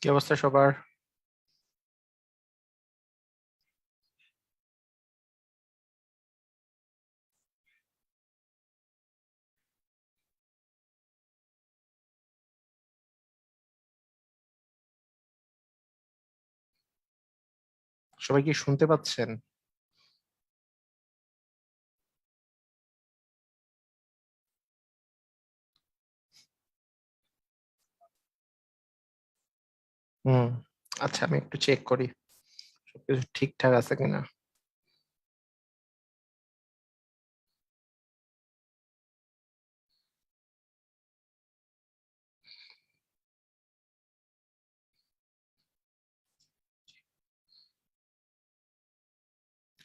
কি অবস্থা সবার? সবাই কি শুনতে পাচ্ছেন? হুম। আচ্ছা, আমি একটু চেক করি সবকিছু ঠিকঠাক আছে কিনা।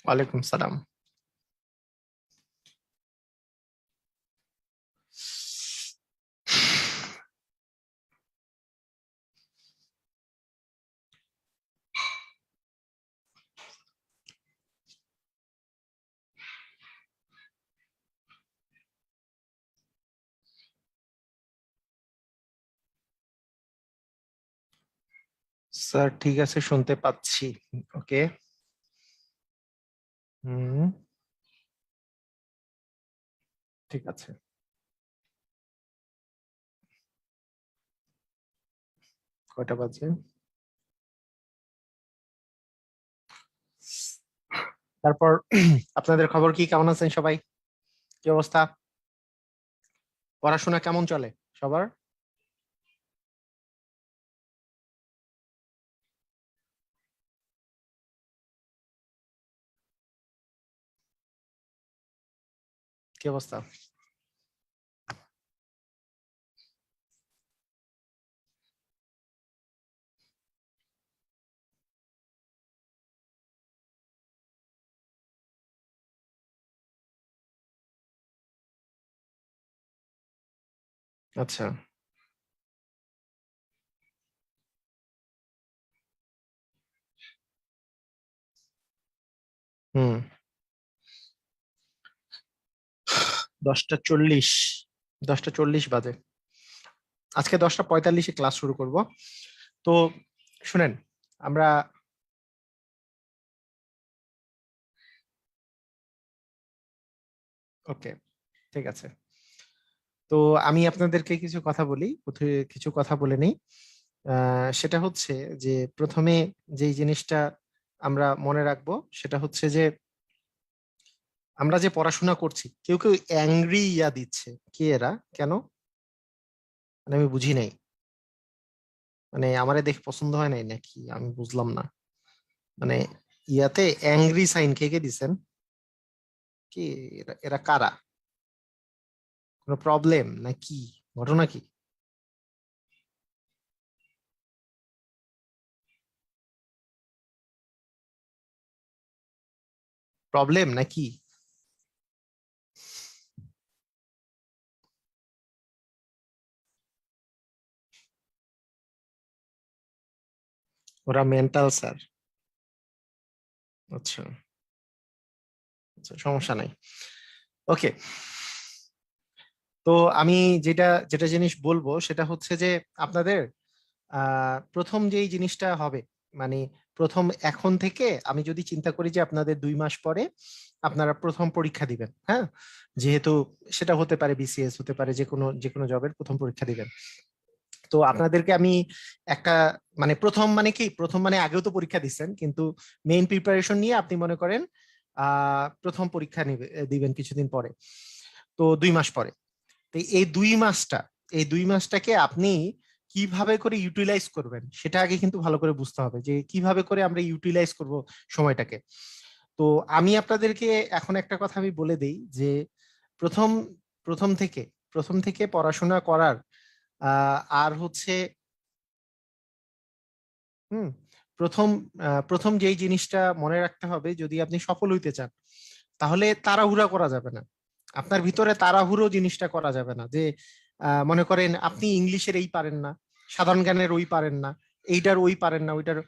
ওয়ালাইকুম সালাম। স্যার ঠিক আছে, শুনতে পাচ্ছি। ওকে। হুম। ঠিক আছে। কয়টা বাজে? তারপর আপনাদের খবর কি? কেমন আছেন সবাই? কি অবস্থা? পড়াশোনা কেমন চলে সবার? কি অবস্থা? আচ্ছা। হুম। 10টা 40। 10টা 40 বাজে। আজকে 10টা 45-এ ক্লাস শুরু করব। তো শুনেন, আমরা ওকে, ঠিক আছে। তো আমি আপনাদেরকে কিছু কথা বলি, কিছু কথা বলে নিই। সেটা হচ্ছে যে প্রথমে যেই জিনিসটা আমরা মনে রাখবো সেটা হচ্ছে যে আমরা যে পড়াশোনা করছি, কেউ কেউ অ্যাংরি দিচ্ছে। কি এরা? কেন? মানে আমি বুঝি নাই। মানে আমারে দেখে পছন্দ হয় নাই নাকি? আমি বুঝলাম না। মানে ইয়াতে অ্যাংরি সাইন কে কে দিছেন? কি? এরা কারা? কোনো প্রবলেম নাকি? ঘটনা কি? প্রবলেম নাকি? ওরা মেন্টাল স্যার। আচ্ছা। আচ্ছা, সমস্যা নাই। ওকে। তো আমি যেটা যেটা জিনিস বলবো সেটা হচ্ছে যে আপনাদের প্রথম যেই জিনিসটা হবে, মানে প্রথম এখন থেকে আমি যদি চিন্তা করি যে আপনাদের 2 মাস পরে আপনারা প্রথম পরীক্ষা দিবেন, হ্যাঁ, যেহেতু সেটা হতে পারে বিসিএস, হতে পারে যে কোনো জবের প্রথম পরীক্ষা দিবেন। তো আপনাদেরকে আমি একটা, মানে প্রথম মানে কি, প্রথম মানে আগেও তো পরীক্ষা দিচ্ছেন, কিন্তু মেইন প্রিপারেশন নিয়ে আপনি মনে করেন প্রথম পরীক্ষা দিবেন কিছুদিন পরে। তো 2 মাস পরে। তো এই 2 মাসটাকে আপনি কিভাবে করে ইউটিলাইজ করবেন সেটা আগে কিন্তু ভালো করে বুঝতে হবে, যে কিভাবে করে আমরা ইউটিলাইজ করব সময়টাকে। তো আমি আপনাদেরকে এখন একটা কথা আমি বলে দেই যে প্রথম প্রথম থেকে প্রথম থেকে পড়াশোনা করার আর হচ্ছে হুম প্রথম প্রথম যেই জিনিসটা মনে রাখতে হবে, যদি আপনি সফল হইতে চান তাহলে তাড়াহুড়া করা যাবে না। আপনার ভিতরে তাড়াহুড়ো জিনিসটা করা যাবে না, যে মনে করেন আপনি ইংলিশের এই পারেন না, সাধারণ জ্ঞানের ওই পারেন না, এইটার ওই পারেন না, ওইটার।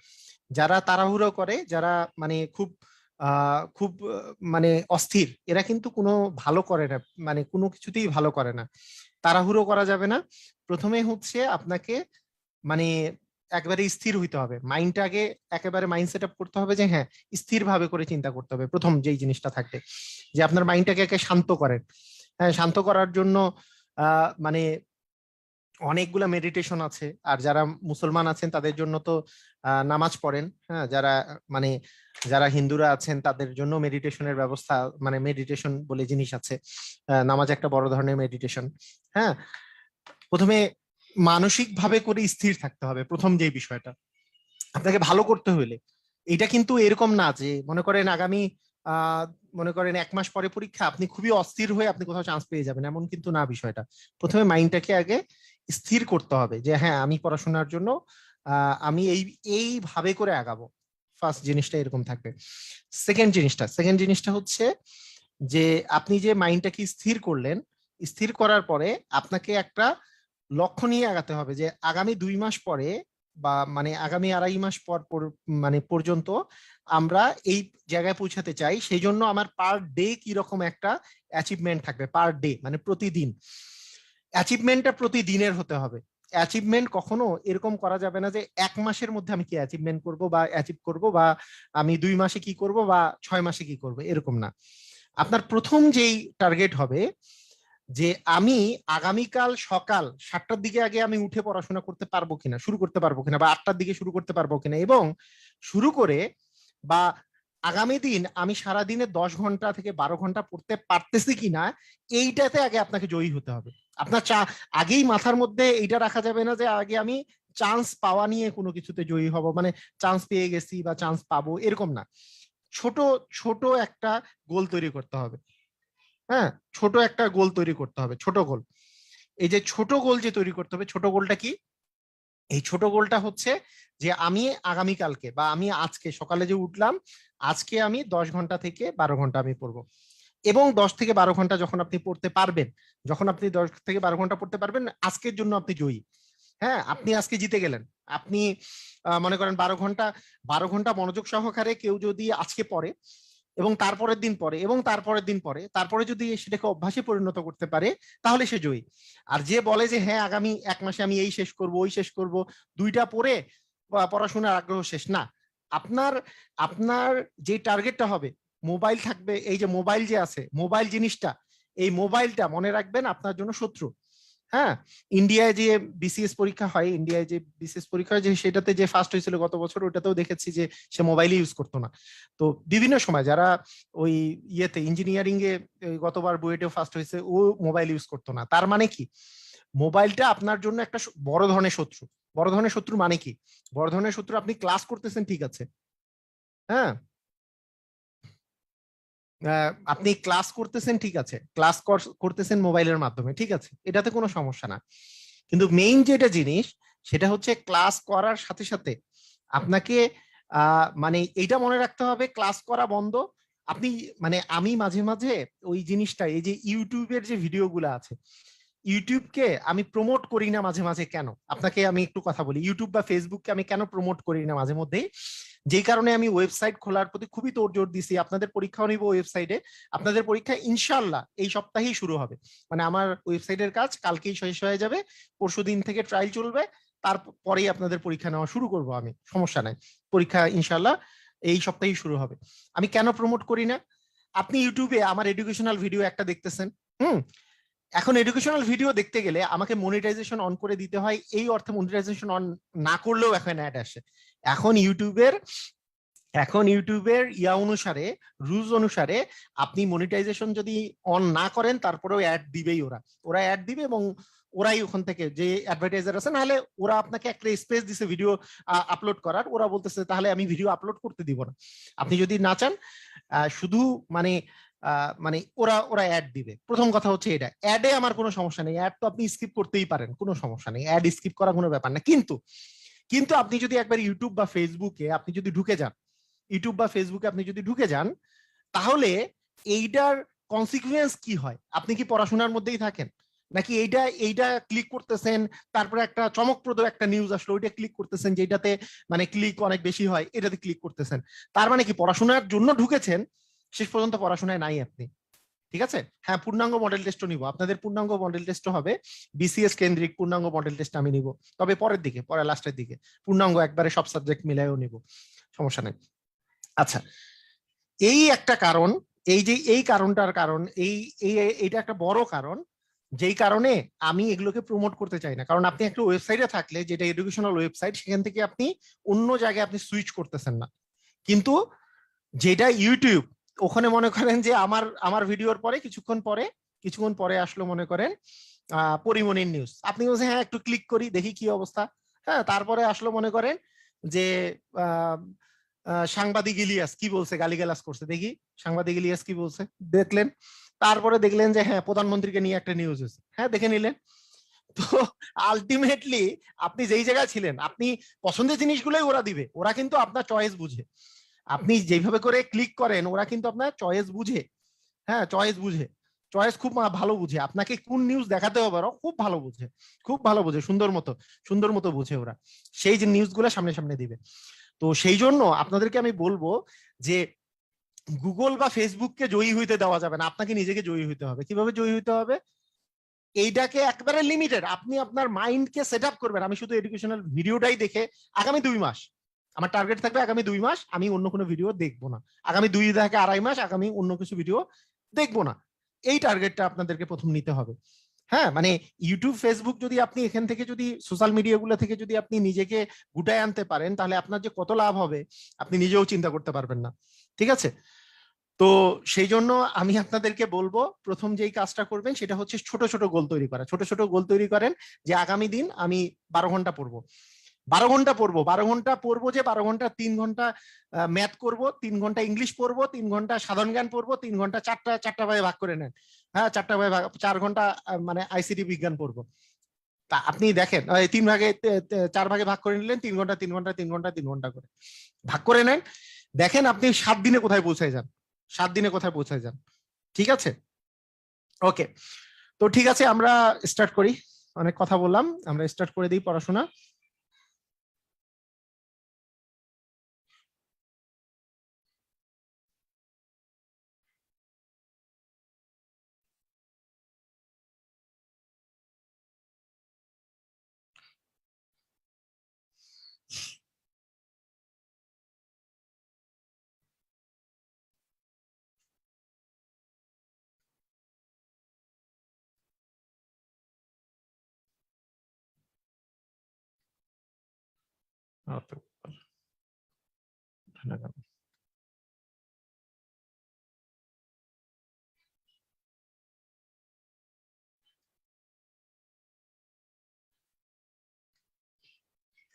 যারা তাড়াহুড়ো করে, যারা মানে মানে অস্থির, এরা কিন্তু কোনো ভালো করে না, মানে কোনো কিছুতেই ভালো করে না। তাড়াহুড়ো করা যাবে না। প্রথমে হচ্ছে আপনাকে, মানে একবারে স্থির হইতে হবে, মাইন্ডটাকে একেবারে মাইন্ড সেট আপ করতে হবে যে হ্যাঁ স্থির ভাবে করে চিন্তা করতে হবে। প্রথম যেই জিনিসটা থাকবে যে আপনার মাইন্ডটাকে একে শান্ত করেন। হ্যাঁ, শান্ত করার জন্য মানে অনেকগুলা মেডিটেশন আছে। আর যারা মুসলমান আছেন তাদের জন্য তো নামাজ পড়েন। হ্যাঁ, যারা মানে যারা হিন্দুরা আছেন তাদের জন্য মেডিটেশনের ব্যবস্থা, মানে মেডিটেশন বলে জিনিস আছে। নামাজ একটা বড় ধরনের মেডিটেশন। হ্যাঁ, প্রথমে মানসিক ভাবে করে স্থির থাকতে হবে। প্রথম যে বিষয়টা আপনাকে ভালো করতে হলে, এটা কিন্তু এরকম না যে মনে করেন আগামী আহ মনে করেন 1 মাস পরে পরীক্ষা, আপনি খুবই অস্থির হয়ে আপনি কোথাও চান্স পেয়ে যাবেন, এমন কিন্তু না বিষয়টা। প্রথমে মাইন্ডটাকে আগে স্থির করতে হবে যে হ্যাঁ আমি পড়াশোনার জন্য আমি এইভাবে করে আগাবো। ফার্স্ট জিনিসটা এরকম থাকবে। সেকেন্ড জিনিসটা হচ্ছে যে আপনি যে মাইন্ডটাকে স্থির করলেন, স্থির করার পরে আপনাকে একটা লক্ষ্য নিয়ে আগাতে হবে যে আগামী 2 মাস পরে বা মানে আগামী 2.5 মাস মানে পর্যন্ত আমরা এই জায়গায় পৌঁছাতে চাই। সেই জন্য আমার পার ডে কি রকম একটা অ্যাচিভমেন্ট থাকবে, পার ডে মানে প্রতিদিন। অ্যাচিভমেন্টটা প্রতিদিনের হতে হবে। অ্যাচিভমেন্ট কখনো এরকম করা যাবে না যে 1 মাসের মধ্যে আমি কি অ্যাচিভমেন্ট করব বা অ্যাচিভ করব, বা আমি 2 মাসে কি করব বা 6 মাসে কি করব, এরকম না। আপনার প্রথম যেই টার্গেট হবে যে আমি আগামীকাল সকাল 7টার দিকে আগে আমি উঠে পড়াশোনা করতে পারবো কিনা, শুরু করতে পারবো কিনা, বা 8টার দিকে শুরু করতে পারবো কিনা, এবং শুরু করে বা আগামী দিন আমি সারাদিনে 10 ঘন্টা থেকে 12 ঘন্টা পড়তে পারতেছি কিনা, এইটাতে আগে আপনাকে জয়ী হতে হবে। আপনার আগেই মাথার মধ্যে এইটা রাখা যাবে না যে আগে আমি চান্স পাওয়া নিয়ে কোনো কিছুতে জয়ী হব, মানে চান্স পেয়ে গেছি বা চান্স পাবো, এরকম না। ছোট ছোট একটা গোল তৈরি করতে হবে। হ্যাঁ, ছোট একটা গোল তৈরি করতে হবে, ছোট গোল। এই যে ছোট গোল যে তৈরি করতে হবে, ছোট গোলটা কি? এই ছোট গোলটা হচ্ছে যে আমি আগামীকালকে বা আমি আজকে সকালে যে উঠলাম, আজকে আমি 10 ঘন্টা থেকে 12 ঘন্টা আমি পড়বো। এবং 10 থেকে 12 ঘন্টা যখন আপনি পড়তে পারবেন, যখন আপনি 10 থেকে 12 ঘন্টা পড়তে পারবেন, আজকের জন্য আপনি জয়ী। হ্যাঁ, আপনি আজকে জিতে গেলেন। আপনি মনে করেন 12 ঘন্টা মনোযোগ সহকারে কেউ যদি আজকে পড়ে এবং তারপরের দিন পরে এবং তারপরের দিন পরে, তারপরে যদি সেটাকে অভ্যাসে পরিণত করতে পারে, তাহলে সে জয়ী। আর যে বলে যে হ্যাঁ আগামী 1 মাসে আমি এই শেষ করব, ওই শেষ করব, 2টা পড়ে পড়াশোনার আগ্রহ শেষ না। আপনার আপনার যে টার্গেটটা হবে, মোবাইল থাকবে। এই যে মোবাইল যে আছে, মোবাইল জিনিসটা, এই মোবাইলটা মনে রাখবেন আপনার জন্য শত্রু। হ্যাঁ, ইন্ডিয়ায় যে বিসিএস পরীক্ষা হয়, ইন্ডিয়ায় যে বিসিএস পরীক্ষা হয়, যে সেটাতে যে ফার্স্ট হয়েছিল গত বছর, ওটাতেও দেখেছি যে সে মোবাইলই ইউজ করতো না। তো বিভিন্ন সময় যারা ওই ইয়েতে ইঞ্জিনিয়ারিং এ গতবার বুয়েটেও ফার্স্ট হয়েছে, ও মোবাইল ইউজ করতো না। তার মানে কি, মোবাইলটা আপনার জন্য একটা বড় ধরনের শত্রু। বড় ধরনের শত্রু মানে কি? বড় ধরনের শত্রু, আপনি ক্লাস করতেছেন ঠিক আছে, হ্যাঁ, আপনি ক্লাস করতেছেন ঠিক আছে, ক্লাস করতেছেন মোবাইলের মাধ্যমে ঠিক আছে, এটাতে কোনো সমস্যা না। কিন্তু মেইন যেটা জিনিস, সেটা হচ্ছে ক্লাস করার সাথে সাথে আপনাকে মানে এইটা মনে রাখতে হবে, ক্লাস করা বন্ধ। আপনি মানে আমি মাঝে মাঝে ওই জিনিসটা, এই যে ইউটিউবের যে ভিডিওগুলো আছে, ইউটিউবকে আমি প্রমোট করি না মাঝে মাঝে। কেন? আপনাকে আমি একটু কথা বলি, ইউটিউব বা ফেসবুককে আমি কেন প্রমোট করি না মাঝে মধ্যে। যেই কারণে আমি ওয়েবসাইট খোলার প্রতি খুবই তোড়জোড় দিছি। আপনাদের পরীক্ষাও নিব ওয়েবসাইটে। আপনাদের পরীক্ষা ইনশাল্লাহ এই সপ্তাহেই শুরু হবে। মানে আমার ওয়েবসাইটের কাজ কালকেই শেষ হয়ে যাবে, পরশুদিন থেকে ট্রায়াল চলবে, তারপরেই আপনাদের পরীক্ষা নেওয়া শুরু করব আমি, সমস্যা নাই। পরীক্ষা ইনশাল্লাহ এই সপ্তাহেই শুরু হবে। আমি কেন প্রমোট করি না? আপনি ইউটিউবে আমার এডুকেশনাল ভিডিও একটা দেখতেছেন, হুম, এখন এডুকেশনাল ভিডিও দেখতে গেলে আমাকে মনিটাইজেশন অন করে দিতে হয়। এই অর্থে মনিটাইজেশন অন না করলেও এখন অ্যাড আসে। এখন ইউটিউবের ইয়া অনুসারে, রুলস অনুসারে, আপনি মনিটাইজেশন যদি অন না করেন তারপরেও অ্যাড দিবেই। ওরা অ্যাড দিবে, এবং ওরাই ওখান থেকে যে অ্যাডভার্টাইজার আছে, নাহলে ওরা আপনাকে একটা স্পেস দিছে ভিডিও আপলোড করার, ওরা বলতেছে তাহলে আমি ভিডিও আপলোড করতে দিব না। আপনি যদি না চান, শুধু মানে মানে ওরা ওরা অ্যাড দিবে। প্রথম কথা হচ্ছে এটা, অ্যাডে আমার কোনো সমস্যা নেই, অ্যাড তো আপনি স্কিপ করতেই পারেন, কোনো সমস্যা নেই, অ্যাড স্কিপ করা কোনো ব্যাপার না। কিন্তু কিন্তু আপনি যদি একবার ইউটিউব বা ফেসবুকে আপনি যদি ঢুকে যান, তাহলে এইটার কনসিকুয়েন্স কি হয়? আপনি কি পড়াশোনার মধ্যেই থাকেন, নাকি এইটা এইটা ক্লিক করতেছেন, তারপরে একটা চমকপ্রদ একটা নিউজ আসলো, ওইটা ক্লিক করতেছেন, যেটাতে মানে ক্লিক অনেক বেশি হয়, এটাতে ক্লিক করতেছেন। তার মানে কি পড়াশোনার জন্য ঢুকেছেন, শেষ পর্যন্ত পড়াশোনায় নাই আপনি। ঠিক আছে? হ্যাঁ, পূর্ণাঙ্গ মডেল টেস্টও নিব, আপনাদের পূর্ণাঙ্গ মডেল টেস্টও হবে, বিসিএস কেন্দ্রিক পূর্ণাঙ্গ মডেল টেস্ট আমি নিব, তবে পরের দিকে, পরে লাস্টের দিকে পূর্ণাঙ্গ একবারে সব সাবজেক্ট মিলাইও নিব, সমস্যা নেই। আচ্ছা, এই একটা কারণ, এই যে এই কারণটার কারণ এই এইটা একটা বড় কারণ, যেই কারণে আমি এগুলোকে প্রমোট করতে চাই না। কারণ আপনি একটা ওয়েবসাইটে থাকলে, যেটা এডুকেশনাল ওয়েবসাইট, সেখান থেকে আপনি অন্য জায়গায় আপনি সুইচ করতেছেন না। কিন্তু যেটা ইউটিউব, ওখানে মনে করেন যে আমার আমার ভিডিওর পরে কিছুক্ষণ পরে আসলো মনে করেন পরিমণির নিউজ, আপনি বলছেন হ্যাঁ একটু ক্লিক করি দেখি কি অবস্থা, হ্যাঁ তারপরে আসলো মনে করেন যে সাংবাদিক ইলিয়াস কি বলছে, গালিগালাজ করছে, দেখি সাংবাদিক ইলিয়াস কি বলছে, দেখলেন। তারপরে দেখলেন যে হ্যাঁ প্রধানমন্ত্রীকে নিয়ে একটা নিউজ হয়েছে, হ্যাঁ দেখে নিলেন। তো আলটিমেটলি আপনি যেই জায়গায় ছিলেন, আপনি পছন্দের জিনিসগুলোই ওরা দিবে, ওরা কিন্তু আপনার চয়েস বুঝে, আপনি যেভাবে করে ক্লিক করেন ওরা কিন্তু আপনার চয়েস বুঝে, হ্যাঁ চয়েস বুঝে, চয়েস খুব ভালো বুঝে, আপনাকে কোন নিউজ দেখাতে হবে ওরা খুব ভালো বুঝে, খুব ভালো বুঝে, সুন্দর মতো বুঝে ওরা, সেই যে নিউজগুলো সামনে সামনে দিবে। তো সেই জন্য আপনাদেরকে আমি বলবো যে গুগল বা ফেসবুককে জয়ী হইতে দেওয়া যাবে না, আপনাকে নিজেকে জয়ী হইতে হবে। কিভাবে জয়ী হইতে হবে? এইটাকে একবারে লিমিটেড, আপনি আপনার মাইন্ডকে সেট আপ করবেন, আমি শুধু এডুকেশনাল ভিডিওটাই দেখে আগামী 2 মাস, আমার টার্গেট থাকবে আগামী 2 মাস আমি অন্য কোনো ভিডিও দেখবো না, আগামী 2 থেকে 2.5 মাস আমি অন্য কিছু ভিডিও দেখবো না, এই টার্গেটটা আপনাদেরকে প্রথম নিতে হবে। হ্যাঁ, মানে ইউটিউব ফেসবুক যদি আপনি এখান থেকে যদি সোশ্যাল মিডিয়া গুলো থেকে যদি আপনি নিজেকে গুটায় আনতে পারেন, তাহলে আপনার যে কত লাভ হবে আপনি নিজেও চিন্তা করতে পারবেন না। ঠিক আছে? তো সেই জন্য আমি আপনাদেরকে বলবো, প্রথম যেই কাজটা করবেন সেটা হচ্ছে ছোট ছোট গোল তৈরি করা, ছোট ছোট গোল তৈরি করেন, যে আগামী দিন আমি 12 ঘন্টা পড়বো, 12 ঘন্টা পড়বো, 12 ঘন্টা পড়বো, যে 12 ঘন্টা 3 ঘন্টা ম্যাথ করবো, 3 ঘন্টা ইংলিশ পড়বো, 3 ঘন্টা সাধারণ জ্ঞান পড়বো, 3 ঘন্টা চারটা ভাগে ভাগ করে নেন, হ্যাঁ 4টা ভাগে ভাগ, 4 ঘন্টা মানে আইসিটি বিজ্ঞান পড়বো। তা আপনি দেখেন 3 ভাগে 4 ভাগে ভাগ করে নিলেন, 3 ঘন্টা 3 ঘন্টা 3 ঘন্টা 3 ঘন্টা করে ভাগ করে নেন, দেখেন আপনি 7 দিনে কোথায় পৌঁছায় যান, 7 দিনে কোথায় পৌঁছায় যান। ঠিক আছে? ওকে, তো ঠিক আছে আমরা স্টার্ট করি, অনেক কথা বললাম, আমরা স্টার্ট করে দিই পড়াশোনা।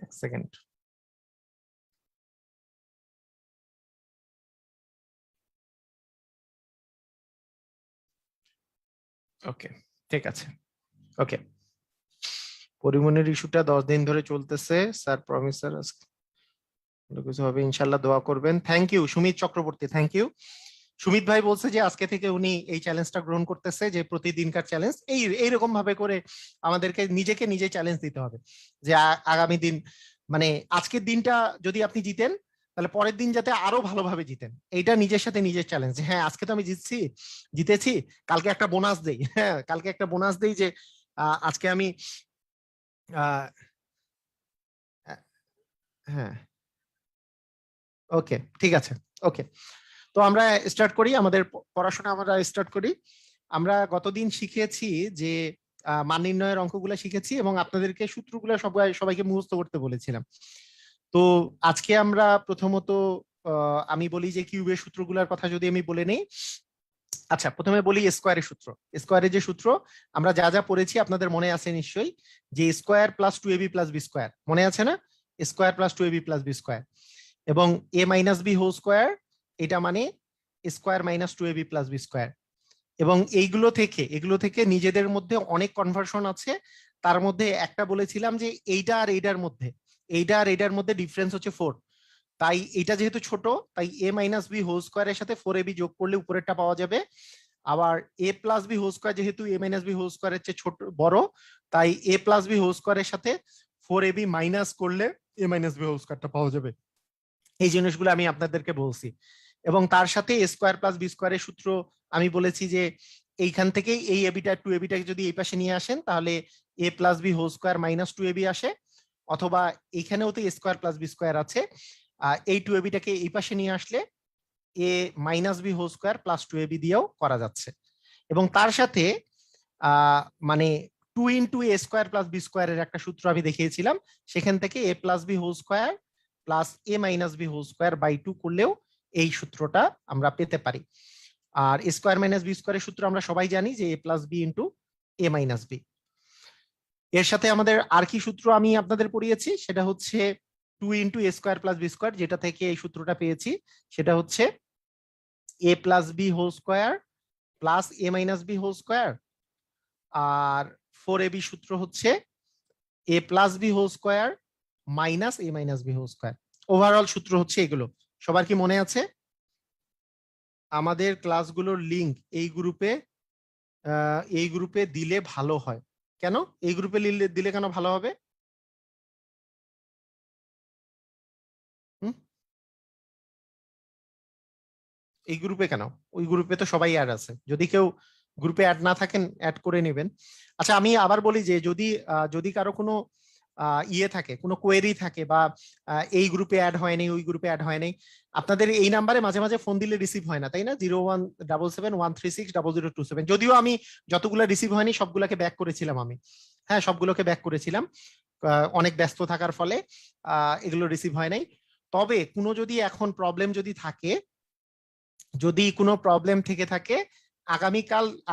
এক সেকেন্ড। ওকে, ঠিক আছে। ওকে, পরিমণির ইস্যুটা 10 দিন ধরে চলতেছে, স্যার প্রমিসার কিছু হবে ইনশাল্লাহ, দোয়া করবেন। Thank you Sumit Chakraborty, thank you. Sumit ভাই বলছে যে আজকে থেকে উনি এই চ্যালেঞ্জটা গ্রহণ করতেছে, যে প্রতিদিনকার চ্যালেঞ্জ এইরকম ভাবে করে আমাদেরকে নিজেকে নিজে চ্যালেঞ্জ দিতে হবে, যে আগামী দিন মানে আজকের দিনটা যদি আপনি জিতেন, তাহলে পরের দিন যাতে আরো ভালোভাবে জিতেন, এইটা নিজের সাথে নিজের চ্যালেঞ্জ। হ্যাঁ আজকে তো আমি জিতেছি, কালকে একটা বোনাস দেই, হ্যাঁ কালকে একটা বোনাস দেই, যে আজকে আমি আহ হ্যাঁ ওকে, ঠিক আছে। ওকে, তো আমরা স্টার্ট করি আমাদের পড়াশোনা, আমরা স্টার্ট করি। আমরা গতদিন শিখেছি যে মান নির্ণয়ের অঙ্কগুলো শিখেছি এবং আপনাদেরকে সূত্রগুলো সবাইকে মুখস্থ করতে বলেছিলাম। তো আজকে আমরা প্রথমত আমি বলি যে কিউবের সূত্রগুলোর কথা যদি আমি বলে নেই। আচ্ছা, প্রথমে বলি স্কোয়ারের সূত্র। স্কোয়ারের যে সূত্র আমরা যা যা পড়েছি আপনাদের মনে আছে নিশ্চয়ই, যে square plus 2ab plus B square, মনে আছে না? Square plus 2ab plus B square, এবং a minus B whole square, এটা মানে square minus 2ab plus B square. এবং এগুলো থেকে নিজেদের মধ্যে অনেক কনভার্সন আছে, তার মধ্যে একটা বলেছিলাম যে এইটা আর এইটার মধ্যে ডিফারেন্স হচ্ছে 4, তাই এটা যেহেতু ছোট, তাই এ মাইনাস বি হোল স্কোয়ারের সাথে 4ab যোগ করলে উপরেরটা পাওয়া যাবে। আবার এ প্লাস বি হোল স্কোয়ার যেহেতু এ মাইনাস বি হোল স্কোয়ারের চেয়ে ছোট বড়, তাই এ প্লাস বি হোল স্কোয়ারের সাথে 4ab মাইনাস করলে এ মাইনাস বি হোল স্কোয়ারটা পাওয়া যাবে। এই জিনিসগুলো আমি আপনাদেরকে বলছি, এবং তার সাথে স্কোয়ার প্লাস বি স্কোয়ারের সূত্র আমি বলেছি যে এইখান থেকে এই এবিটা 2ab-টাকে যদি এই পাশে নিয়ে আসেন তাহলে a plus B whole square minus 2ab আসে, অথবা এইখানেও তো a square plus B square আছে, এই 2ab-টাকে এই পাশে নিয়ে আসলে a minus B whole square plus 2ab দিয়েও করা যাচ্ছে। এবং তার সাথে মানে 2 into A square plus B স্কোয়ারের একটা সূত্র আমি দেখিয়েছিলাম, সেখান থেকে A plus B whole square plus A minus B whole square by 2 করলেও এই সূত্রটা আমরা পেতে পারি। আর এ স্কোয়ার মাইনাস বি স্কোয়ারের সূত্র আমরা সবাই জানি যে A plus B into A minus B. এর সাথে আমাদের আর কি সূত্র আমি আপনাদের পড়িয়েছি, সেটা হচ্ছে 2 into A square plus B square, যেটা থেকে এই সূত্রটা পেয়েছি সেটা হচ্ছে A plus B whole square plus A minus B whole square, আর 4ab সূত্র হচ্ছে A plus B whole square minus A minus B whole square. Overall সূত্র হচ্ছে এগুলো। সবার কি মনে আছে? আমাদের ক্লাসগুলোর লিংক এই গ্রুপে দিলে ভালো হয়। কেন এই গ্রুপে দিলে কেন ভালো হবে? এই গ্রুপে কেন? ওই গ্রুপে তো সবাই অ্যাড আছে, যদি কেউ গ্রুপে অ্যাড না থাকেন অ্যাড করে নেবেন। আচ্ছা আমি আবার বলি যে যদি কারো কোনো ইয়ে থাকে, কোনো কোয়েরি থাকে, বা এই গ্রুপে অ্যাড হয়নি ওই গ্রুপে অ্যাড হয়নি, আপনাদের এই নাম্বারে মাঝে মাঝে ফোন দিলে রিসিভ হয় না, তাই না? 017713600027। যদিও আমি যতগুলো রিসিভ হয়নি সবগুলোকে ব্যাক করেছিলাম আমি, হ্যাঁ সবগুলোকে ব্যাক করেছিলাম, অনেক ব্যস্ত থাকার ফলে এগুলো রিসিভ হয় নাই। তবে কোনো যদি এখন প্রবলেম যদি থাকে, যদি কোনো প্রবলেম থেকে থাকে,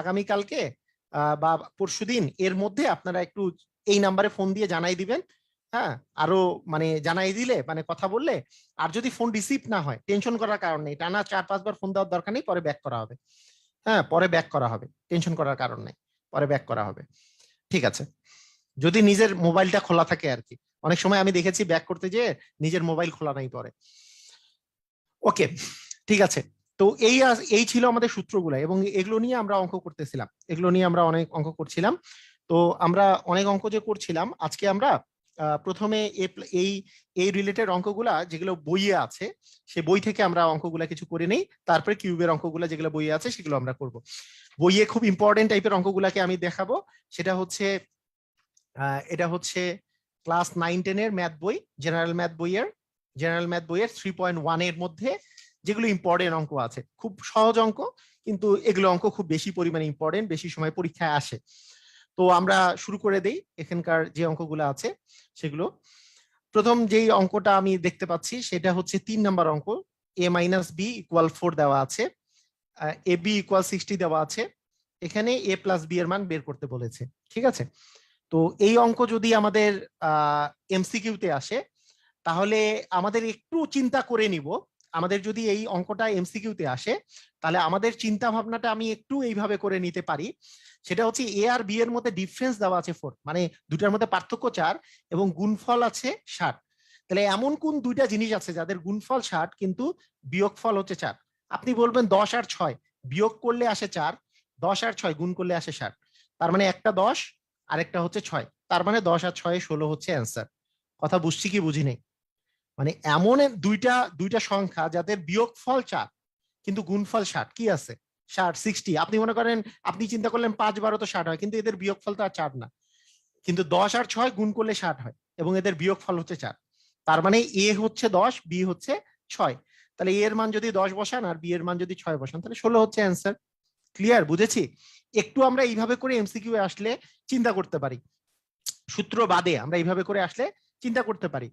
আগামীকালকে বা পরশুদিন এর মধ্যে আপনারা একটু এই নাম্বারে ফোন দিয়ে জানাই দিবেন। হ্যাঁ, আরো মানে জানাই দিলে মানে কথা বললে, আর যদি ফোন রিসিভ না হয় টেনশন করার কারণ নেই, টানা 4-5 বার ফোন দেওয়ার দরকার নেই, পরে ব্যাক করা হবে। হ্যাঁ পরে ব্যাক করা হবে, টেনশন করার কারণ নেই, পরে ব্যাক করা হবে। ঠিক আছে, যদি নিজের মোবাইলটা খোলা থাকে আর কি। অনেক সময় আমি দেখেছি ব্যাক করতে যেয়ে নিজের মোবাইল খোলা নাই পরে। ওকে, ঠিক আছে। তো এই ছিল আমাদের সূত্রগুলো, এবং এগুলো নিয়ে আমরা অঙ্ক করতেছিলাম, এগুলো নিয়ে আমরা অনেক অঙ্ক করছিলাম। তো আমরা অনেক অঙ্ক যে করছিলাম, আজকে আমরা প্রথমে এই এই রিলেটেড অঙ্কগুলা যেগুলো বইয়ে আছে, সে বই থেকে আমরা অঙ্কগুলা কিছু করে নেই, তারপরে কিউবের অঙ্কগুলা যেগুলো বইয়ে আছে সেগুলো আমরা করব। বইয়ে খুব ইম্পর্টেন্ট টাইপের অঙ্কগুলাকে আমি দেখাবো। সেটা হচ্ছে এটা হচ্ছে ক্লাস 9-10-এর ম্যাথ বই, জেনারেল ম্যাথ বইয়ের 3.1 এর মধ্যে যেগুলো ইম্পর্টেন্ট অঙ্ক আছে, খুব সহজ অঙ্ক, কিন্তু এগুলো অঙ্ক খুব বেশি পরিমাণে ইম্পর্টেন্ট, বেশি সময় পরীক্ষায় আসে। তো আমরা শুরু করে দেই এখানকার যে অঙ্কগুলো আছে সেগুলো। প্রথম যেই অঙ্কটা আমি দেখতে পাচ্ছি সেটা হচ্ছে 3 নাম্বার অঙ্ক। a মাইনাস বি ইকুয়াল 4 দেওয়া আছে, এ বি ইকুয়াল 60 দেওয়া আছে, এখানে a প্লাস বি এর মান বের করতে বলেছে। ঠিক আছে, তো এই অঙ্ক যদি আমাদের এমসিকিউতে আসে তাহলে আমাদের একটু চিন্তা করে নিব। আমাদের যদি এই অঙ্কটা এমসিকিউতে আসে তাহলে আমাদের চিন্তা ভাবনাটা আমি একটু এইভাবে করে নিতে পারি। সেটা হচ্ছে এ আর বি এর মধ্যে ডিফারেন্স দেওয়া আছে 4, মানে দুটার মধ্যে পার্থক্য 4 এবং গুণফল আছে 60। তাহলে এমন কোন দুইটা জিনিস আছে যাদের গুণফল 60 কিন্তু বিয়োগফল হচ্ছে 4? আপনি বলবেন 10 আর 6 বিয়োগ করলে আসে 4, 10 আর 6 গুণ করলে আসে 60। তার মানে একটা 10 আরেকটা হচ্ছে 6, তার মানে 10 আর 6 16 হচ্ছে অ্যান্সার। কথা বুঝছি কি বুঝি নাই? মানে এমন দুইটা দুইটা সংখ্যা যাদের বিয়োগফল 4 কিন্তু গুণফল 60, কি আছে 60। আপনি মনে করেন আপনি চিন্তা করলেন 5-12 তো 60 হয়, কিন্তু এদের বিয়োগফল তো আর 4 না, কিন্তু 10 আর 6 গুণ করলে 60 হয় এবং এদের বিয়োগফল হচ্ছে 4। তার মানে এ হচ্ছে 10, বি হচ্ছে 6। তাহলে এ এর মান যদি 10 বসান আর বি এর মান যদি 6 বসান তাহলে 16 হচ্ছে অ্যান্সার। ক্লিয়ার? বুঝেছি? একটু আমরা এইভাবে করে এমসিকিউ আসলে চিন্তা করতে পারি, সূত্র বাদে আমরা এইভাবে করে আসলে চিন্তা করতে পারি।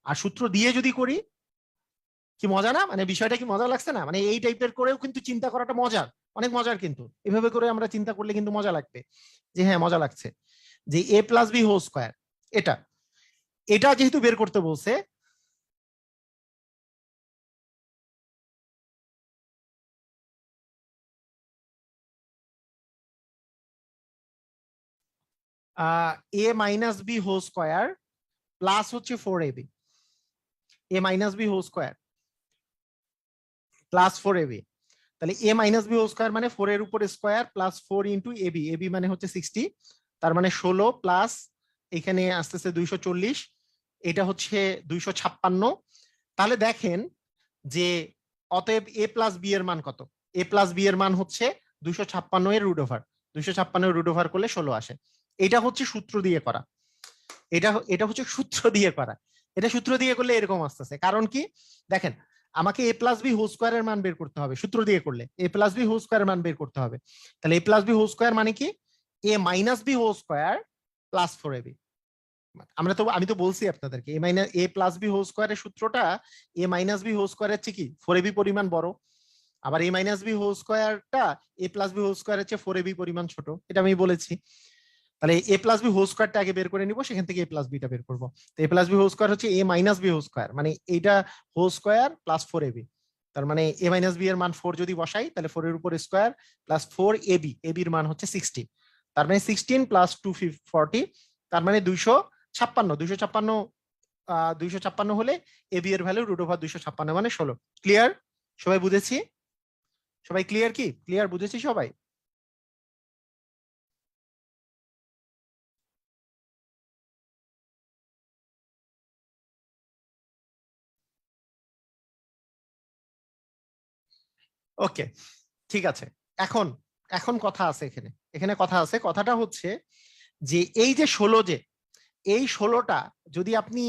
আর সূত্র দিয়ে যদি করি কি মজা না? মানে বিষয়টা কি মজা লাগছে না? মানে এই টাইপের করেও কিন্তু চিন্তা করাটা মজার, অনেক মজার, কিন্তু এভাবে করে আমরা চিন্তা করলে কিন্তু মজা লাগবে, যে হ্যাঁ মজা লাগছে। যে A plus B whole square, এটা এটা যেহেতু বের করতে বলছে, A minus B whole square plus হচ্ছে 4ab, A minus B whole square plus 4ab। তাহলে A minus B whole square মানে 4 এর উপর square plus 4 into AB, AB মানে হচ্ছে 60, তার মানে 16 প্লাস এখানে আসতেছে 240, এটা হচ্ছে 256। তাহলে দেখেন যে অতএব এ প্লাস বি এর মান কত? এ প্লাস বি এর মান হচ্ছে 256 এর রুট ওভার, 256 রুট ওভার করলে 16 আসে। এটা হচ্ছে সূত্র দিয়ে করা, এটা এটা হচ্ছে সূত্র দিয়ে করা। এটা সূত্র দিয়ে করলে এরকম আসতেছে, কারণ কি দেখেন, আমাকে এ প্লাস বি হোল স্কোয়ারের মান বের করতে হবে, সূত্র দিয়ে করলে এ প্লাস বি হোল স্কোয়ারের মান বের করতে হবে। তাহলে A plus B whole square মানে কি, A minus B whole square plus 4ab। আমি তো বলছি আপনাদেরকে A minus A plus B whole স্কোয়ারের সূত্রটা এ মাইনাস বি হোল স্কোয়ারের চেয়ে কি 4ab পরিমাণ বড়, আবার এ মাইনাস বি হোল স্কোয়ারটা এ প্লাস বি হোল স্কোয়ারের চেয়ে 4ab পরিমাণ ছোট, এটা আমি বলেছি। তাহলে এ প্লাস বি হোল স্কোয়ারটা আগে বের করে নিব, সেখান থেকে এ প্লাস বিটা বের করবো। তো এ প্লাস বি হোল স্কোয়ার হচ্ছে এ মাইনাস বি হোল স্কোয়ার, মানে এইটা হোল স্কোয়ার প্লাস 4ab। তার মানে এ মাইনাস বি এর মান 4 যদি বসাই, তাহলে 4 এর উপর স্কোয়ার প্লাস 4ab, ab এর মান হচ্ছে 16। তার মানে 16 প্লাস 240, তার মানে 256। 256 হলে ab এর ভ্যালু রুট ওভার 256 মানে 16। ক্লিয়ার? সবাই বুঝেছি? সবাই ক্লিয়ার? কি ক্লিয়ার? বুঝেছি সবাই? ওকে, ঠিক আছে। এখন এখন কথা আছে, এখানে এখানে কথা আছে। কথাটা হচ্ছে যে এই যে 16, যে এই 16টা যদি আপনি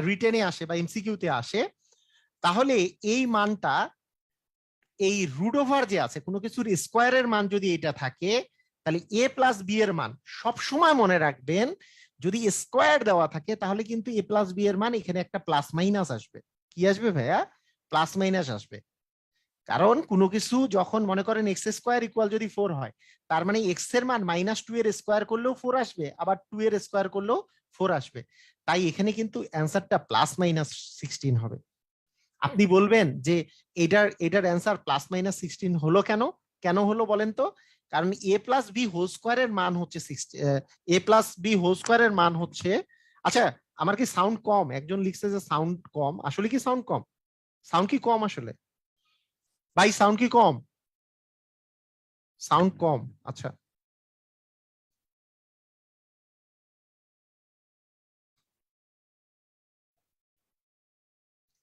রিটেনে আসে বা এমসিকিউতে আসে, তাহলে এই মানটা, এই রুট ওভার যে আছে কোনো কিছুর স্কোয়ারের মান যদি এটা থাকে, তাহলে এ প্লাস বি এর মান সবসময় মনে রাখবেন, যদি স্কোয়ার দেওয়া থাকে তাহলে কিন্তু এ প্লাস বি এর মান এখানে একটা প্লাস মাইনাস আসবে। কি আসবে ভাইয়া? প্লাস মাইনাস আসবে। কারণ কোনো কিছু যখন মনে করেন এক্স স্কোয়ার ইকুয়াল যদি 4 হয়, তার মানে এক্স এর মান -2 এর স্কোয়ার করলেও 4 আসবে, আবার 2 এর স্কোয়ার করলেও 4 আসবে। তাই এখানে কিন্তু অ্যান্সারটা +-16 হবে। আপনি বলবেন যে এটার অ্যান্সার +-16 হলো কেন? কেন হলো বলেন তো? কারণ এ প্লাস বি হোল স্কোয়ারের মান হচ্ছে 60, এ প্লাস বি হোল স্কোয়ারের মান হচ্ছে, আচ্ছা আমার কি সাউন্ড কম? একজন লিখছে যে সাউন্ড কম, আসলে কি সাউন্ড কম? সাউন্ড কি কম আসলে? ভাই সাউন্ড কি কম? সাউন্ড কম, আচ্ছা।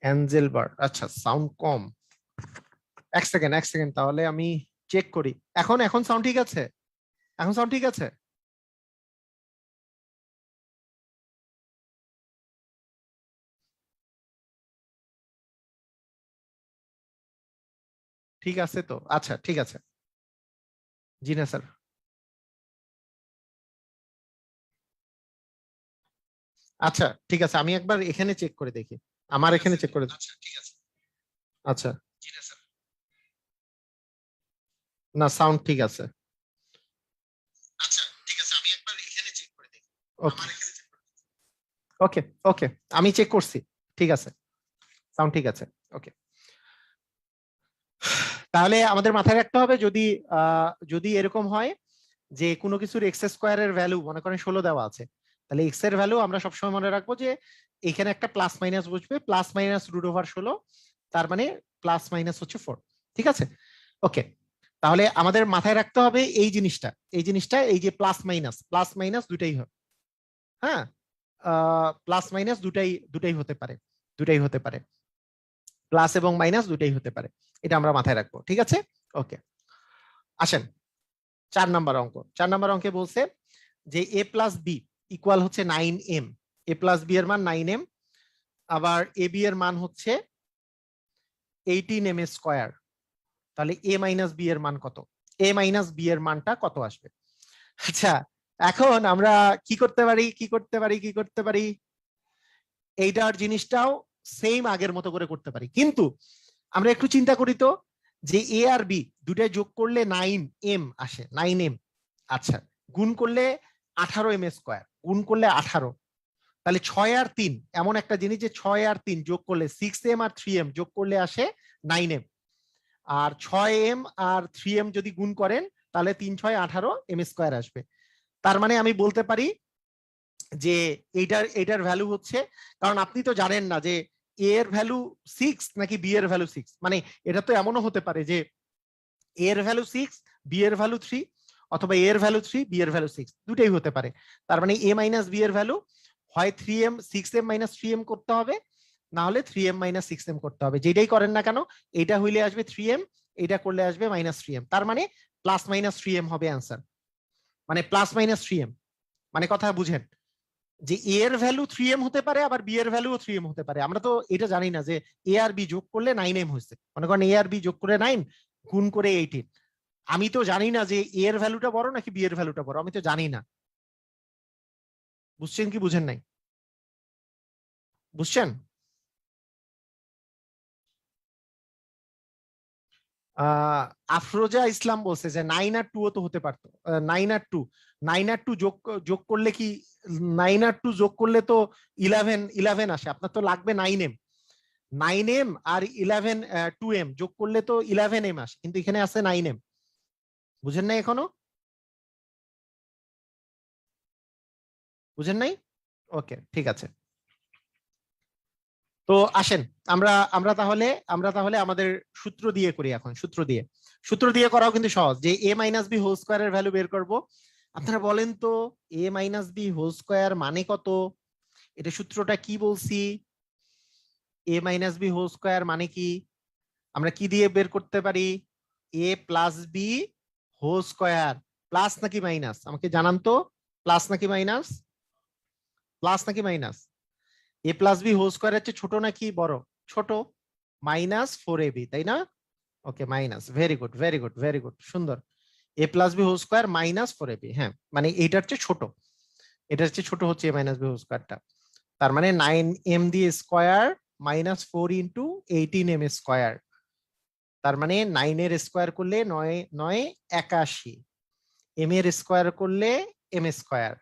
অ্যাঞ্জেল বার, আচ্ছা সাউন্ড কম। এক সেকেন্ড, এক সেকেন্ড, তাহলে আমি চেক করি। এখন এখন সাউন্ড ঠিক আছে? এখন সাউন্ড ঠিক আছে? ঠিক আছে তো, আচ্ছা ঠিক আছে। জি না স্যার। আচ্ছা ঠিক আছে, আমি একবার এখানে চেক করে দেখি, আমার এখানে চেক করে। আচ্ছা ঠিক আছে। আচ্ছা, জি না স্যার। না সাউন্ড ঠিক আছে। আচ্ছা ঠিক আছে, আমি একবার এখানে চেক করে দেখি, আমার এখানে চেক করে। ওকে ওকে, আমি চেক করছি, ঠিক আছে, সাউন্ড ঠিক আছে। ওকে, তাহলে আমাদের মাথায় রাখতে হবে, যদি এরকম হয় যে কোনো কিছুর এক্স স্কোয়ারের ভ্যালু মনে করেন 16 দেওয়া আছে, তাহলে এক্স এর ভ্যালু আমরা সবসময় মনে রাখবো যে এখানে একটা প্লাস মাইনাস বসবে, প্লাস মাইনাস রুট ওভার 16, তার মানে প্লাস মাইনাস হচ্ছে 4। ঠিক আছে? ওকে, তাহলে আমাদের মাথায় রাখতে হবে এই জিনিসটা, এই যে প্লাস মাইনাস দুটাই হয়। হ্যাঁ, প্লাস মাইনাস দুটাই দুটাই হতে পারে, দুটাই হতে পারে, প্লাস এবং মাইনাস দুটাই হতে পারে। এটা আমরা মাথায় রাখবো, ঠিক আছে? ওকে, আসেন 4 নাম্বার অঙ্ক। 4 নাম্বার অঙ্কে বলছে যে এ প্লাস বি ইকুয়াল হচ্ছে 9m, এ প্লাস বি এর মান 9m, আবার এ বি এর মান হচ্ছে 18m স্কোয়ার। তাহলে এ মাইনাস বি এর মান কত? এ মাইনাস বি এর মানটা কত আসবে? আচ্ছা, এখন আমরা কি করতে পারি, এইটার জিনিসটাও সেম আগের মতো করে করতে পারি, কিন্তু আমরা একটু চিন্তা করি তো, যে এ আর বি দুটাই যোগ করলে 9m আসে, 9m। আচ্ছা, গুণ করলে 18m স্কোয়ার, গুণ করলে 18, তাহলে 6 আর 3 এমন একটা জিনিস যে 6 আর 3 যোগ করলে 6m আর 3m যোগ করলে আসে 9m। আর 6m আর 3m যদি গুণ করেন তাহলে 3 6 18m স্কোয়ার আসবে। তার মানে আমি বলতে পারি যে এইটার ভ্যালু হচ্ছে, কারণ আপনি তো জানেন না যে এ এর ভ্যালু 6 নাকি বি এর ভ্যালু 6, মানে এটা তো এমনও হতে পারে যে এ এর ভ্যালু 6, বি এর ভ্যালু 3, অথবা এ এর ভ্যালু 3, বি এর ভ্যালু 6, দুটাই হতে পারে। তার মানে এ মাইনাস বি এর ভ্যালু হয় 3m 6m মাইনাস 3m করতে হবে, না হলে 3m মাইনাস 6m করতে হবে। যেটাই করেন না কেন, এটা হইলে আসবে 3m, এটা করলে আসবে -3m। তার মানে প্লাস মাইনাস 3m হবে অ্যান্সার, মানে প্লাস মাইনাস 3m, মানে কথা বুঝেন যে এ এর ভ্যালু 3m হতে পারে, আবার বি এর ভ্যালু 3m হতে পারে। আমরা তো এটা জানি না যে এ আর বি যোগ করলে 9m হয়েছে, মনে করেন এ আর বি যোগ করে 9 গুণ করে 18, আমি তো জানি না যে এ এর ভ্যালুটা বড় নাকি বি এর ভ্যালুটা বড়, আমি তো জানি না। বুঝছেন কি বুঝেন নাই? বুঝছেন? আফরোজা ইসলাম বলছে যে 9 আর 2 তো হতে পারতো, 9 আর 2 যোগ যোগ করলে কি, 9 আর 2 যোগ করলে তো 11 আসে, আপনার তো লাগবে 9m, 9m আর 11 2m যোগ করলে তো 11m আসে, কিন্তু এখানে আছে 9m। বুঝেন নাই এখনো? বুঝেন নাই? ওকে, ঠিক আছে। তো আসেন আমরা আমরা তাহলে আমাদের সূত্র দিয়ে করি এখন। সূত্র দিয়ে করাও কিন্তু সহজ, যে এ মাইনাস বি হোল স্কোয়ারের ভ্যালু বের করব। আপনারা বলেন তো A minus B whole square মানে কত? এটা সূত্রটা কি বলছি? A minus B whole square মানে কি? আমরা কি দিয়ে বের করতে পারি? A plus B whole square. Plus নাকি মাইনাস আমাকে জানান তো, প্লাস নাকি মাইনাস? প্লাস নাকি minus? A plus B whole square হচ্ছে ছোট নাকি বড়? ছোট। মাইনাস 4ab, তাই না? ওকে, minus, very good very good very good, সুন্দর। A plus B whole square minus 4ab, হ্যাঁ, মানে এইটার চেয়ে ছোট, এটার চেয়ে ছোট হচ্ছে এ মাইনাস বি হোল স্কোয়ারটা। তার মানে 9m দিয়ে স্কোয়ার মাইনাস 4 × 18m স্কোয়ার, তার মানে 9 এর স্কোয়ার করলে 9 9 81, এম এর স্কোয়ার করলে এম স্কোয়ার,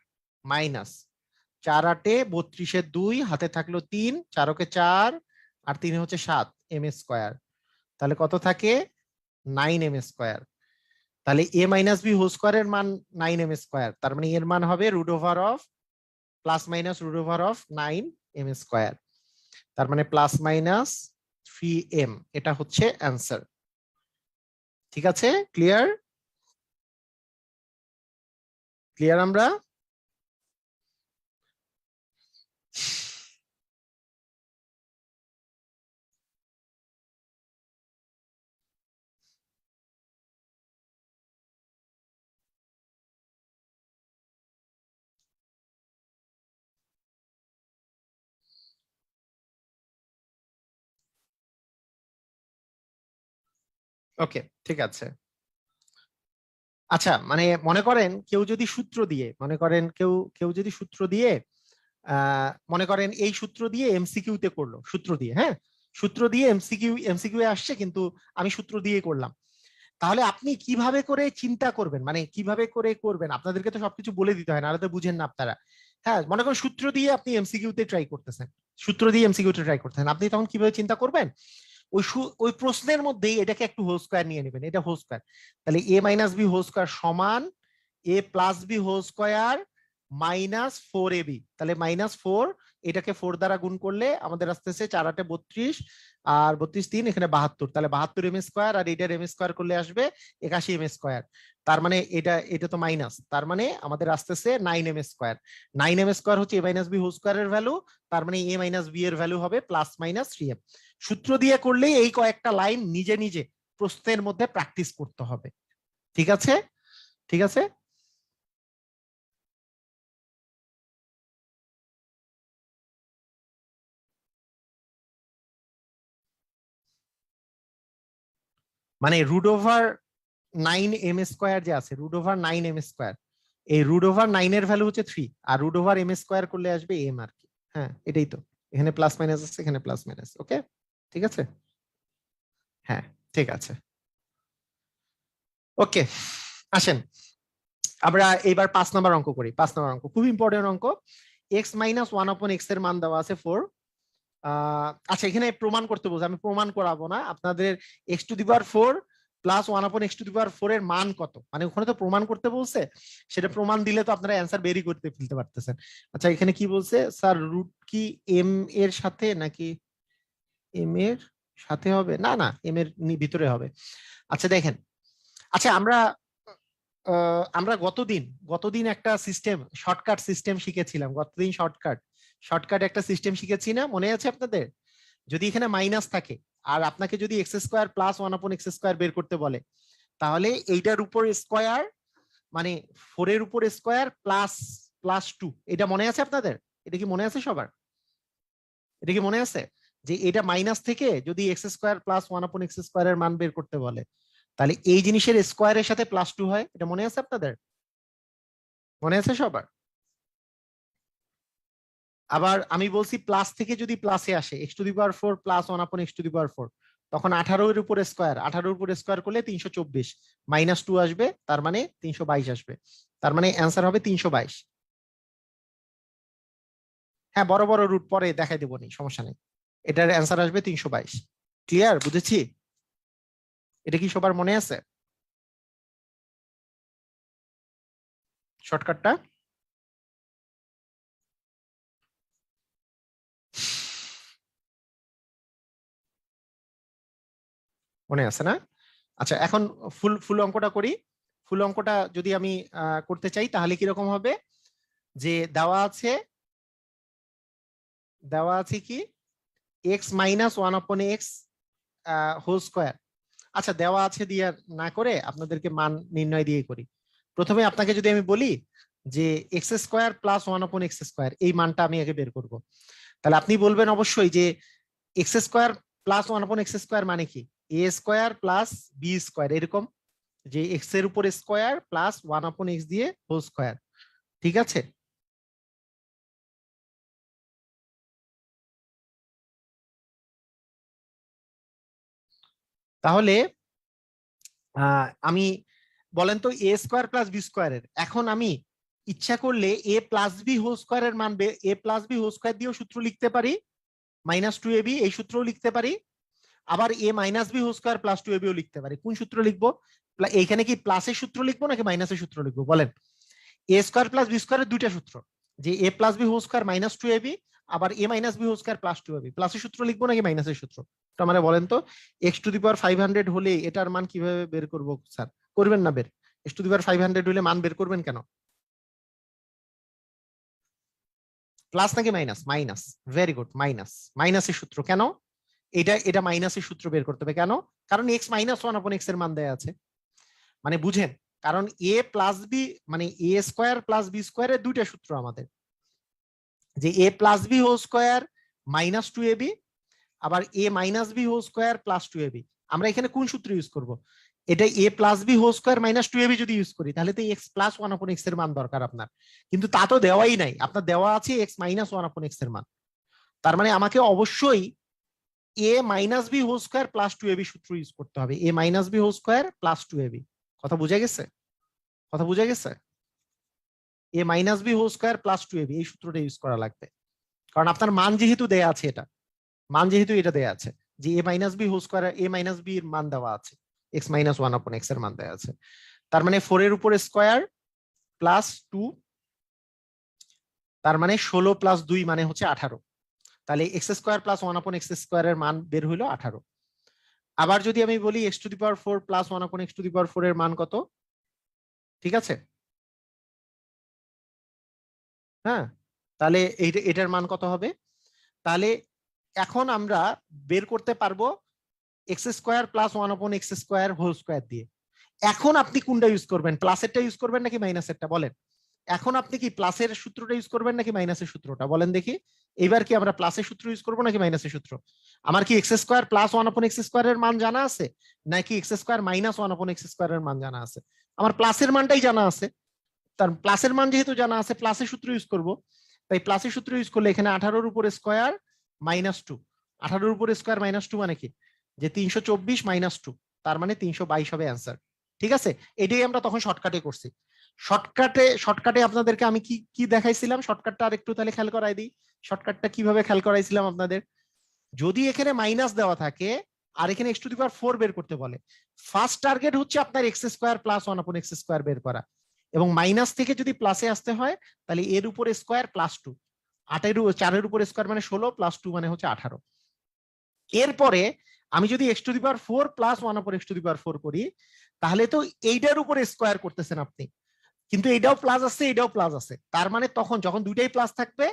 মাইনাস 4 8 32 হাতে থাকলো 3, 4 × 4 আর 3 হচ্ছে 7 এম স্কোয়ার, তাহলে কত থাকে? 9m square. তাহলে এ মাইনাস বি হোল স্কোয়ারের মান 9m স্কোয়ার, তার মানে এর মান হবে root over of plus minus root over of 9m square, তার মানে প্লাস মাইনাস 3m, এটা হচ্ছে অ্যান্সার। ঠিক আছে, ক্লিয়ার? ক্লিয়ার আমরা? ওকে, ঠিক আছে। আচ্ছা, মানে মনে করেন কেউ যদি সূত্র দিয়ে, মনে করেন কেউ কেউ যদি সূত্র দিয়ে মনে করেন এই সূত্র দিয়ে এমসিকিউ তে করলো, সূত্র দিয়ে, হ্যাঁ, সূত্র দিয়ে এমসিকিউ এ আসছে, কিন্তু আমি সূত্র দিয়ে করলাম, তাহলে আপনি কিভাবে করে চিন্তা করবেন, মানে কিভাবে করে করবেন? আপনাদেরকে তো সবকিছু বলে দিতে হয়, নাহলে তো বুঝেন না আপনারা। হ্যাঁ, মনে করেন সূত্র দিয়ে আপনি এমসিকিউ তে ট্রাই করতেছেন, সূত্র দিয়ে এমসিকিউ তে ট্রাই করতেছেন, আপনি তখন কিভাবে চিন্তা করবেন? ওই প্রশ্নের মধ্যেই এটাকে একটু হোল স্কোয়ার নিয়ে নেবেন, এটা হোল স্কোয়ার, তাহলে A minus B whole square সমান A plus B whole square -4ab, তাহলে -4, এটাকে 4 দ্বারা গুণ করলে আমাদের আসতেছে 4 8 32 আর 32 3, এখানে 72, তাহলে 72m স্কোয়ার, আর এটার এম স্কোয়ার করলে আসবে 81m স্কোয়ার, তার মানে এটা এটা তো মাইনাস, তার মানে আমাদের আসতেছে 9m স্কোয়ার। 9m স্কোয়ার হচ্ছে এ মাইনাস বি হোল স্কোয়ারের ভ্যালু, তার মানে এ মাইনাস বি এর ভ্যালু হবে প্লাস মাইনাস 3m। সূত্র দিয়ে করলেই এই কয়েকটা লাইন নিজে নিজে প্রশ্নের মধ্যে প্র্যাকটিস করতে হবে। ঠিক আছে, ঠিক আছে। মানে রুট ওভার 9m স্কোয়ার যে আছে, রুট ওভার 9m স্কোয়ার, এই রুট ওভার 9 এর ভ্যালু হচ্ছে 3, আর রুট ওভার m স্কোয়ার করলে আসবে m আর কি। হ্যাঁ, এটাই তো, এখানে প্লাস মাইনাস আছে, এখানে প্লাস মাইনাস, ওকে, ঠিক আছে। হ্যাঁ, ঠিক আছে, ওকে। আসেন আমরা এইবার 5 নম্বর অঙ্ক করি। 5 নম্বর অঙ্ক খুব ইম্পর্টেন্ট অঙ্ক। x-1/x এর মান দেওয়া আছে 4। আচ্ছা, এখানে প্রমাণ করতে বলছে, আমি প্রমাণ করাবো না আপনাদের। x⁴ প্লাস 1/x⁴ এর মান কত, মানে ওখানে তো প্রমাণ করতে বলছে, সেটা প্রমাণ দিলে তো আপনারা অ্যান্সার বেরি করতে ফেলতে পারতেছেন। আচ্ছা, এখানে কি বলছে স্যার, রুট কি এম এর সাথে নাকি এম এর সাথে হবে? না না, এম এর ভিতরে হবে। আচ্ছা দেখেন, আচ্ছা আমরা গতদিন একটা সিস্টেম, শর্টকাট সিস্টেম শিখেছিলাম, গতদিন শর্টকাট শর্টকাট একটা সিস্টেম শিখেছি না, মনে আছে আপনাদের? যদি এখানে মাইনাস থাকে আর আপনাকে যদি x² প্লাস 1/x² বের করতে বলে, তাহলে এইটার উপর স্কোয়ার মানে 4 এর উপর স্কোয়ার প্লাস প্লাস 2, এটা মনে আছে আপনাদের? এটা কি মনে আছে সবার? এটা কি মনে আছে যে এটা মাইনাস থেকে যদি এক্স স্কোয়ার প্লাস 1/x² এর মান বের করতে বলে, তাহলে এই জিনিসের স্কোয়ারের সাথে প্লাস 2 হয়? এটা মনে আছে আপনাদের? মনে আছে সবার? আবার আমি বলছি প্লাস থেকে যদি প্লাসে আসে x⁴ প্লাস 1/x⁴, তখন 18 এর উপর স্কোয়ার, 18 এর উপর স্কোয়ার করলে 324, মাইনাস 2 আসবে, তার মানে 322 আসবে। তার মানে অ্যান্সার হবে 322। হ্যাঁ, বড় বড় রুট পরে দেখাই দেবো, নি সমস্যা নেই। এটার অ্যান্সার আসবে 322। ক্লিয়ার? বুঝেছি? এটা কি সবার মনে আছে শর্টকাটটা? মনে আছে না? আচ্ছা, এখন ফুল ফুল অঙ্কটা করি। ফুল অঙ্কটা যদি আমি করতে চাই তাহলে কিরকম হবে, যে দেওয়া আছে কি x minus 1/x whole square. আচ্ছা, দেওয়া আছে দিয়ে আর না করে আপনাদেরকে মান নির্ণয় দিয়ে করি। প্রথমে আপনাকে যদি আমি বলি যে x² প্লাস 1/x², এই মানটা আমি আগে বের করব, তাহলে আপনি বলবেন অবশ্যই যে x² প্লাস 1/x² মানে কি a² প্লাস b², এরকম, যে এক্স এর উপর স্কোয়ার প্লাস 1/x দিয়ে হোল স্কোয়ার। ঠিক আছে? তাহলে আমি বলেন তো a² প্লাস b², এখন আমি ইচ্ছা করলে a প্লাস বি হোল স্কোয়ারের মান a+b² দিয়েও সূত্র লিখতে পারি, -2ab এই সূত্রও লিখতে পারি। আবার a-b² প্লাস 2ab ও লিখতে পারি। কোন সূত্র লিখবো? এইখানে কি প্লাসের সূত্র লিখবো নাকি মাইনাসের সূত্র লিখবো বলেন? a² প্লাস b² দুইটা সূত্র, যে a+b² -2ab, আবার a-b² প্লাস 2ab, প্লাসের সূত্র লিখবো নাকি মাইনাসের সূত্র? তো আমরা বলেন তো x⁵ হলে এটার মান কিভাবে বের করবো স্যার? করবেন না বের? x⁵ হলে মান বের করবেন কেন? প্লাস নাকি minus? Minus. Very good, minus. মাইনাসের সূত্র কেন? এটা মাইনাসের সূত্র বের করতে হবে কেন? কারণ x-1/x এর মান দেয়া আছে। মানে বুঝেন, কারণ a প্লাস বি মানে a² প্লাস b² এর দুইটা সূত্র আমাদের, যে a+b² -2ab, আবার a-b² প্লাস 2ab। আমরা এখানে কোন সূত্র ইউজ করব? এটা a+b² -2ab যদি ইউজ করি তাহলে তো x+1/x এর মান দরকার আপনার, কিন্তু তা তো দেওয়াই নাই, আপনার দেওয়া আছে x-1/x এর মান। তার মানে আমাকে অবশ্যই a-b² প্লাস 2ab সূত্র ইউজ করতে হবে, a-b² প্লাস 2ab। কথা বুঝা গেছে? কথা বুঝা গেছে? a-b² প্লাস 2ab এই সূত্রটা ইউজ করা লাগবে, কারণ আপনার মান যেহেতু দেয়া আছে, এটা দেয়া আছে যে a-b² এর মান দেওয়া আছে, x-1/x এর মান দেওয়া আছে। তার মানে 4 এর উপর স্কোয়ার প্লাস 2, তার মানে 16 প্লাস 2 মানে হচ্ছে 18। তাহলে x² প্লাস 1/x² এর মান বের হইলো 18। আবার যদি আমি বলি x⁴ প্লাস 1/x⁴ এর মান কত? ঠিক আছে? হ্যাঁ, তাহলে এটার মান কত হবে? তাহলে এখন আমরা বের করতে পারবো x² plus 1/x² whole square দিয়ে। এখন আপনি কোনটা ইউজ করবেন? প্লাসেরটা ইউজ করবেন নাকি মাইনাসেরটা বলেন? এখন আপনি কি প্লাসের সূত্রটা ইউজ করবেন নাকি মাইনাসের সূত্রটা বলেন দেখি? এবার কি আমরা প্লাসের সূত্র ইউজ করবো নাকি মাইনাসের সূত্র? আমার কি x² প্লাস 1/x² এর মান জানা আছে, নাকি x² মাইনাস 1/x² এর মান জানা আছে? আমার প্লাসের মানটাই জানা আছে। তার প্লাসের মান যেহেতু জানা আছে, প্লাসের সূত্র ইউজ করব। তাই প্লাসের সূত্র ইউজ করলে এখানে 18 এর উপর স্কোয়ার -2, 18 এর উপর স্কোয়ার -2 মানে কি, যে 324 -2, তার মানে 322 হবে অ্যান্সার। ঠিক আছে? এটাই আমরা তখন শর্টকাটে করছি। শর্টকাটে আপনাদেরকে আমি কি কি দেখাইছিলাম, শর্টকাটটা আর একটু তাহলে খেয়াল করাই দিই। শর্টকাটটা কিভাবে খেয়াল করাইছিলাম আপনাদের? যদি এখানে মাইনাস দেওয়া থাকে আর এখানে x⁴ বের করতে বলে, ফার্স্ট টার্গেট হচ্ছে আপনার x² প্লাস 1/x² বের করা, এবং মাইনাস থেকে যদি প্লাসে আসতে হয় তাহলে এর উপর স্কোয়ার প্লাস 2, 4 এর উপর স্কোয়ার মানে 16 প্লাস 2 মানে হচ্ছে 18। এরপরে আমি যদি x⁴ প্লাস 1/x⁴ করি, তাহলে তো এইটার উপর স্কোয়ার করতেছেন আপনি, কিন্তু এটাও প্লাস আছে, এটাও প্লাস আছে, তার মানে তখন যখন দুইটাই প্লাস থাকবে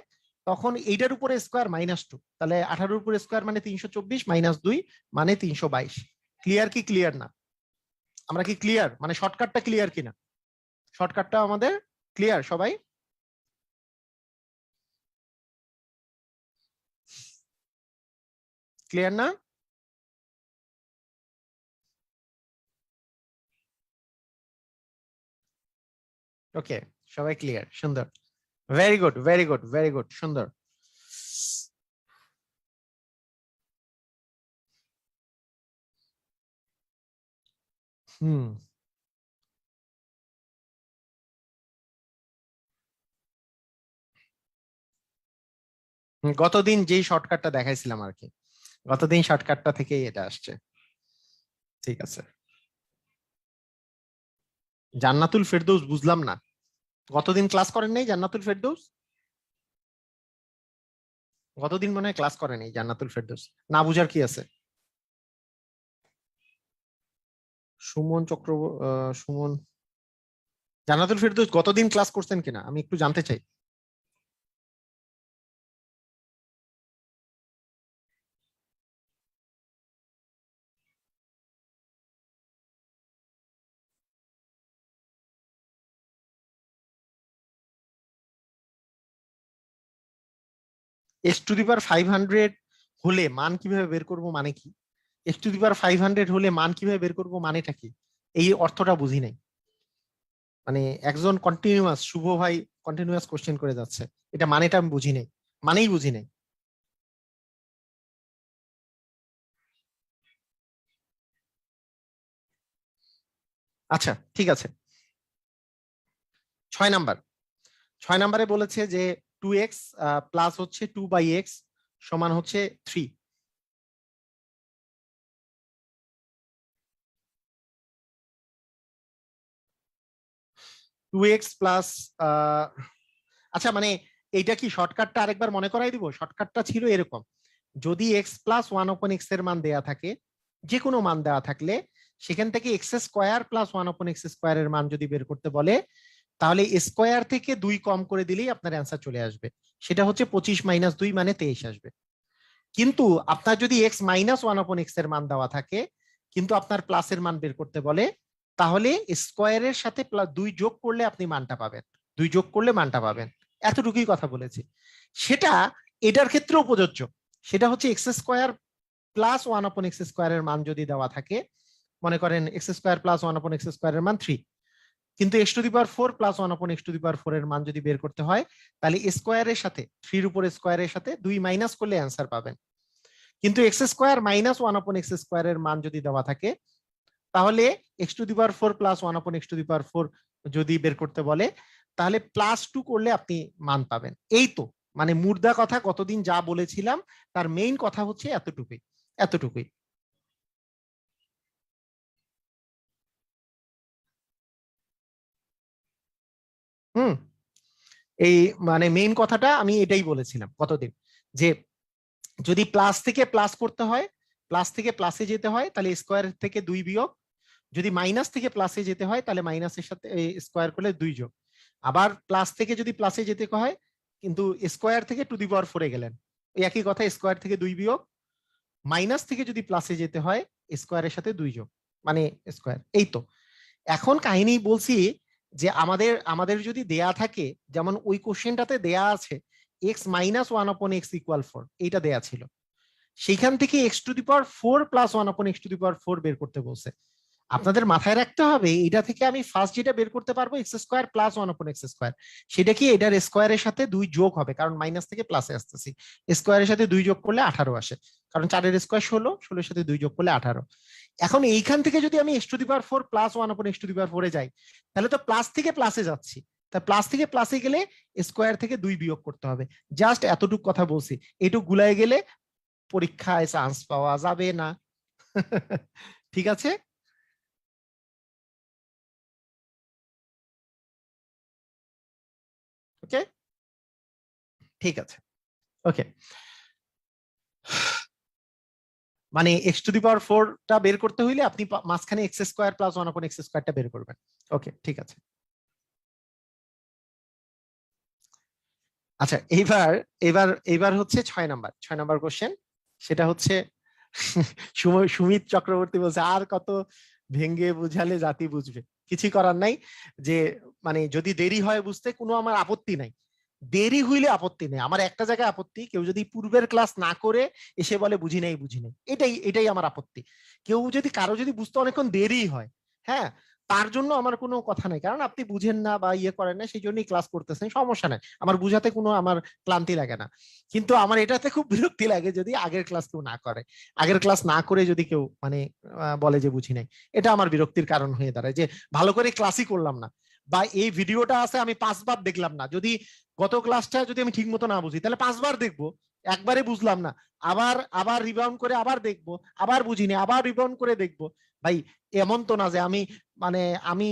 তখন এইটার উপরে স্কোয়ার -2, তাহলে 18 উপরে স্কোয়ার মানে 324 -2 মানে 322। ক্লিয়ার কি ক্লিয়ার না? আমরা কি ক্লিয়ার? মানে শর্টকাটটা ক্লিয়ার কিনা? শর্টকাটটা আমাদের ক্লিয়ার সবাই? ক্লিয়ার না? ওকে, সবাই ক্লিয়ার, সুন্দর, very good, very good, very good, সুন্দর। হুম, গতদিন যেই শর্টকাটটা দেখাইছিলাম আর কি, গতদিন শর্টকাটটা থেকেই এটা আসছে। ঠিক আছে। জান্নাতুল ফেরদৌস বুঝলাম না, গতদিন ক্লাস করেন নাই জান্নাতুল ফেরদৌস? গতদিন মনে হয় ক্লাস করেনি জান্নাতুল ফেরদৌস, না বুঝার কি আছে? সুমন চক্র, সুমন, জান্নাতুল ফেরদৌস গতদিন ক্লাস করছেন কিনা আমি একটু জানতে চাই। এক্স টু দি পাওয়ার 500 হলে মান কিভাবে বের করব মানে কি? এক্স টু দি পাওয়ার 500 হলে মান কিভাবে বের করব মানেটা কি? এই অর্থটা বুঝি নাই। মানে একজন কন্টিনিউয়াস, শুভ ভাই কন্টিনিউয়াস কোশ্চেন করে যাচ্ছে, এটা মানেটা আমি বুঝি নাই, মানেই বুঝি নাই। আচ্ছা ঠিক আছে। 6 নাম্বার, 6 নাম্বারে বলেছে যে 2x প্লাস হচ্ছে 2/x সমান হচ্ছে 3। 2x প্লাস, আচ্ছা মানে এইটা কি শর্টকাটটা আরেকবার মনে করাই দিব? শর্টকাটটা ছিল এরকম, যদি x plus one upon x এর মান দেয়া থাকে, যে কোনো মান দেওয়া থাকলে সেখান থেকে x square plus one upon x square এর মান যদি বের করতে বলে, তাহলে স্কোয়ার থেকে 2 কম করে দিলেই আপনার অ্যান্সার চলে আসবে। সেটা হচ্ছে 25 - 2 মানে 23 আসবে। কিন্তু আপনার যদি x minus one upon x এর মান দেওয়া থাকে, কিন্তু আপনার প্লাসের মান বের করতে বলে, তাহলে স্কোয়ারের সাথে 2 যোগ করলে আপনি মানটা পাবেন, 2 যোগ করলে মানটা পাবেন। এতটুকুই কথা বলেছি। সেটা এটার ক্ষেত্রেও প্রযোজ্য। সেটা হচ্ছে X square plus one upon X স্কোয়ারের মান যদি দেওয়া থাকে, মনে করেন X square plus one upon X স্কোয়ারের মান 3, কিন্তু X to the power 4 plus one upon X to the power 4 এর মান যদি বের করতে হয়, তাহলে স্কোয়ারের সাথে 3 উপর স্কোয়ারের সাথে 2 মাইনাস করলে অ্যান্সার পাবেন। কিন্তু X square minus one upon X স্কোয়ারের মান যদি দেওয়া থাকে, তাহলে X to the power 4 plus one upon X to the power 4 যদি বের করতে বলে, তাহলে +2 করলে আপনি মান পাবেন। এই তো, মানে মুর্দা কথা কতদিন যা বলেছিলাম তার মেইন কথা হচ্ছে এতটুকুই, এতটুকুই। হুম, এই মানে মেইন কথাটা আমি এটাই বলেছিলাম কতদিন, যে যদি প্লাস থেকে প্লাস করতে হয়, প্লাস থেকে প্লাসে যেতে হয়, তাহলে স্কোয়ার থেকে 2 বিয়োগ, যদি মাইনাস থেকে প্লাসে যেতে হয় তাহলে মাইনাসের সাথে স্কোয়ার করলে 2 যোগ, আবার প্লাস থেকে যদি প্লাসে যেতে হয়, কিন্তু স্কোয়ার থেকে টু দি পাওয়ার 4 গেলেন, ওই একই কথা, স্কোয়ার থেকে 2 বিয়োগ, মাইনাস থেকে যদি প্লাসে যেতে হয় স্কোয়ারের সাথে 2 যোগ, মানে স্কোয়ার। এই তো, এখন কাহিনী বলছি, যে আমাদের আমাদের যদি দেয়া থাকে, যেমন ওই কোশ্চেনটাতে দেয়া আছে X minus one upon X equal 4, এইটা দেয়া ছিল, সেইখান থেকে X to the power 4 plus one upon X to the power 4 বের করতে বলছে। আপনাদের মাথায় রাখতে হবে, এটা থেকে আমি ফার্স্ট যেটা বের করতে পারবো x square plus one upon x square, সেটা কি এটার স্কোয়ারের সাথে 2 যোগ হবে, কারণ মাইনাস থেকে প্লাসে আসতেছি, স্কোয়ারের সাথে 2 যোগ করলে 18 আসে, কারণ 4 এর স্কোয়ার 16, 16 এর সাথে 2 যোগ করলে 18। এখন এইখান থেকে যদি আমি X to the power 4 plus one upon X to the power 4 এ যাই, তাহলে তো প্লাস থেকে প্লাসে যাচ্ছি, তা প্লাস থেকে প্লাসে গেলে স্কোয়ার থেকে 2 বিয়োগ করতে হবে। জাস্ট এতটুকু কথা বলছি, এটুকু গুলাই গেলে পরীক্ষায় চান্স পাওয়া যাবে না। ঠিক আছে। ওকে, ঠিক আছে। ওকে, মানে এক্স টু দি পাওয়ার 4টা বের করতে হইলে আপনি মাঝখানে X square plus one upon X স্কোয়ারটা বের করবেন। ওকে ঠিক আছে। আচ্ছা, এইবার এবার এবার হচ্ছে 6 নাম্বার, 6 নাম্বার কোশ্চেন। সেটা হচ্ছে সুমিত চক্রবর্তী বলছে আর কত ভেঙ্গে বুঝালে জাতি বুঝবে, কিছু করার নাই। যে মানে যদি দেরি হয় বুঝতে কোনো আমার আপত্তি নাই, দেরি হইলে আপত্তি নেই, আমার একটা জায়গায় আপত্তি, কেউ যদি পূর্বের ক্লাস না করে এসে বলে বুঝি নাই বুঝি নাই, এটাই এটাই আমার আপত্তি। কেউ যদি কারো যদি বুঝতে অনেকক্ষণ দেরি হয়, হ্যাঁ, তার জন্য আমার কোনো কথা নাই, কারণ আপনি বুঝেন না বা ইয়ে করেন না, সেই জন্যই ক্লাস করতেছেন, সমস্যা নাই, আমার বুঝাতে কোনো আমার ক্লান্তি লাগে না। কিন্তু আমার এটাতে খুব বিরক্তি লাগে যদি আগের ক্লাস কেউ না করে, আগের ক্লাস না করে যদি কেউ মানে বলে যে বুঝি নাই, এটা আমার বিরক্তির কারণ হয়ে দাঁড়ায়, যে ভালো করে ক্লাসই করলাম না, বা এই ভিডিওটা আছে আমি 5 বার দেখলাম না, যদি গত ক্লাসটা যদি আমি ঠিক মতো না বুঝি তাহলে 5 বার দেখবো, একবারে বুঝলাম না, আবার আবার রিবাউন্ড করে আবার দেখবো, আবার বুঝিনি আবার রিবাউন্ড করে দেখবো। ভাই এমন তো না যে আমি মানে আমি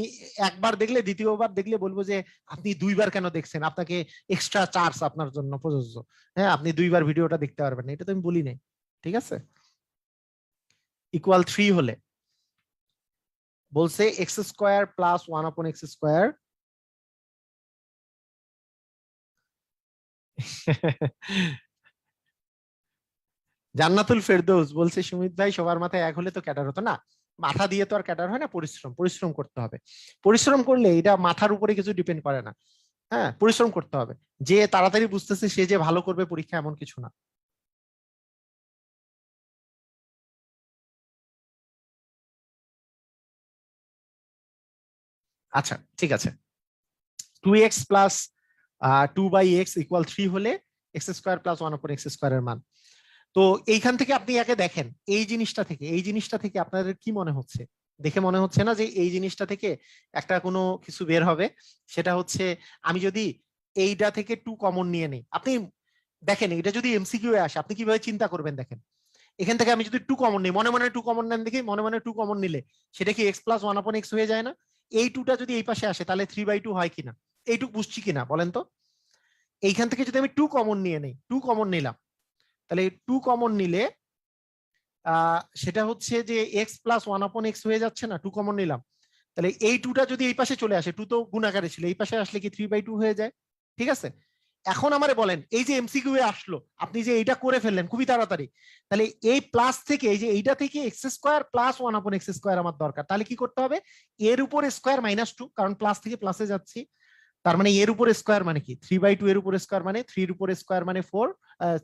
একবার দেখলে দ্বিতীয়বার দেখলে বলবো যে আপনি 2বার কেন দেখছেন, আপনাকে এক্সট্রা চার্জ আপনার জন্য প্রযোজ্য, হ্যাঁ আপনি 2বার ভিডিওটা দেখতে পারবেন না, এটা তো আমি বলি নাই। ঠিক আছে, ইকুয়াল 3 হলে বলছে x square plus 1/x²। Jannatul Ferdous বলছে সুমিত ভাই সবার মাথায় এক হলে তো ক্যাডার হতো না, মাথা দিয়ে তো আর ক্যাডার হয় না, পরিশ্রম পরিশ্রম করতে হবে, পরিশ্রম করলে এটা মাথার উপরে কিছু ডিপেন্ড করে না, হ্যাঁ পরিশ্রম করতে হবে, যে তাড়াতাড়ি বুঝতেছে সে যে ভালো করবে পরীক্ষা এমন কিছু না। আচ্ছা ঠিক আছে, 2x প্লাস 2/x = 3 হলে x² প্লাস 1/x² এর মান। তো এইখান থেকে আপনি একে দেখেন, এই জিনিসটা থেকে এই জিনিসটা থেকে আপনাদের কি মনে হচ্ছে, দেখে মনে হচ্ছে না যে এই জিনিসটা থেকে একটা কোনো কিছু বের হবে? সেটা হচ্ছে আমি যদি এইটা থেকে 2 কমন নিয়ে নেই, আপনি দেখেন এটা যদি এমসিকিউ এ আসে আপনি কিভাবে চিন্তা করবেন দেখেন, এখান থেকে আমি যদি 2 কমন নিই, মনে মনে 2 কমন নেন দেখি, মনে মনে 2 কমন নিলে সেটা কি x প্লাস 1/x হয়ে যায় না? এই 2টা যদি এই পাশে আসে তাহলে 3/2 হয় কিনা, এইটুক বুঝছি কিনা বলেন তো? এইখান থেকে যদি আমি 2 কমন নিয়ে নেই, 2 কমন নিলাম, তাহলে 2 কমন নিলে সেটা হচ্ছে যে এক্স প্লাস 1/x হয়ে যাচ্ছে না, 2 কমন নিলাম, তাহলে এই 2টা যদি এই পাশে চলে আসে, 2 তো গুণাকারে ছিল, এই পাশে আসলে কি 3/2 হয়ে যায়? ঠিক আছে, এখন আমারে বলেন এই যে এমসিকিউ এ আসলো, আপনি যে এইটা করে ফেললেন খুবই তাড়াতাড়ি, তাহলে এই প্লাস থেকে এই যে এইটা থেকে x² প্লাস 1/x² আমার দরকার, তাহলে কি করতে হবে, এর উপর স্কোয়ার -2, কারণ প্লাস থেকে প্লাসে যাচ্ছি, তার মানে এর উপর স্কোয়ার মানে কি 3/2, এর উপর স্কোয়ার মানে 3 এর উপর স্কোয়ার মানে 4,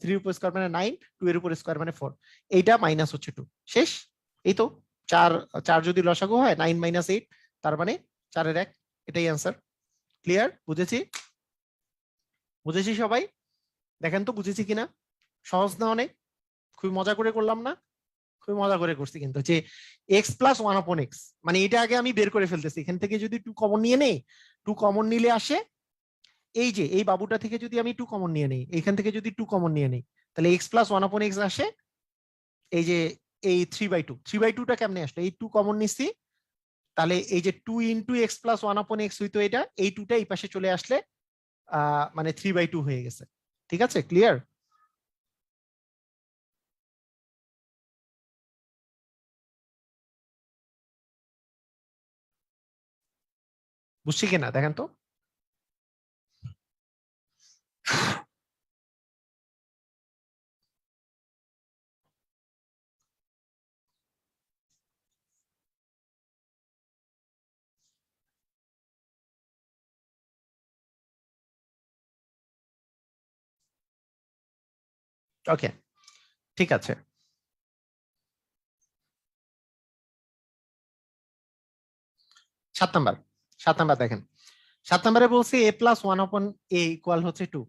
3 এর উপর স্কোয়ার মানে 9, 2 এর উপর স্কোয়ার মানে 4, এইটা মাইনাস হচ্ছে 2, শেষ। এই তো 4 4 যদি লসাগু হয় 9 - 8, তার মানে 4 এর 1, এটাই অ্যান্সার। ক্লিয়ার? বুঝেছি? বুঝেছি সবাই? দেখেন তো বুঝেছি কিনা, সহজ না অনেক? খুবই মজা করে করলাম না? খুবই মজা করে করছি কিন্তু, যে এক্স প্লাস 1/x মানে এটা আগে আমি বের করে ফেলতেছি, এখান থেকে যদি 2 কমন নিয়ে নেই, 2 কমন নিলে আসে এই যে এই বাবুটা থেকে যদি আমি 2 কমন নিয়ে নেই, এখান থেকে যদি 2 কমন নিয়ে নেই, তাহলে x প্লাস 1/x আসে এই যে এই 3/2, 3/2টা কেমনে আসলো, এই 2 কমন নিছি, তাহলে এই যে 2 ইন্টু এক্স প্লাস 1/x হইতো এটা, এই 2টা এই পাশে চলে আসলে মানে 3/2 হয়ে গেছে। ঠিক আছে, ক্লিয়ার? বুঝছি কিনা দেখেন তো। ওকে, ঠিক আছে। 7 নাম্বার, 7 নাম্বার দেখেন, 7 নাম্বারে বলছি a প্লাস 1/a ইকুয়াল হচ্ছে 2।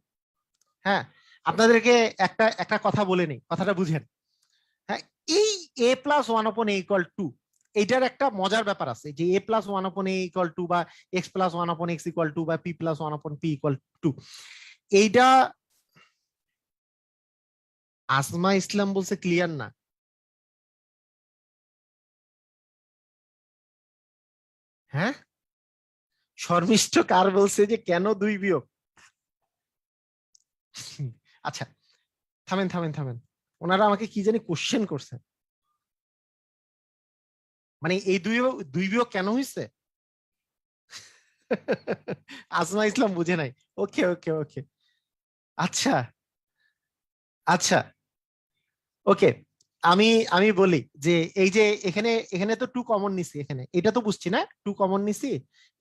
হ্যাঁ, আপনাদেরকে একটা একটা কথা বলে নেই, কথাটা বুঝেন। হ্যাঁ, এই a প্লাস 1/a ইকুয়াল 2, এইটার একটা মজার ব্যাপার আছে, যে a প্লাস 1/a ইকুয়াল 2 বা x প্লাস 1/x ইকুয়াল 2 বা p প্লাস 1/p ইকুয়াল 2, এইটা আসমা ইসলাম বলছে ক্লিয়ার না। হ্যাঁ, শর্মিষ্ঠ কার বলছে যে কেন 2 বিয়োগ? আচ্ছা, থামেন থামেন থামেন, ওনারা আমাকে কি জানি কোশ্চেন করছে, মানে এই 2 বিয়োগ কেন হয়েছে? আসমা ইসলাম বুঝে নাই। ওকে ওকে ওকে, আচ্ছা আচ্ছা, ওকে। আমি আমি বলি যে এই যে এখানে এখানে তো টু কমন নিছি, এখানে এটা তো বুঝছি না, টু কমন নিছি।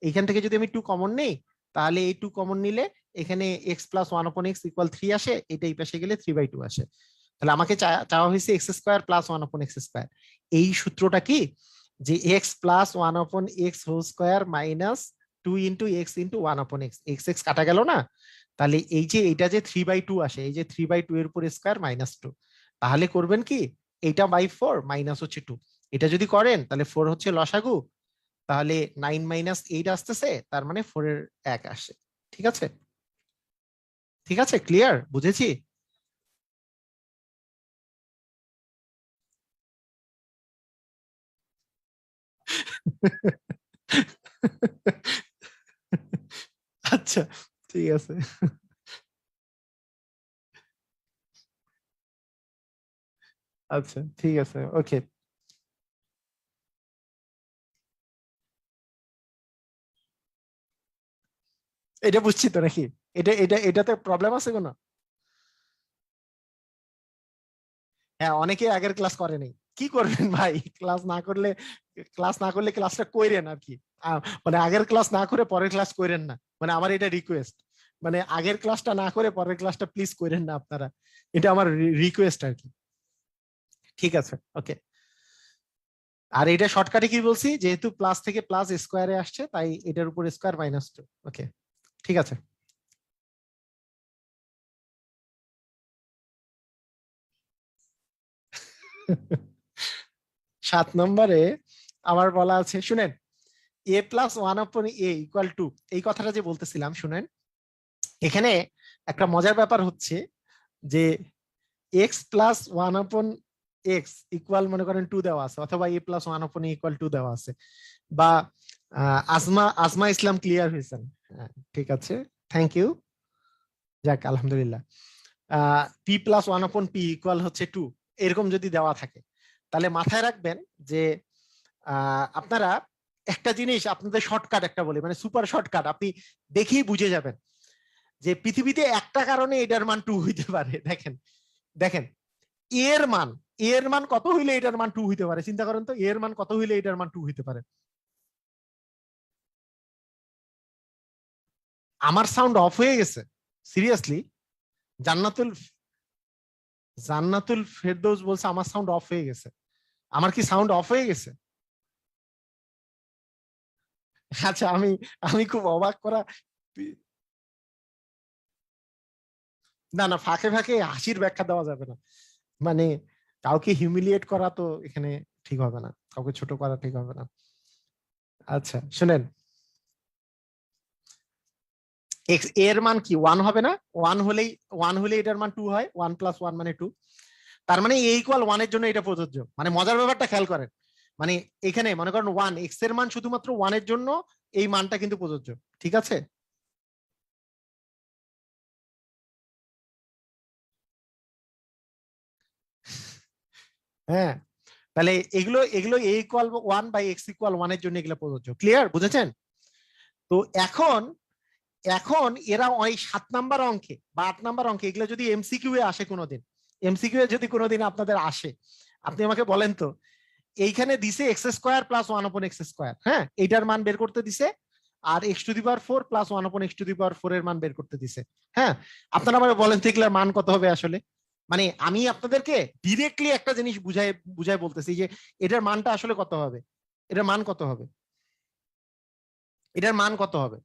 এখান থেকে যদি আমি টু কমন নেই, তাহলে এই টু কমন নিলে এখানে x plus one upon X equal three আসে, এটা এই পাশে গেলে 3/2 আসে। তাহলে আমাকে চাওয়া হয়েছে x square plus one upon x square. এই সূত্রটা কি, যে x plus one upon x whole square minus two into x into one upon x, x x কাটা গেল না, তাহলে এই যে এটা যে 3/2 আসে, এই যে 3/2 এর উপর স্কোয়ার মাইনাস টু, তাহলে করবেন কি, এইটা বাই ফোর মাইনাস হচ্ছে টু, এটা যদি করেন তাহলে ফোর হচ্ছে লসাগু, তাহলে 9 - 8 আসতেছে, তার মানে 4 এর 1 আসে। ঠিক আছে, ঠিক আছে, ক্লিয়ার, বুঝেছি। আচ্ছা, ঠিক আছে। আচ্ছা, ঠিক আছে, ওকে। এটা বুঝছি তো নাকি, এটাতে প্রবলেম আছে কোনো? হ্যাঁ, অনেকে আগের ক্লাস করেনি, কি করবেন ভাই, ক্লাস না করলে ক্লাসটা কইরেন আর কি। মানে আগের ক্লাস না করে পরের ক্লাস কইরেন না, মানে আমার এটা রিকোয়েস্ট। মানে আগের ক্লাসটা না করে পরের ক্লাসটা প্লিজ কইরেন না আপনারা, এটা আমার রিকোয়েস্ট আর কি। ঠিক আছে, ওকে। আর এটা শর্টকাটে কি বলছি, যেহেতু প্লাস থেকে প্লাস স্কোয়ারে আসছে, তাই এটার উপর স্কোয়ার মাইনাস টু। ওকে, ঠিক আছে। 7 নম্বরে আমার বলা আছে, শুনেন, এ প্লাস ওয়ান আপন এ ইকুয়াল টু, এই কথাটা যে বলতেছিলাম শুনেন, এখানে একটা মজার ব্যাপার হচ্ছে যে x plus one upon X equal মনে করেন টু দেওয়া আছে, অথবা A plus one upon equal two দেওয়া আছে, বা আজমা আজমা ইসলাম ক্লিয়ার হয়েছেন, হ্যাঁ, ঠিক আছে, থ্যাংক ইউ, যাক আলহামদুলিল্লাহ। পি প্লাস ওয়ান আপন পি ইকুয়াল হচ্ছে টু, এরকম যদি দেওয়া থাকে, তাহলে মাথায় রাখবেন যে আপনারা একটা জিনিস আপনাদের শর্টকাট একটা বলি, মানে সুপার শর্টকাট, আপনি দেখেই বুঝে যাবেন যে পৃথিবীতে একটা কারণে এটার মান টু হইতে পারে। দেখেন, দেখেন, এর মান, এর মান কত হইলে এটার মান টু হইতে পারে, চিন্তা করেন তো, এর মান কত হইলে এটার মান টু হইতে পারে। আমার সাউন্ড অফ হয়ে গেছে, সিরিয়াসলি? জান্নাতুল জান্নাতুল ফেরদৌস বলছে আমার সাউন্ড অফ হয়ে গেছে। আমার কি সাউন্ড অফ হয়ে গেছে? আচ্ছা, আমি আমি খুব অবাক করা। না না, ফাঁকে ফাঁকে হাসির ব্যাখ্যা দেওয়া যাবে না, মানে কাউকে হিউমিলিয়েট করা তো এখানে ঠিক হবে না, কাউকে ছোট করা ঠিক হবে না। আচ্ছা, শুনেন, এক্স এর মান কি ওয়ান হবে না? ওয়ান হলেই এটার মান টু হয়, ওয়ান প্লাস ওয়ান মানে টু, তার মানে এ ইকুয়াল ওয়ান এর জন্য এটা প্রযোজ্য। মানে মজার ব্যাপারটা খেয়াল করেন, মানে এখানে মনে করেন ওয়ান, এক্স এর মান শুধুমাত্র ওয়ানের জন্য এই মানটা কিন্তু প্রযোজ্য। ঠিক আছে, হ্যাঁ, তাহলে এগুলো এগুলো A equal one by X equal ওয়ানের জন্য এগুলো প্রযোজ্য, ক্লিয়ার, বুঝেছেন? তো এখন, এখন এরা ওই 7 নাম্বার অঙ্কে বা 8 নাম্বার অঙ্কে এগুলো যদি এমসিকিউ এ আসে কোনোদিন, এমসিকিউ এ যদি কোনোদিন আপনাদের আসে, আপনি আমাকে বলেন তো, এইখানে দিছে X square plus one upon x square, হ্যাঁ, এইটার মান বের করতে দিছে, আর X to the power four plus one upon X to the power four এর মান বের করতে দিছে। হ্যাঁ, আপনারা আমাকে বলেন তো এগুলোর মান কত হবে আসলে? মানে আমি আপনাদেরকে ডিরেক্টলি একটা জিনিস বুঝাই বুঝাই বলতেছি যে এটার মানটা আসলে কত হবে, এটার মান কত হবে, এটার মান কত হবে,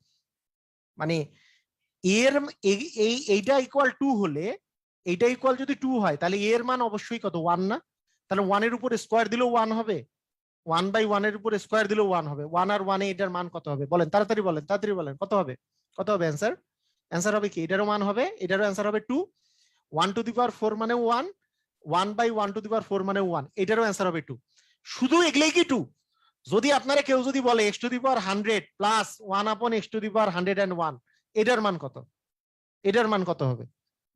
মানে এর এইটা ইকুয়াল টু হলে, এইটা ইকুয়াল যদি টু হয়, তাহলে এর মান অবশ্যই কত, ওয়ান না? তাহলে ওয়ানের উপর স্কোয়ার দিলেও ওয়ান হবে, ওয়ান বাই ওয়ানের উপর স্কোয়ার দিলেও ওয়ান হবে, ওয়ান আর ওয়ানে এটার মান কত হবে বলেন, তাড়াতাড়ি বলেন, তাড়াতাড়ি বলেন, কত হবে, কত হবে অ্যান্সার? অ্যান্সার হবে কি, এটারও মান হবে, এটারও অ্যান্সার হবে two, one to the power four মানে one, one by one to the power four মানে ওয়ান, এটারও অ্যান্সার হবে টু। শুধু এগুলোই কি টু? যদি আপনারা কেউ যদি বলে X to the power hundred plus one upon X to the power hundred and one, এটার মান কত, এটার মান কত হবে?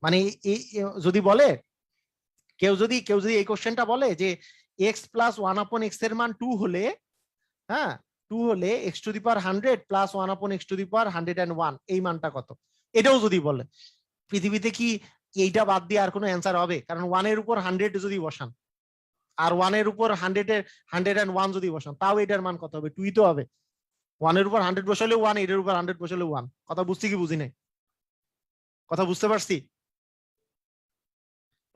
মানে যদি বলে, কেউ যদি এই কোশ্চেনটা বলে যে x plus one upon x এর মান টু হলে, হ্যাঁ, টু হলে X to the power hundred plus one upon X to the power hundred and one, এই মানটা কত, এটাও যদি বলে, পৃথিবীতে কি এইটা বাদ দিয়ে আর কোনো অ্যান্সার হবে? কারণ ওয়ানের উপর হান্ড্রেড যদি বসান, আর 1 এর উপর 101 যদি বসান তাও এটার মান কত হবে? 2 তো হবে। 1 এর উপর 100 বসালে 1, এটার উপর 100 বসালে 1। কথা বুঝছি কি বুঝি নাই? কথা বুঝতে পারছি?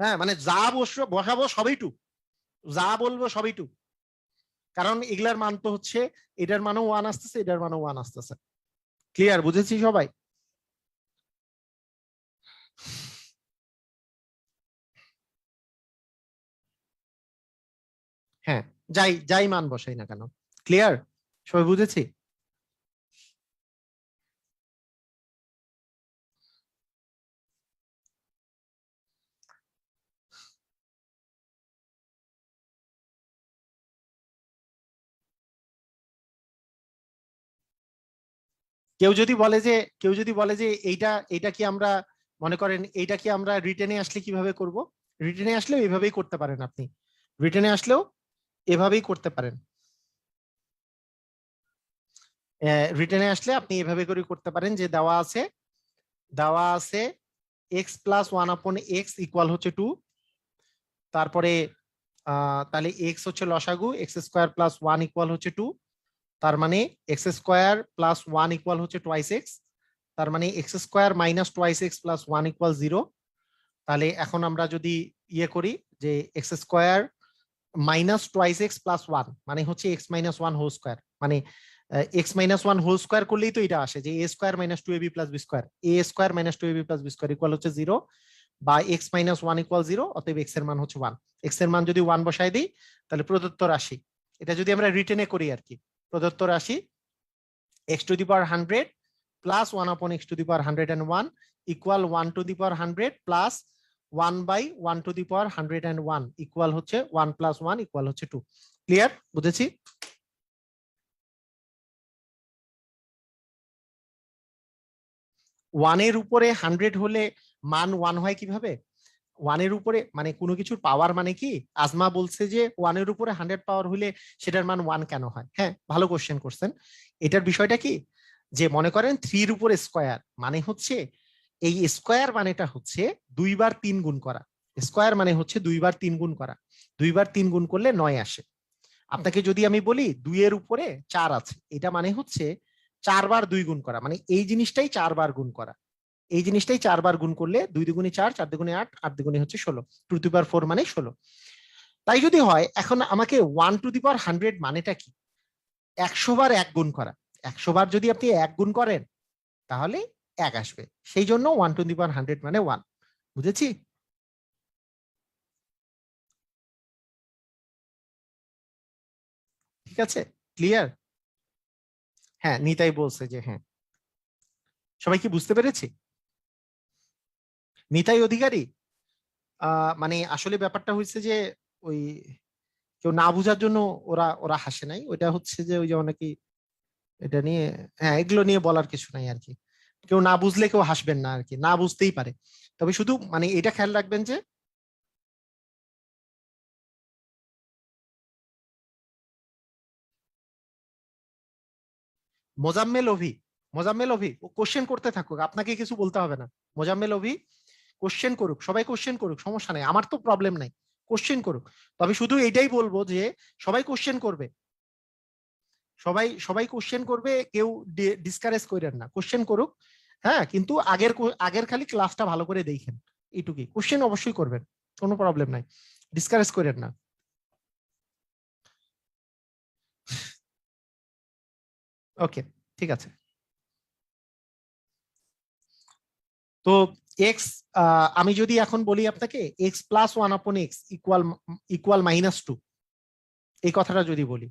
হ্যাঁ, মানে যা বসাবো সবই 2, যা বলবো সবই 2। কারণ এগুলার মান তো হচ্ছে এটার মানও 1 আসতেছে, এটার মানও 1 আসতেছে। ক্লিয়ার? বুঝেছি সবাই? হ্যাঁ, যাই যাই মান বসাই না কেন। ক্লিয়ার? সবাই বুঝেছি? কেউ যদি বলে যে কেউ যদি বলে যে এইটা এইটা কি আমরা মনে করেন এইটা কি আমরা রিটেনে আসলে কিভাবে করব? রিটেনে আসলেও এভাবেই করতে পারেন আপনি। রিটেনে আসলেও এভাবেই করতে পারেন। রিটেনে আসলে আপনি এভাবে করে করতে পারেন যে দেওয়া আছে এক্স প্লাস 1/x ইকুয়াল হচ্ছে 2। তারপরে তাহলে এক্স হচ্ছে লসাগু, এক্স স্কোয়ার প্লাস 1 ইকুয়াল হচ্ছে 2। তার মানে এক্স স্কোয়ার প্লাস 1 ইকুয়াল হচ্ছে টোয়াইস এক্স। তার মানে X square minus twice X plus 1 equal 0। তাহলে এখন আমরা যদি ইয়ে করি যে X square minus twice X plus 1 মানে হচ্ছে এক্স মাইনাস 1 হোল স্কোয়ার, মানে এক্স মাইনাস 1 হোল স্কোয়ার করলেই তো এটা আসে যে A square minus 2ab plus B square, A square minus 2ab plus B square equal হচ্ছে 0, বা এক্স মাইনাস 1 ইকুয়াল 0। অতএব এক্স এর মান হচ্ছে 1। এক্স এর মান যদি 1 বসাই দিই তাহলে প্রদত্ত রাশি, এটা যদি আমরা রিটেনে করি আর কি, প্রদত্ত রাশি x to the power 100 plus 1/x to the power 101 equal 1 two the power 100 plus 1/1 two the power 101 equal হচ্ছে 1 প্লাস 1 ইকুয়াল হচ্ছে 2। ক্লিয়ার? বুঝেছি? ওয়ানের উপরে 100 হলে মান 1 হয় কিভাবে? ওয়ানের উপরে মানে কোনো কিছুর পাওয়ার মানে কি, আজমা বলছে যে ওয়ানের উপরে 100 পাওয়ার হলে সেটার মান 1 কেন হয়? হ্যাঁ, ভালো কোশ্চেন করছেন। এটার বিষয়টা কি, যে মনে করেন 3 এর উপরে স্কোয়ার মানে হচ্ছে এই স্কোয়ার মানেটা হচ্ছে 2 বার 3 গুণ করা। স্কোয়ার মানে হচ্ছে 2 বার 3 গুণ করা। 2 বার 3 গুণ করলে 9 আসে। আপনাকে যদি আমি বলি 2 এর উপরে 4 আছে, এটা মানে হচ্ছে 4 বার 2 গুণ করা, মানে এই জিনিসটাই 4 বার গুণ করা। এই জিনিসটাই 4 বার গুণ করলে 2 দুগুণে 4, 4 দুগুণে 8, 8 দুগুণে হচ্ছে 16, 2 টু দি পাওয়ার 4 মানে 16। তাই যদি হয় এখন আমাকে 1 টু দি পাওয়ার 100 মানেটা কি? 100 বার 1 গুণ করা। 100 বার যদি আপনি 1 গুণ করেন তাহলে 1 আসবে, সেই জন্য 1 টু দি পাওয়ার 100 মানে 1। বুঝেছি? ঠিক আছে? ক্লিয়ার? হ্যাঁ, নিতাই বলছে যে হ্যাঁ। সবাই কি বুঝতে পেরেছি? নিতাই অধিকারী মানে আসলে ব্যাপারটা হয়েছে যে ওই কেউ না বুঝার জন্য ওরা ওরা হাসে নাই, ওইটা হচ্ছে যে ওই যে অনেকে এটা নিয়ে, হ্যাঁ এগুলো নিয়ে বলার কিছু নাই আর কি। কেউ না বুঝলে কেউ হাসবেন না আর কি, না বুঝতেই পারে। তবে শুধু মানে এটা খেয়াল রাখবেন যে মোজাম্মেল অভি, মোজাম্মেল অভি ও কোশ্চেন করতে থাকুক, আপনাকে কিছু বলতে হবে না। মোজাম্মেল অভি কোশ্চেন করুক, সবাই কোশ্চেন করুক, সমস্যা নাই, আমার তো প্রবলেম নাই। কোশ্চেন করুক। তবে শুধু এটাই বলবো যে সবাই কোশ্চেন করবে, সবাই সবাই কোশ্চেন করবে, কেউ ডিসকারেজ করেন না, কোশ্চেন করুক। হ্যাঁ, কিন্তু আগের খালি ক্লাসটা ভালো করে দেখেন, এইটুকুই। কোশ্চেন অবশ্যই করবেন, কোনো প্রবলেম নাই, ডিসকারেজ করেন না। ওকে, ঠিক আছে। তো এক্স, আমি যদি এখন বলি আপনাকে x plus 1/x equal equal -2, এই কথাটা যদি বলি,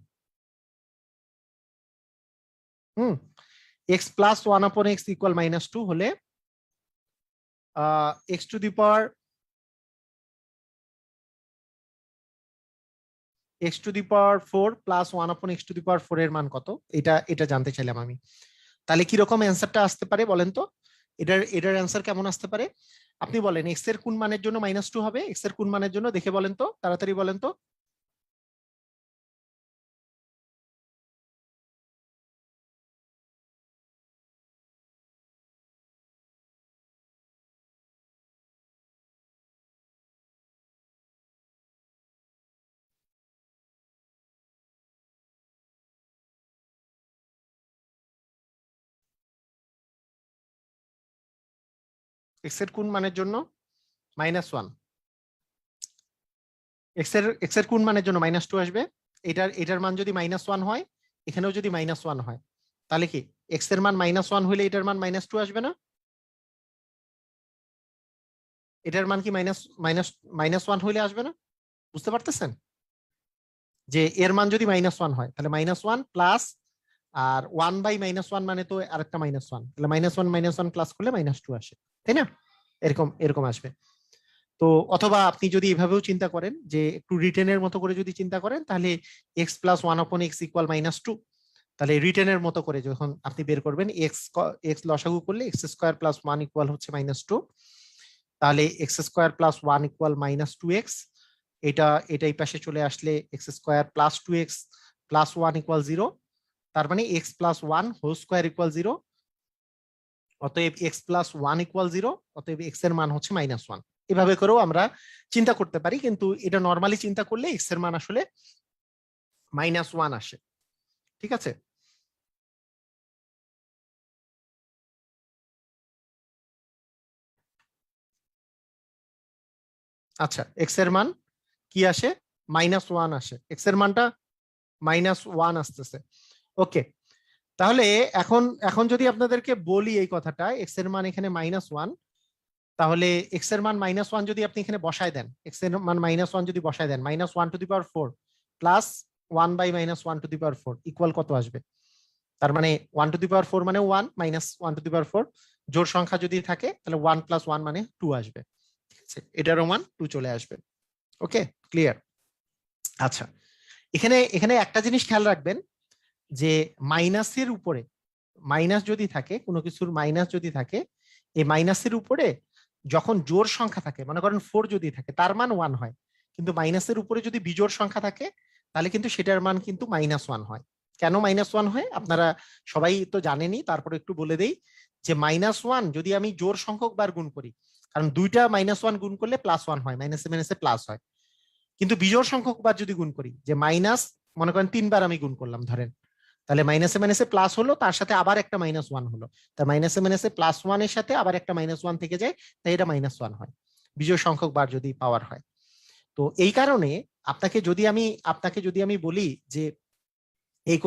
হুম, এক্স প্লাস 1/x ইকুয়াল -2 হলে X to the power x⁴ plus 1/x to the power 4 এর মান কত, এটা এটা জানতে চাইলাম আমি। তাহলে কিরকম অ্যান্সারটা আসতে পারে বলেন তো? এটার অ্যান্সার কেমন আসতে পারে? আপনি বলেন এক্স এর কোন মানের জন্য -2 হবে, এক্স এর কোন মানের জন্য দেখে বলেন তো, তাড়াতাড়ি বলেন তো। এক্স এর কোন মানের জন্য? -1। এক্স এর কোন মানের জন্য -2 আসবে? এটার মান যদি -1 হয়, এখানেও যদি -1 হয়, তাহলে কি এক্স এর মান -1 হলে এটার মান -2 আসবে না? এটার মান কি -1 হইলে আসবে না? বুঝতে পারতেছেন যে এর মান যদি -1 হয়, তাহলে -1 প্লাস আর 1/-1 মানে তো আরেকটা -1, তাহলে -1 প্লাস করলে -2 আসে, তাই না? এরকম এরকম আসবে। তো অথবা আপনি যদি এভাবেও চিন্তা করেন, যে একটু রিটেনের মতো করে যদি চিন্তা করেন, তাহলে x প্লাস 1/x ইকুয়াল -2, তাহলে রিটেনের মতো করে যখন আপনি বের করবেন, এক্স লসাগু করলে x² প্লাস 1 ইকুয়াল হচ্ছে -2, তাহলে x² প্লাস 1 ইকুয়াল -2x, এটা এই পাশে চলে আসলে x² plus 2x plus 1 equal 0, তার মানে x plus 1 whole square equal 0, অতএব x প্লাস 1 ইকুয়াল 0, অতএব x এর মান হচ্ছে -1। এভাবে করেও আমরা চিন্তা করতে পারি, কিন্তু এটা নর্মালি চিন্তা করলে x এর মান আসলে -1 আসে। ঠিক আছে? আচ্ছা, x এর মান কি আসে? -1 আসে, x এর মানটা -1 আসতেছে। ওকে, তাহলে এখন এখন যদি আপনাদেরকে বলি এই কথাটা, এক্স এর মান এখানে -1, তাহলে এক্স এর মান -1 যদি আপনি এখানে বসায় দেন, এক্স এর মান -1 যদি বসায় দেন, -1⁴ প্লাস 1/-1⁴ ইকুয়াল কত আসবে? তার মানে 1⁴ মানে 1, -1⁴ জোড় সংখ্যা যদি থাকে, তাহলে 1 প্লাস 1 মানে 2 আসবে। ঠিক আছে, এটারও মান 2 চলে আসবে। ওকে, ক্লিয়ার? আচ্ছা, এখানে এখানে একটা জিনিস খেয়াল রাখবেন, যে মাইনাসের উপরে মাইনাস যদি থাকে, কোনো কিছুর মাইনাস যদি থাকে, এই মাইনাসের উপরে যখন জোড় সংখ্যা থাকে, মনে করেন 4 যদি থাকে, তার মান 1 হয়, কিন্তু মাইনাসের উপরে যদি বিজোড় সংখ্যা থাকে, তাহলে কিন্তু সেটার মান কিন্তু -1 হয়। কেন -1 হয় আপনারা সবাই তো জানেনই, তারপরে একটু বলে দেই, যে -1 যদি আমি জোড় সংখ্যক বার গুণ করি, কারণ দুইটা -1 গুণ করলে +1 হয়, মাইনাসে মাইনাসে প্লাস হয়, কিন্তু বিজোড় সংখ্যক বার যদি গুণ করি, যে মাইনাস, মনে করেন 3 বার আমি গুণ করলাম ধরেন, তাহলে মাইনাসে মাইনাসে প্লাস হলো, তার সাথে আবার একটা -1 হলো, তার মাইনাসে মাইনাসে +1 এর সাথে আবার একটা -1 থেকে যায়, তাই এটা -1 হয়, বিজোড় সংখ্যক বার যদি পাওয়ার হয়। তো এই কারণে আপনাকে যদি আমি বলি যে এই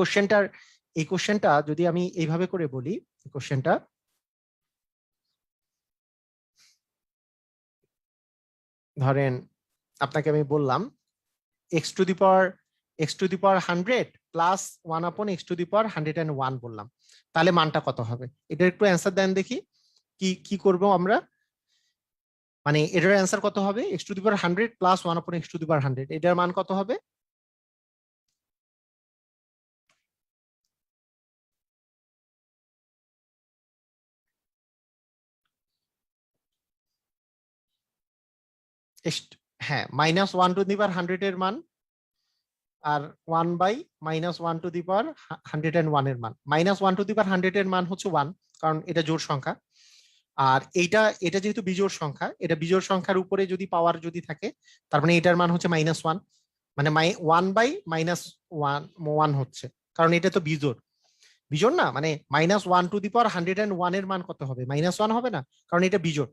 কোশ্চেনটা যদি আমি এইভাবে করে বলি, কোশ্চেনটা ধরেন আপনাকে আমি বললাম x⁴ প্লাস 1/x⁴ 101 বললাম, তাহলে মানটা কত হবে? এটা একটু অ্যান্সার দেন দেখি, কি করব আমরা, মানে এটার অ্যান্সার কত হবে? x⁴ প্লাস 1/x⁴ এটার মান কত হবে? হ্যাঁ, -1/100 এর মান, আর 1/-1/101 এর মান। -1/100 এর মান হচ্ছে 1, কারণ এটা জোড় সংখ্যা, আর এইটা এটা যেহেতু বিজোড় সংখ্যা, এটা বিজোড় সংখ্যার উপরে যদি পাওয়ার যদি থাকে, তার মানে এটার মান হচ্ছে -1, মানে 1/-1 হচ্ছে, কারণ এটা তো বিজোড়। বিজোড় না, মানে -1/101 এর মান কত হবে? -1 হবে না, কারণ এটা বিজোড়।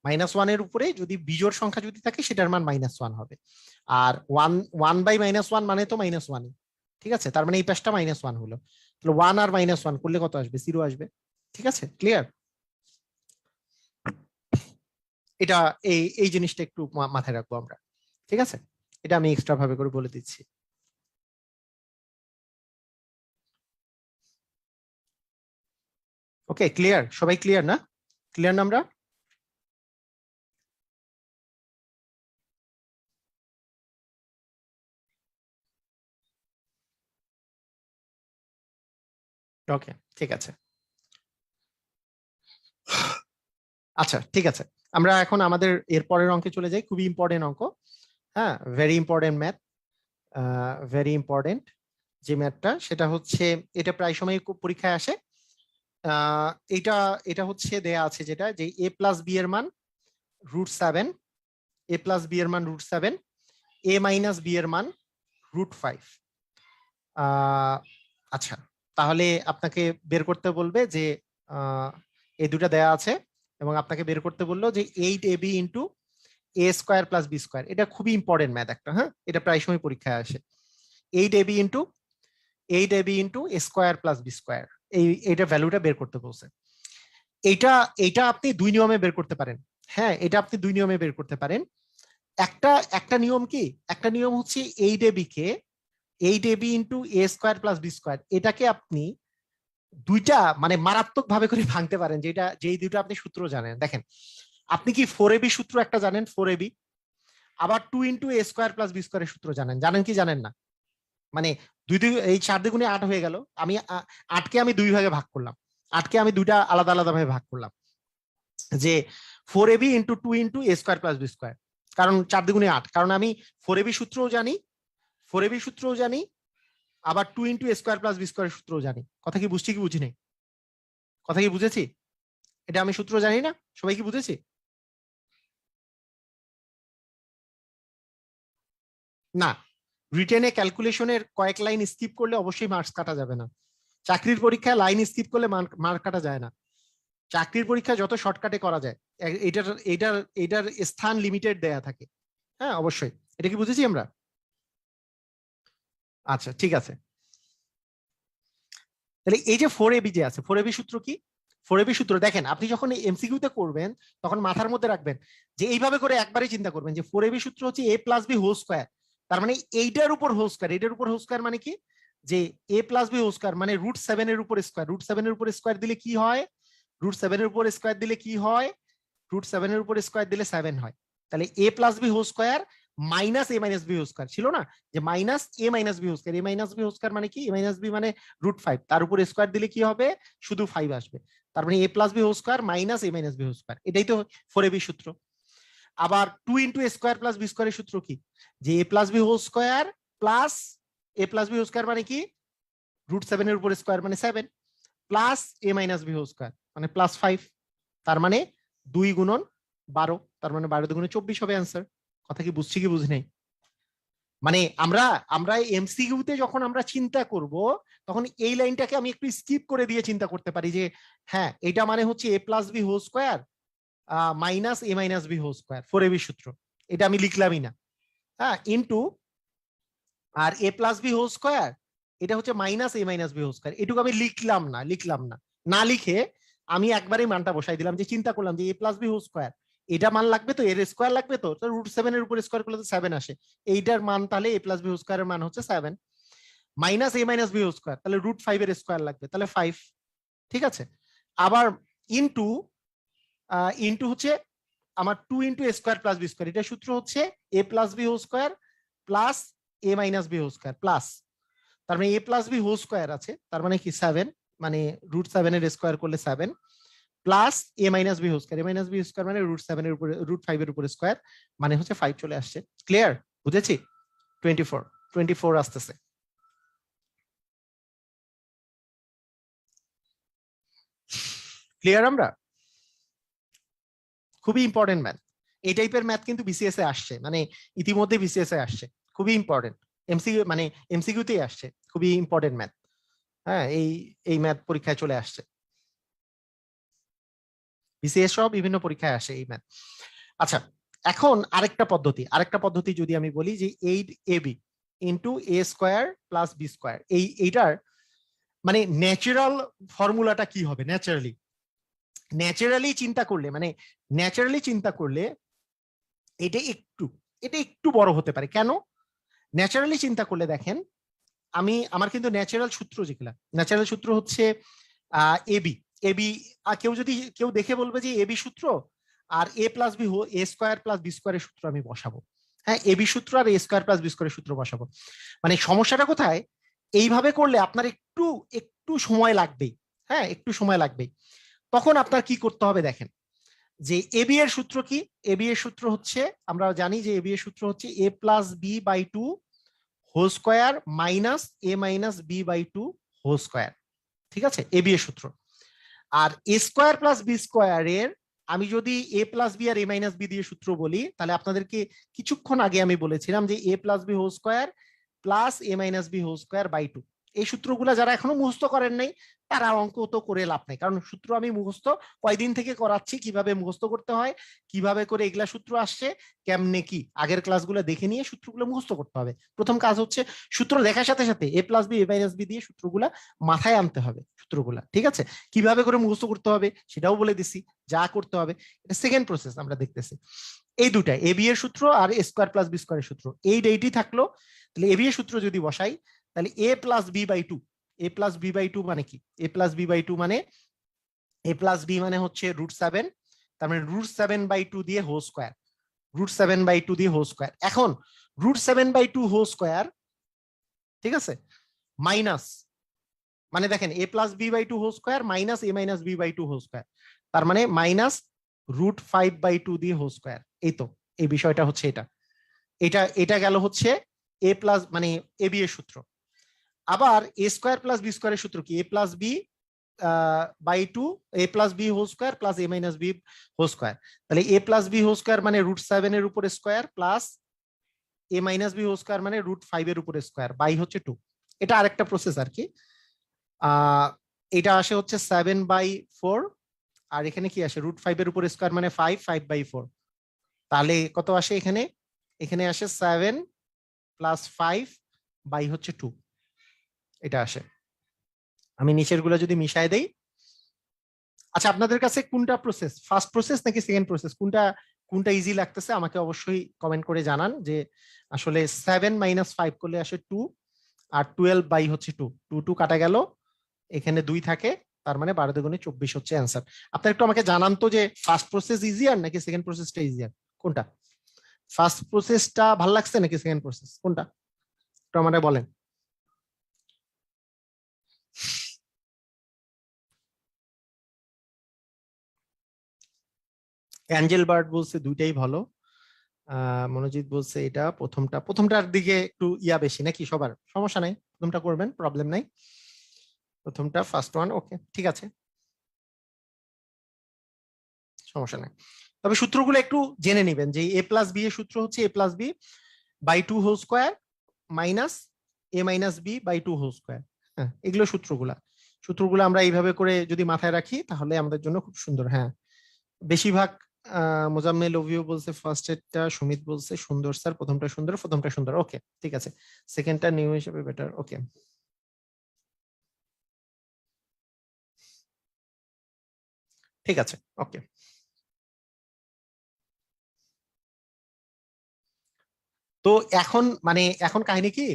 -1 এর উপরে যদি বিজোড় সংখ্যা যদি থাকে, সেটার মান -1 হবে। আর 1/-1 মানে তো -1, ঠিক আছে, তার মানে এই পাশটা -1 হলো, তাহলে 1 আর -1 করলে কত আসবে? 0 আসবে। ঠিক আছে, ক্লিয়ার? এটা এই এই জিনিসটা একটু মাথায় রাখবো আমরা। ঠিক আছে, এটা আমি এক্সট্রা ভাবে করে বলে দিচ্ছি। ওকে, ক্লিয়ার? সবাই ক্লিয়ার না? ক্লিয়ার না আমরা? ওকে, ঠিক আছে। আচ্ছা, ঠিক আছে, আমরা এখন আমাদের এর পরের অঙ্কে চলে যাই, খুবই ইম্পর্টেন্ট অঙ্ক। হ্যাঁ, very important math, very important যে ম্যাথটা, সেটা হচ্ছে, এটা প্রায় সময় পরীক্ষায় আসে। আহ, এটা এটা হচ্ছে দেয়া আছে, যেটা যে a+b এর মান √7, a+b এর মান √7, a-b এর মান √5। আচ্ছা, তাহলে আপনাকে বের করতে বলবে যে আহ, এই দুটা দেয়া আছে, এবং আপনাকে বের করতে বললো যে 8ab into A square plus B square. এটা খুবই ইম্পর্টেন্ট ম্যাথ একটা, হ্যাঁ, এটা প্রায় সময় পরীক্ষায় আসে। 8ab into A square plus B square, এইটা ভ্যালুটা বের করতে বলছে। এইটা এইটা আপনি দুই নিয়মে বের করতে পারেন। হ্যাঁ, এটা আপনি দুই নিয়মে বের করতে পারেন। একটা নিয়ম কি, একটা নিয়ম হচ্ছে 8ab into A square plus B square, এটাকে আপনি দুইটা মানে মারাত্মক ভাবে করে ভাঙতে পারেন, যেটা যেই দুইটা আপনি সূত্র জানেন। দেখেন, আপনি কি 4ab সূত্র একটা জানেন, 4ab, আবার 2 into A square plus B স্কোয়ারের সূত্র জানেন, জানেন কি জানেন না? মানে দুই দুই এই 4 দ্বিগুণে 8 হয়ে গেল। আমি 8কে আমি দুই ভাগে ভাগ করলাম, 8কে আমি দুইটা আলাদা আলাদা ভাবে ভাগ করলাম, যে 4ab into 2 into A square plus B square, কারণ 4 দ্বিগুণে 8, কারণ আমি 4ab সূত্রও জানি, 4ab সূত্রও জানি, আবার 2 into A square plus B স্কোয়ারের সূত্রও জানি। কথা কি বুঝছি কি বুঝি নাই? কথা কি বুঝেছি? এটা আমি সূত্র জানি না, সবাই কি বুঝেছি? না, রিটেনে ক্যালকুলেশনের কয়েক লাইন স্কিপ করলে অবশ্যই মার্কস কাটা যাবে না। চাকরির পরীক্ষায় লাইন স্কিপ করলে মার্ক কাটা যায় না। চাকরির পরীক্ষা যত শর্টকাটে করা যায়, এটার এটার এটার স্থান লিমিটেড দেয়া থাকে। হ্যাঁ, অবশ্যই। এটা কি বুঝেছি আমরা? আচ্ছা, ঠিক আছে। তাহলে এই যে 4ab যে আছে, 4ab সূত্র কি? 4ab সূত্র দেখেন, আপনি যখন এমসিকিউ তে করবেন তখন মাথার মধ্যে রাখবেন যে এইভাবে করে একবারই চিন্তা করবেন যে 4ab সূত্র হচ্ছে a plus B whole square. তার মানে এইটার উপর হোল স্কোয়ার, এটার উপর হোল স্কোয়ার মানে কি, যে a plus B whole square মানে √7 এর উপর স্কোয়ার। √7 এর উপর স্কোয়ার দিলে কি হয়? √7 এর উপর স্কোয়ার দিলে কি হয়? √7 এর উপর স্কোয়ার দিলে 7 হয়। তাহলে a plus B whole square minus A minus B whole square ছিল না, যে minus A minus B whole square. A minus B whole square মানে কি? এ মাইনাস বি মানে √5, তার উপর স্কোয়ার দিলে কি হবে? শুধু 5 আসবে। তার মানে A plus B whole square minus A minus B whole square, এটাই তো 4ab সূত্র। আবার 2 into A square plus B স্কোয়ারের সূত্র কি? যে A plus B whole square plus A plus B whole square মানে কি? √7 এর উপর স্কোয়ার মানে 7, plus A minus B whole square মানে প্লাস 5। তার মানে 2 গুণন 12, তার মানে 12 দুগুণে 24 হবে অ্যান্সার। কথা কি বুঝছি কি বুঝি নাই? মানে আমরা আমরা এমসিকিউ তে যখন আমরা চিন্তা করব, তখন এই লাইনটাকে আমি একটু স্কিপ করে দিয়ে চিন্তা করতে পারি যে হ্যাঁ, এটা মানে হচ্ছে A plus B whole square minus A minus B whole square, 4ab সূত্র। এটা আমি লিখলামই না, হ্যাঁ, ইন্টু, আর A plus B whole square এটা হচ্ছে মাইনাস এ মাইনাস বি হোল স্কোয়ার, এটুকু আমি লিখলাম না, না লিখে আমি একবারই মানটা বসাই দিলাম, যে চিন্তা করলাম যে A plus B whole square, এটা মান লাগবে তো, এর স্কোয়ার লাগবে তো, √7 এর উপর স্কোয়ার করলে তো 7 আসে, এইটার মান তাহলে এ প্লাস বি হোল স্কোয়ারের মান হচ্ছে 7, মাইনাস এ মাইনাস বি হোল স্কোয়ার তাহলে √5 এর স্কোয়ার লাগবে, তাহলে 5। ঠিক আছে, আবার ইন্টু, ইন্টু হচ্ছে আমার 2 into A square plus B square, এটা সূত্র হচ্ছে A plus B whole square plus A minus B whole square plus, তার মানে A plus B whole square আছে, তার মানে কি 7, মানে √7 এর স্কোয়ার করলে 7, plus A minus B whole square, a minus B square মানে √7 এর উপরে √5 এর উপরে স্কোয়ার, মানে হচ্ছে 5 চলে আসছে। ক্লিয়ার? বুঝেছি? 24 আসতেছে। ক্লিয়ার? আমরা খুবই ইম্পর্টেন্ট ম্যাথ, এই টাইপের ম্যাথ কিন্তু বিসিএস এ আসছে, মানে ইতিমধ্যে বিসিএস এ আসছে, খুবই ইম্পর্টেন্ট। এমসিকিউ মানে এমসিকিউতেই আসছে, খুবই ইম্পর্টেন্ট ম্যাথ। হ্যাঁ, এই এই ম্যাথ পরীক্ষায় চলে আসছে, বিসিএস সহ বিভিন্ন পরীক্ষায় আসে এই ম্যাথ। আচ্ছা, এখন আরেকটা পদ্ধতি যদি আমি বলি যে 8ab into A square plus B square, এইটার মানে ন্যাচারাল ফর্মুলাটা কি হবে? ন্যাচারালি চিন্তা করলে এটা একটু এটা একটু বড় হতে পারে। কেন? ন্যাচারালি চিন্তা করলে দেখেন, আমার কিন্তু ন্যাচারাল সূত্র হচ্ছে এবি এবি, কেউ দেখে বলবে যে এবি সূত্র আর A plus B A square plus B স্কোয়ারের সূত্র আমি বসাবো। হ্যাঁ, এবি সূত্র আর এ স্কোয়ার প্লাস বি স্কোয়ারের সূত্র বসাবো। মানে সমস্যাটা কোথায়? এইভাবে করলে আপনার একটু একটু সময় লাগবেই। হ্যাঁ, একটু সময় লাগবেই। তখন আপনার কি করতে হবে দেখেন, যে এবি এর সূত্র কি? এবি এর সূত্র হচ্ছে, আমরা জানি যে এবি এর সূত্র হচ্ছে A plus B by 2 whole square minus A minus B by 2 whole square. ঠিক আছে, এবি এর সূত্র। আর এ স্কোয়ার প্লাস বি স্কোয়ারের আমি যদি এ প্লাস বি আর এ মাইনাস বি দিয়ে সূত্র বলি, তাহলে আপনাদেরকে কিছুক্ষণ আগে আমি বলেছিলাম যে A plus B whole square plus A minus B whole square by 2, এই সূত্রগুলা যারা এখনো মুখস্থ করেন নাই তারা অঙ্ক তো করে লাভ নাই, কারণ সূত্র আমি মুখস্থ কয়দিন থেকে করাচ্ছি, কিভাবে মুখস্থ করতে হয়, কিভাবে করে এগুলা সূত্র আসছে, কেমনে কি আগের ক্লাসগুলো দেখে নিয়ে সূত্রগুলো মুখস্থ করতে হবে। প্রথম কাজ হচ্ছে সূত্র দেখার সাথে সাথে এ plus B A minus B দিয়ে সূত্রগুলা মাথায় আনতে হবে সূত্রগুলা, ঠিক আছে? কিভাবে করে মুখস্থ করতে হবে সেটাও বলে দিছি, যা করতে হবে। এটা সেকেন্ড প্রসেস আমরা দেখতেছি। এই দুটাই এ বি এর সূত্র আর এ স্কোয়ার প্লাস বি স্কোয়ারের সূত্র, এইটি থাকলো। তাহলে এ বি এর সূত্র যদি বসাই, তাহলে A plus B by two, A plus B by two মানে কি? A plus B by two মানে এ প্লাস বি মানে হচ্ছে √7, তার মানে √7 বাই টু দিয়ে হোল স্কোয়ার, √7 বাই টু দিয়ে হোল স্কোয়ার। এখন √7 বাই টু হোল স্কোয়ার, ঠিক আছে, মাইনাস, মানে দেখেন A plus B by two whole square minus A minus B by two whole square, তার মানে মাইনাস √5 বাই টু দিয়ে হোল স্কোয়ার। এই তো এই বিষয়টা হচ্ছে এটা, এটা এটা গেল হচ্ছে এ প্লাস মানে এ বি এর সূত্র। আবার এ স্কোয়ার প্লাস বি স্কোয়ারের সূত্র কি? A plus B by two, A plus B whole square plus A minus B whole square. তাহলে A plus B whole square মানে √7 এর উপরে square plus A minus B whole square মানে √5 এর উপরে স্কোয়ার বাই হচ্ছে 2। এটা আরেকটা প্রসেস আর কি। এটা আসে হচ্ছে 7/4, আর এখানে কি আসে √5 এর উপরে স্কোয়ার মানে 5/4। তাহলে কত আসে এখানে? এখানে আসে 7 প্লাস 5 বাই হচ্ছে 2, এটা আসে। আমি নিচের গুলো যদি মিশাই দেই, আচ্ছা আপনাদের কাছে কোনটা প্রসেস, ফার্স্ট প্রসেস নাকি সেকেন্ড প্রসেস, কোনটা কোনটা ইজি লাগতেছে আমাকে অবশ্যই কমেন্ট করে জানান। যে আসলে 7 মাইনাস 5 করলে আসে 2, আর 12 বাই হচ্ছে 2, 2 2 কাটা গেল, এখানে 2 থাকে, তার মানে 12 দুগুণে 24 হচ্ছে অ্যান্সার। আপনারা একটু আমাকে জানান তো যে ফার্স্ট প্রসেস ইজিয়ার নাকি সেকেন্ড প্রসেসটা ইজিয়ার, কোনটা? ফার্স্ট প্রসেসটা ভালো লাগছে নাকি সেকেন্ড প্রসেস, কোনটা একটু আমাদের বলেন। অ্যাঞ্জেল বার্ড বলছে দুইটাই ভালো। মনোজিৎ বলছে এটা প্রথমটার দিকে একটু ইয়া বেশি নাকি, সবার সমস্যা নাই, প্রথমটা করবেন, প্রবলেম নাই, প্রথমটা ফার্স্ট ওয়ান, ওকে ঠিক আছে, সমস্যা নাই। তবে সূত্রগুলো একটু জেনে নেবেন যে এ প্লাস বি এর সূত্র হচ্ছে A plus B by two whole square minus A minus B by two whole square. হ্যাঁ, এগুলো সূত্রগুলো আমরা এইভাবে করে যদি মাথায় রাখি তাহলে আমাদের জন্য খুব সুন্দর। হ্যাঁ, বেশিরভাগ মোজাম্মেল ওভিও বলছে ফার্স্ট এরটা, সুমিত বলছে সুন্দর স্যার, প্রথমটা সুন্দর, ওকে ঠিক আছে, সেকেন্ডটা নিউ হিসেবে বেটার, ওকে ঠিক আছে, ওকে। তো এখন মানে এখন কাহিনী কি,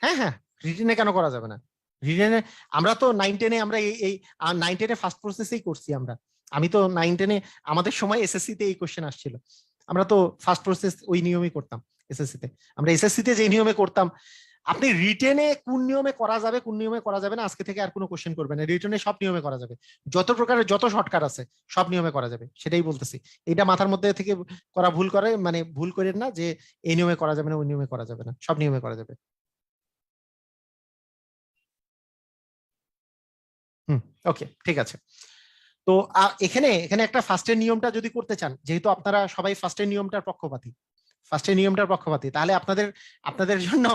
হ্যাঁ হ্যাঁ, রিটেনে কেন করা যাবে না? রিটেনে আমরা তো 9-10-এ আমরা এই 9-10-এ ফার্স্ট প্রসেসেই করছি আমরা। আমি তো 9-10-এ আমাদের সময় এসএসসি তে এই কোশ্চেন আসছিল, আমরা তো ফার্স্ট প্রসেস ওই নিয়মই করতাম এসএসসি তে। আমরা এসএসসি তে যে নিয়মে করতাম, আপনি রিটেনে কোন নিয়মে করা যাবে কোন নিয়মে করা যাবে না আজকে থেকে আর কোনো কোশ্চেন করবেন না, রিটেনে সব নিয়মে করা যাবে, যত প্রকারের যত শর্টকাট আছে সব নিয়মে করা যাবে, সেটাই বলতেছি। এটা মাথার মধ্যে থেকে করা ভুল করে, মানে ভুল করেন না যে এই নিয়মে করা যাবে না ওই নিয়মে করা যাবে না, সব নিয়মে করা যাবে। হুম, ওকে ঠিক আছে। তো এখানে এখানে একটা ফার্স্টের নিয়মটা যদি করতে চান, যেহেতু আপনারা সবাই ফার্স্টের নিয়মটার পক্ষপাতী, তাহলে আপনাদের আপনাদের জন্য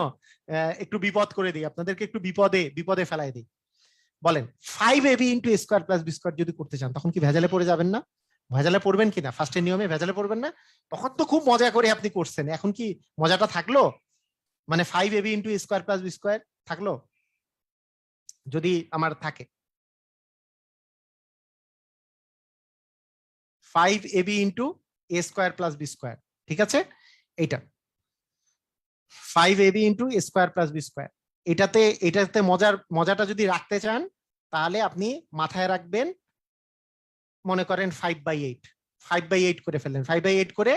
একটু বিপদ করে দিই, আপনাদেরকে একটু বিপদে বিপদে ফেলাই দিই। বলেন 5ab * a² + b² যদি করতে চান তখন কি ভেজালে পড়ে যাবেন না? ভেজালে পড়বেন কিনা? ফার্স্টের নিয়মে ভেজালে পড়বেন না? তখন তো খুব মজা করে আপনি করছেন, এখন কি মজাটা থাকলো? মানে 5ab * a² + b² থাকলো যদি আমার থাকে, 5ab * a² + b², ঠিক আছে, এইটা 5ab * a² + b², এটাতে মজাটা যদি রাখতে চান তাহলে আপনি মাথায় রাখবেন, মনে করেন 5/8 করে ফেললেন, 5/8 করে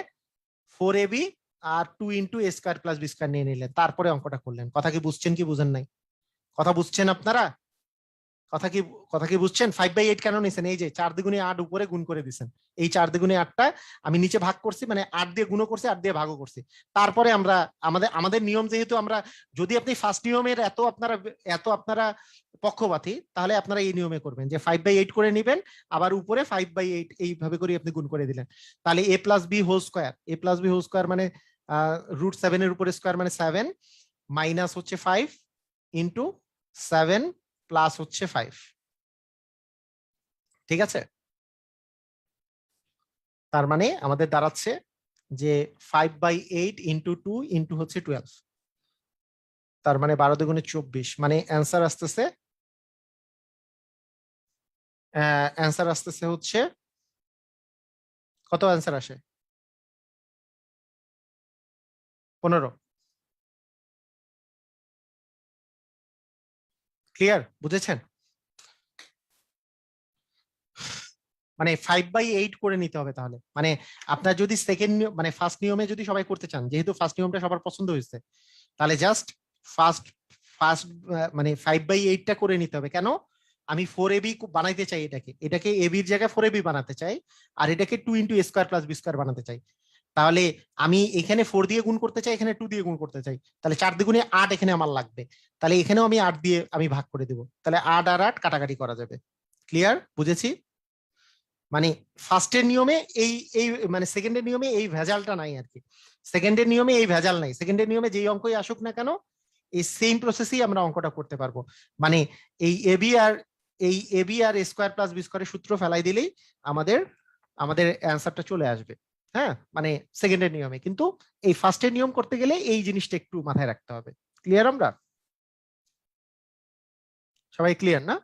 4ab আর 2 * a² + b² নিয়ে নিলেন, তারপরে অঙ্কটা করলেন। কথা কি বুঝছেন কি বুঝেন নাই? কথা বুঝছেন আপনারা? কথা কি কথা কি বুঝছেন? 5/8 কেন নিছেন? এই যে 4 দ্বিগুণে 8 উপরে গুণ করে দিছেন, এই 4 দ্বিগুণে 8টা আমি নিচে ভাগ করছি, মানে 8 দিয়ে গুণ করছি 8 দিয়ে ভাগও করছি। তারপরে আমরা আমাদের নিয়ম, যেহেতু আমরা, যদি আপনি ফার্স্ট নিয়মের এত আপনারা পক্ষপাতী, তাহলে আপনারা এই নিয়মে করবেন যে 5/8 করে নিবেন, আবার উপরে 5/8 এইভাবে করে আপনি গুণ করে দিলেন। তাহলে a+b² মানে √7 এর উপরে স্কোয়ার মানে 7 মাইনাস হচ্ছে 5 ইন্টু 7 প্লাস হচ্ছে 5। ঠিক আছে, তার মানে আমাদের দাঁড়াচ্ছে যে 5/8 ইন্টু 2 ইন্টু হচ্ছে 12, তার মানে 12 দুগুণে 24, মানে অ্যান্সার আসতেছে হচ্ছে কত অ্যান্সার আসে? 15। ক্লিয়ার, বুঝেছেন? মানে 5/8 করে নিতে হবে তাহলে, মানে আপনার যদি সেকেন্ড মানে ফার্স্ট নিয়মে যদি সবাই করতে চান, যেহেতু ফার্স্ট নিয়মটা সবার পছন্দ হয়েছে, তাহলে জাস্ট ফার্স্ট ফার্স্ট মানে 5/8টা করে নিতে হবে। কেন? আমি 4ab বানাইতে চাই, এটাকে এটাকে এবির জায়গায় 4ab বানাতে চাই, আর এটাকে 2 × a² + b² বানাতে চাই। তাহলে আমি এখানে 4 দিয়ে গুণ করতে চাই, এখানে 2 দিয়ে গুণ করতে চাই, তাহলে 4 দ্বিগুণে 8 এখানে আমার লাগবে, তাহলে এখানেও আমি 8 দিয়ে আমি ভাগ করে দিব, তাহলে 8 আর 8 কাটাকাটি করা যাবে। ক্লিয়ার, বুঝেছি? মানে ফার্স্টের নিয়মে এই এই মানে সেকেন্ডের নিয়মে এই ভেজালটা নাই আর কি। সেকেন্ডের নিয়মে এই ভেজাল নাই, সেকেন্ডের নিয়মে যেই অঙ্কই আসুক না কেন এই সেম প্রসেসেই আমরা অঙ্কটা করতে পারবো। মানে এই এবি আর স্কোয়ার প্লাস বি স্কোয়ারের সূত্র ফেলাই দিলেই আমাদের আমাদের অ্যান্সারটা চলে আসবে। হ্যাঁ, মানে সেকেন্ডের নিয়মে, কিন্তু এই ফার্স্টের নিয়ম করতে গেলে এই জিনিসটা একটু মাথায় রাখতে হবে। ক্লিয়ার? আমরা সবাই ক্লিয়ার না?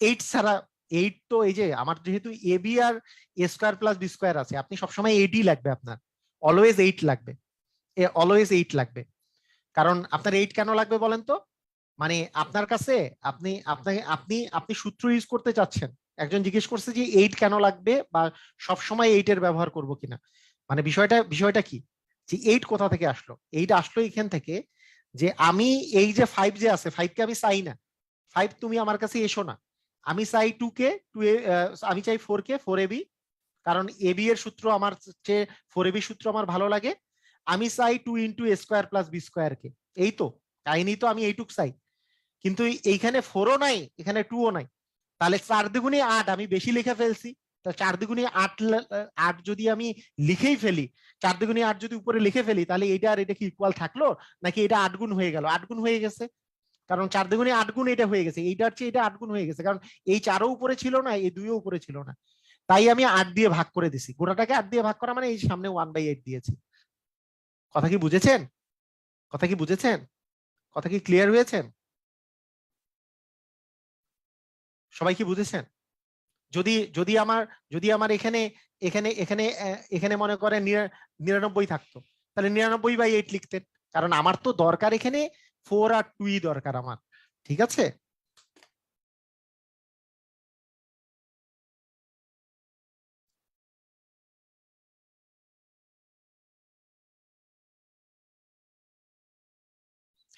8 ছাড়া, 8 তো এই যে আমার যেহেতু এবি আর স্কোয়ার প্লাস বি স্কোয়ার আছে, আপনি সবসময় 8ই লাগবে, আপনার অলওয়েজ 8 লাগবে, অলওয়েজ 8 লাগবে। কারণ আপনার 8 কেন লাগবে বলেন তো? মানে আপনার কাছে আপনি আপনাকে আপনি আপনি সূত্র ইউজ করতে চাচ্ছেন, একজন জিজ্ঞেস করছে যে 8 কেন লাগবে বা সবসময় 8 এর ব্যবহার করব কিনা। মানে বিষয়টা কি, যে 8 কোথা থেকে আসলো? 8 আসলো এখান থেকে যে আমি এই যে 5 যে আছে, 5 কে আমি চাই না, 5 তুমি আমার কাছে এসো না, আমি চাই 2 কে, 2 আমি চাই 4 কে, 4ab, কারণ এবি এর সূত্র আমার চেয়ে 4ab সূত্র আমার ভালো লাগে। আমি চাই 2 × a² + b² কে, এই তো কাহিনী, তো আমি এইটুক চাই। কিন্তু এইখানে 4ও নাই, এখানে 2ও নাই, তাহলে 4 দ্বিগুণে 8 আমি বেশি লিখে ফেলছি। তা 4 দ্বিগুণে 8, 8 যদি আমি লিখেই ফেলি, 4 দ্বিগুণে 8 যদি উপরে লিখে ফেলি, তাহলে এটা আর এটা কি ইকুয়াল থাকলো, নাকি এটা 8 গুণ হয়ে গেল? 8 গুণ হয়ে গেছে, কারণ 4 দ্বিগুণে 8 গুণ এটা হয়ে গেছে, এইটার চেয়ে এটা 8 গুণ হয়ে গেছে, কারণ এই 4ও উপরে ছিল না, এই 2ও উপরে ছিল না। তাই আমি 8 দিয়ে ভাগ করে দিছি, গোটাটাকে 8 দিয়ে ভাগ করা মানে এই সামনে 1/8 দিয়েছি। কথা কি বুঝেছেন? কথা কি বুঝেছেন? কথা কি ক্লিয়ার হয়েছেন? সবাই কি বুঝেছেন? যদি যদি আমার যদি আমার এখানে এখানে এখানে এখানে মনে করেন 99 থাকতো, তাহলে 99/8 লিখতেন, কারণ আমার তো দরকার এখানে 4 আর 2 দরকার আমার। ঠিক আছে?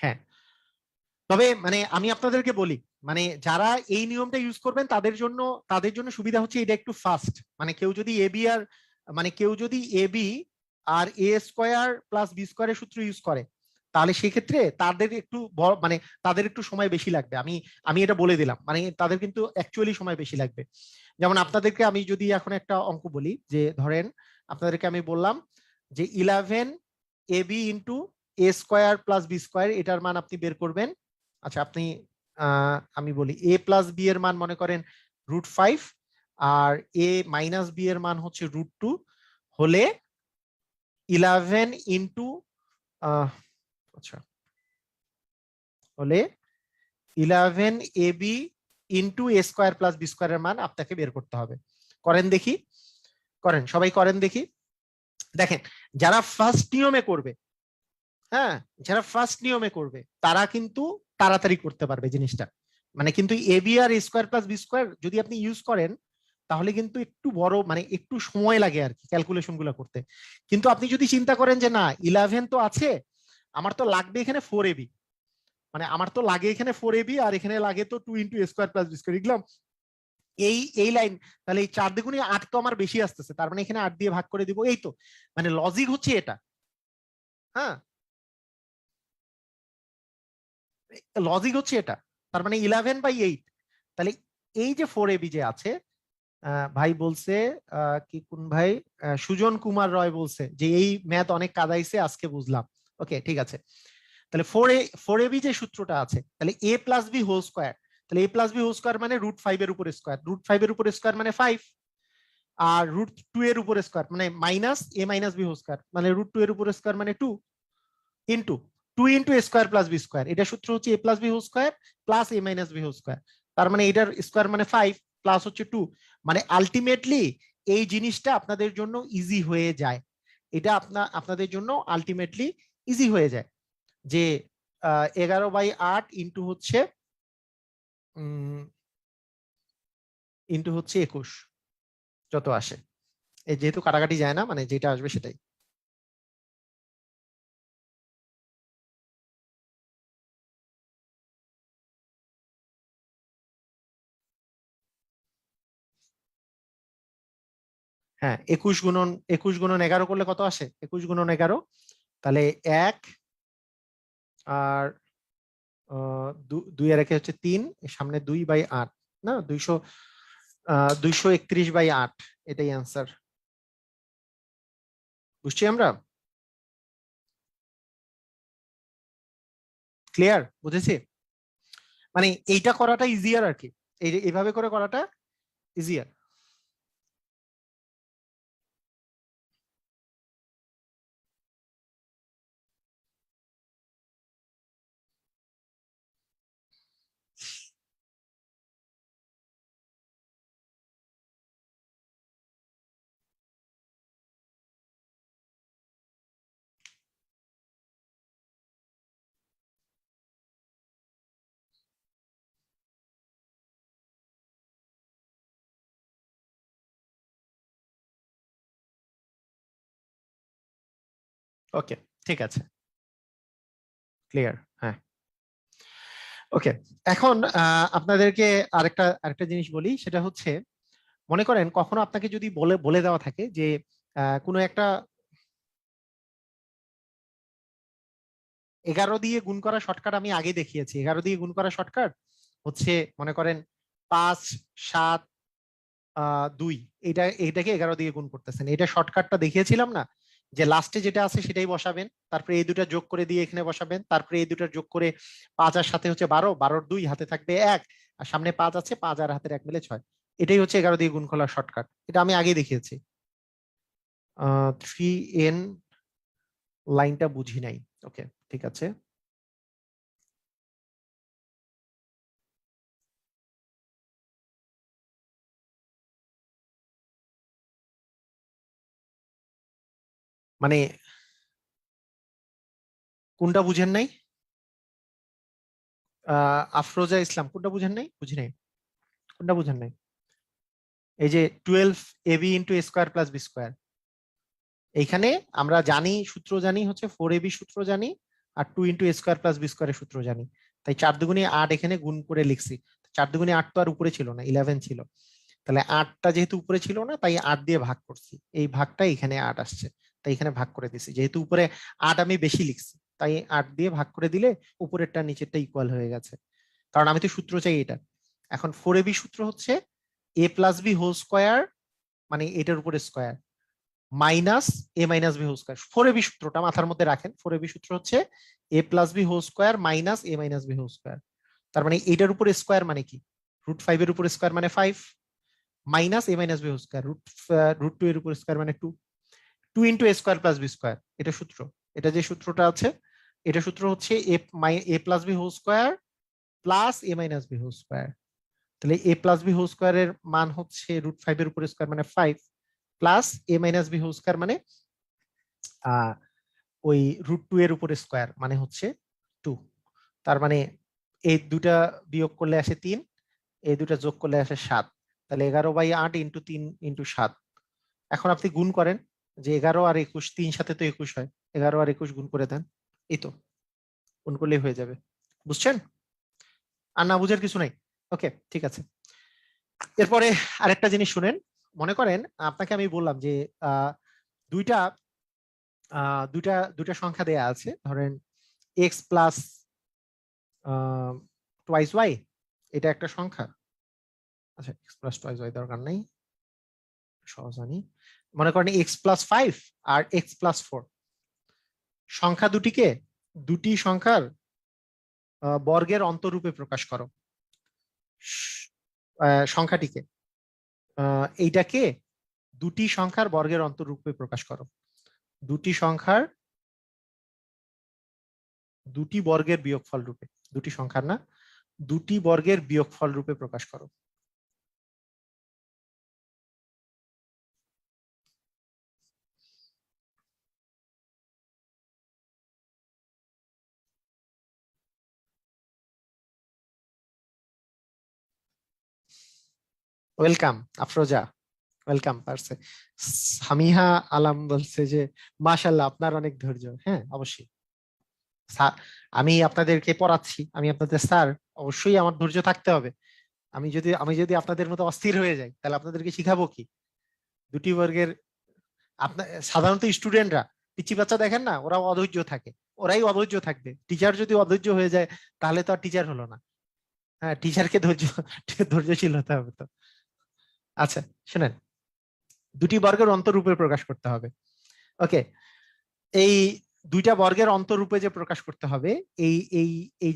হ্যাঁ, তবে মানে আমি আপনাদেরকে বলি, মানে যারা এই নিয়মটা ইউজ করবেন তাদের জন্য সুবিধা হচ্ছে এটা একটু ফাস্ট। মানে কেউ যদি এবি আর a² + b² সূত্র ইউজ করে, তাহলে সেক্ষেত্রে তাদের একটু মানে তাদের একটু সময় বেশি লাগবে। আমি আমি এটা বলে দিলাম, মানে তাদের কিন্তু অ্যাকচুয়ালি সময় বেশি লাগবে। যেমন আপনাদেরকে আমি যদি এখন একটা অঙ্ক বলি, যে ধরেন আপনাদেরকে আমি বললাম যে 11ab × a² + b², এটার মান আপনি বের করবেন। আচ্ছা, আপনি আমি বলি a+b এর মান মনে করেন √5, আর a-b এর মান হচ্ছে √2, হলে 11 ইন্টু আচ্ছা হলে 11ab × a² + b² এর মান আপনাকে বের করতে হবে। করেন দেখি, করেন, সবাই করেন দেখি। দেখেন, যারা ফার্স্ট নিয়মে করবে, হ্যাঁ, যারা ফার্স্ট নিয়মে করবে তারা কিন্তু তাড়াতাড়ি করতে পারবে জিনিসটা। মানে কিন্তু এবি আর a² + b² যদি আপনি ইউজ করেন, তাহলে কিন্তু একটু বড়, মানে একটু সময় লাগে আর কি ক্যালকুলেশন গুলো করতে। কিন্তু আপনি যদি চিন্তা করেন যে না, 11 তো আছে, আমার তো লাগবে এখানে 4ab, মানে আমার তো লাগে এখানে 4ab, আর এখানে লাগে তো 2 × a² + b², লিখলাম এই এই লাইন, তাহলে এই 4 দ্বিগুণে 8 তো আমার বেশি আসতেছে, তার মানে এখানে 8 দিয়ে ভাগ করে দিব, এই তো। মানে লজিক হচ্ছে এটা। হ্যাঁ, লজিক হচ্ছে এটা। তার মানে 11/8, তাহলে এই যে 4ab যে আছে, ভাই বলছে কি কোন ভাই, সুজন কুমার রয় বলছে যে এই ম্যাথ অনেক কাদাইছে আজকে বুঝলাম। ওকে ঠিক আছে, তাহলে ফোর এ বি যে সূত্রটা আছে, তাহলে A plus B whole square, তাহলে A plus B whole square মানে √5 এর উপর স্কোয়ার, √5 এর উপর স্কোয়ার মানে 5, আর √2 এর উপর স্কোয়ার মানে মাইনাস এ মাইনাস বি হোল স্কোয়ার মানে √2 এর উপর স্কোয়ার মানে 2 into 2 into A square plus B square, এটা সূত্র হচ্ছে A plus B whole square plus A minus B whole square, তার মানে এটার স্কোয়ার মানে 5 প্লাস হচ্ছে 2, মানে আলটিমেটলি এই জিনিসটা আপনাদের জন্য ইজি হয়ে যায়, এটা আপনাদের জন্য আলটিমেটলি ইজি হয়ে যায় যে 11/8 ইন্টু হচ্ছে 21 যত আসে, এই যেহেতু কাটাকাটি যায় না, মানে যেটা আসবে সেটাই। হ্যাঁ, 21 গুণন 11 করলে কত আসে? 21 গুণন 11, তাহলে 1 আর 2 আর 1 হচ্ছে 3, সামনে 2/8, না 231/8, এটাই অ্যান্সার। বুঝছি আমরা? ক্লিয়ার? বুঝেছি? মানে এইটা করাটা ইজিয়ার আর কি, এইভাবে করে করাটা ইজিয়ার। ওকে ঠিক আছে, ক্লিয়ার। হ্যাঁ ওকে, এখন আপনাদেরকে আরেকটা জিনিস বলি, সেটা হচ্ছে মনে করেন কখনো আপনাকে যদি বলে বলে দেওয়া থাকে যে কোনো একটা 11 দিয়ে গুণ করা শর্টকাট আমি আগে দেখিয়েছি, 11 দিয়ে গুণ করা শর্টকাট হচ্ছে মনে করেন 5 7 2, এইটাকে 11 দিয়ে গুণ করতেছেন, এটা শর্টকাটটা দেখিয়েছিলাম না, যে লাস্টে যেটা আছে সেটাই বসাবেন, তারপরে এই দুটা যোগ করে দিয়ে এখানে বসাবেন, তারপরে এই দুটা যোগ করে 5 আর সাথে হচ্ছে 12, 12 2 হাতে থাকবে 1, আর সামনে 5 আছে, 5 আর হাতের 1 মিলে 6, এটাই হচ্ছে 11 দিয়ে গুণ করার শর্টকাট, এটা আমি আগে দেখিয়েছি। 3n লাইনটা বুঝি নাই। ওকে ঠিক আছে, মানে কোনটা বুঝেন নাই? আফরোজা ইসলাম, কোনটা বুঝেন নাই? বুঝি নাই, কোনটা বুঝেন নাই? এই যে 12ab × a² + b², এইখানে আমরা জানি, সূত্র জানি হচ্ছে 4ab সূত্র জানি, আর 2 × a² + b² সূত্র জানি, তাই 4 × 2 = 8 এখানে গুণ করে লিখছি। 4 × 2 = 8 তো আর উপরে ছিল না, 11 ছিল, তাহলে 8টা যেহেতু উপরে ছিল না তাই 8 দিয়ে ভাগ করছি, এই ভাগটা এখানে 8 আসছে, তাই এখানে ভাগ করে দিছি, যেহেতু উপরে 8 আমি বেশি লিখছি তাই 8 দিয়ে ভাগ করে দিলে উপরেরটা নিচেরটা ইকুয়াল হয়ে গেছে, কারণ আমি তো সূত্র চাই এটা। এখন 4ab সূত্র হচ্ছে a+b² মানে এটার উপরে স্কোয়ার মাইনাস a−b²। 4ab সূত্রটা মাথার মধ্যে রাখেন, 4ab সূত্র হচ্ছে a+b² মাইনাস a−b², তার মানে এটার উপরে স্কোয়ার মানে কি, √5 এর উপর স্কোয়ার মানে 5, মাইনাস a−b², √2 এর উপর স্কোয়ার মানে 2, 2 × a² + b², এটা সূত্র। এটা যে সূত্রটা আছে, এটা সূত্র হচ্ছে a+b² প্লাস a−b², তাহলে a+b² এর মান হচ্ছে √5 এর উপর স্কোয়ার মানে 5, প্লাস a−b² মানে ওই √2 এর উপর স্কোয়ার মানে হচ্ছে 2, তার মানে এই দুটা বিয়োগ করলে আসে 3, এই দুটা যোগ করলে আসে 7, তাহলে 11/8 × 3 × 7। এখন আপনি গুণ করেন, যে 11 আর 21, 3 সাথে তো 21 হয়, 11 আর 21 গুণ করে দেন, এই তো গুণ করলেই হয়ে যাবে। বুঝছেন? আর না বুঝার কিছু নাই। ওকে ঠিক আছে, এরপরে আরেকটা জিনিস শুনেন, মনে করেন আপনাকে আমি বললাম যে আহ দুইটা দুইটা দুইটা সংখ্যা দেয়া আছে, ধরেন এক্স প্লাস টোয়াইস ওয়াই, এটা একটা সংখ্যা, আচ্ছা এক্স প্লাস টোয়াইস ওয়াই দরকার নেই, সহজ জানি, মনে করেন x+5 আর x+4 সংখ্যা দুটিকে দুটি সংখ্যার বর্গের অন্তরূপে প্রকাশ করো। সংখ্যাটিকে এইটাকে দুটি সংখ্যার বর্গের অন্তরূপে প্রকাশ করো। দুটি সংখ্যার দুটি বর্গের বিয়োগফল রূপে, দুটি সংখ্যার না, দুটি বর্গের বিয়োগফল রূপে প্রকাশ করো। ওয়েলকাম আফরোজা, ওয়েলকাম পারছে। সামিহা আলাম বলছে যে মাশাআল্লাহ আপনার অনেক ধৈর্য। হ্যাঁ অবশ্যই আমি আপনাদেরকে পড়াচ্ছি, আমি আপনাদের স্যার, অবশ্যই আমার ধৈর্য থাকতে হবে। আমি যদি আপনাদের মতো অস্থির হয়ে যাই তাহলে আপনাদেরকে শিখাবো কি? দুটি বর্গের আপনার সাধারণত স্টুডেন্টরা, পিচ্চি বাচ্চা দেখেন না, ওরা অধৈর্য থাকে, ওরাই অধৈর্য থাকবে। টিচার যদি অধৈর্য হয়ে যায় তাহলে তো আর টিচার হলো না। হ্যাঁ, টিচারকে ধৈর্যশীল হতে হবে তো। আচ্ছা শুনেন, দুটি বর্গের অন্তরূপে প্রকাশ করতে হবে। ওকে, এই দুইটা বর্গের অন্তরূপে যে প্রকাশ করতে হবে, এই এই এই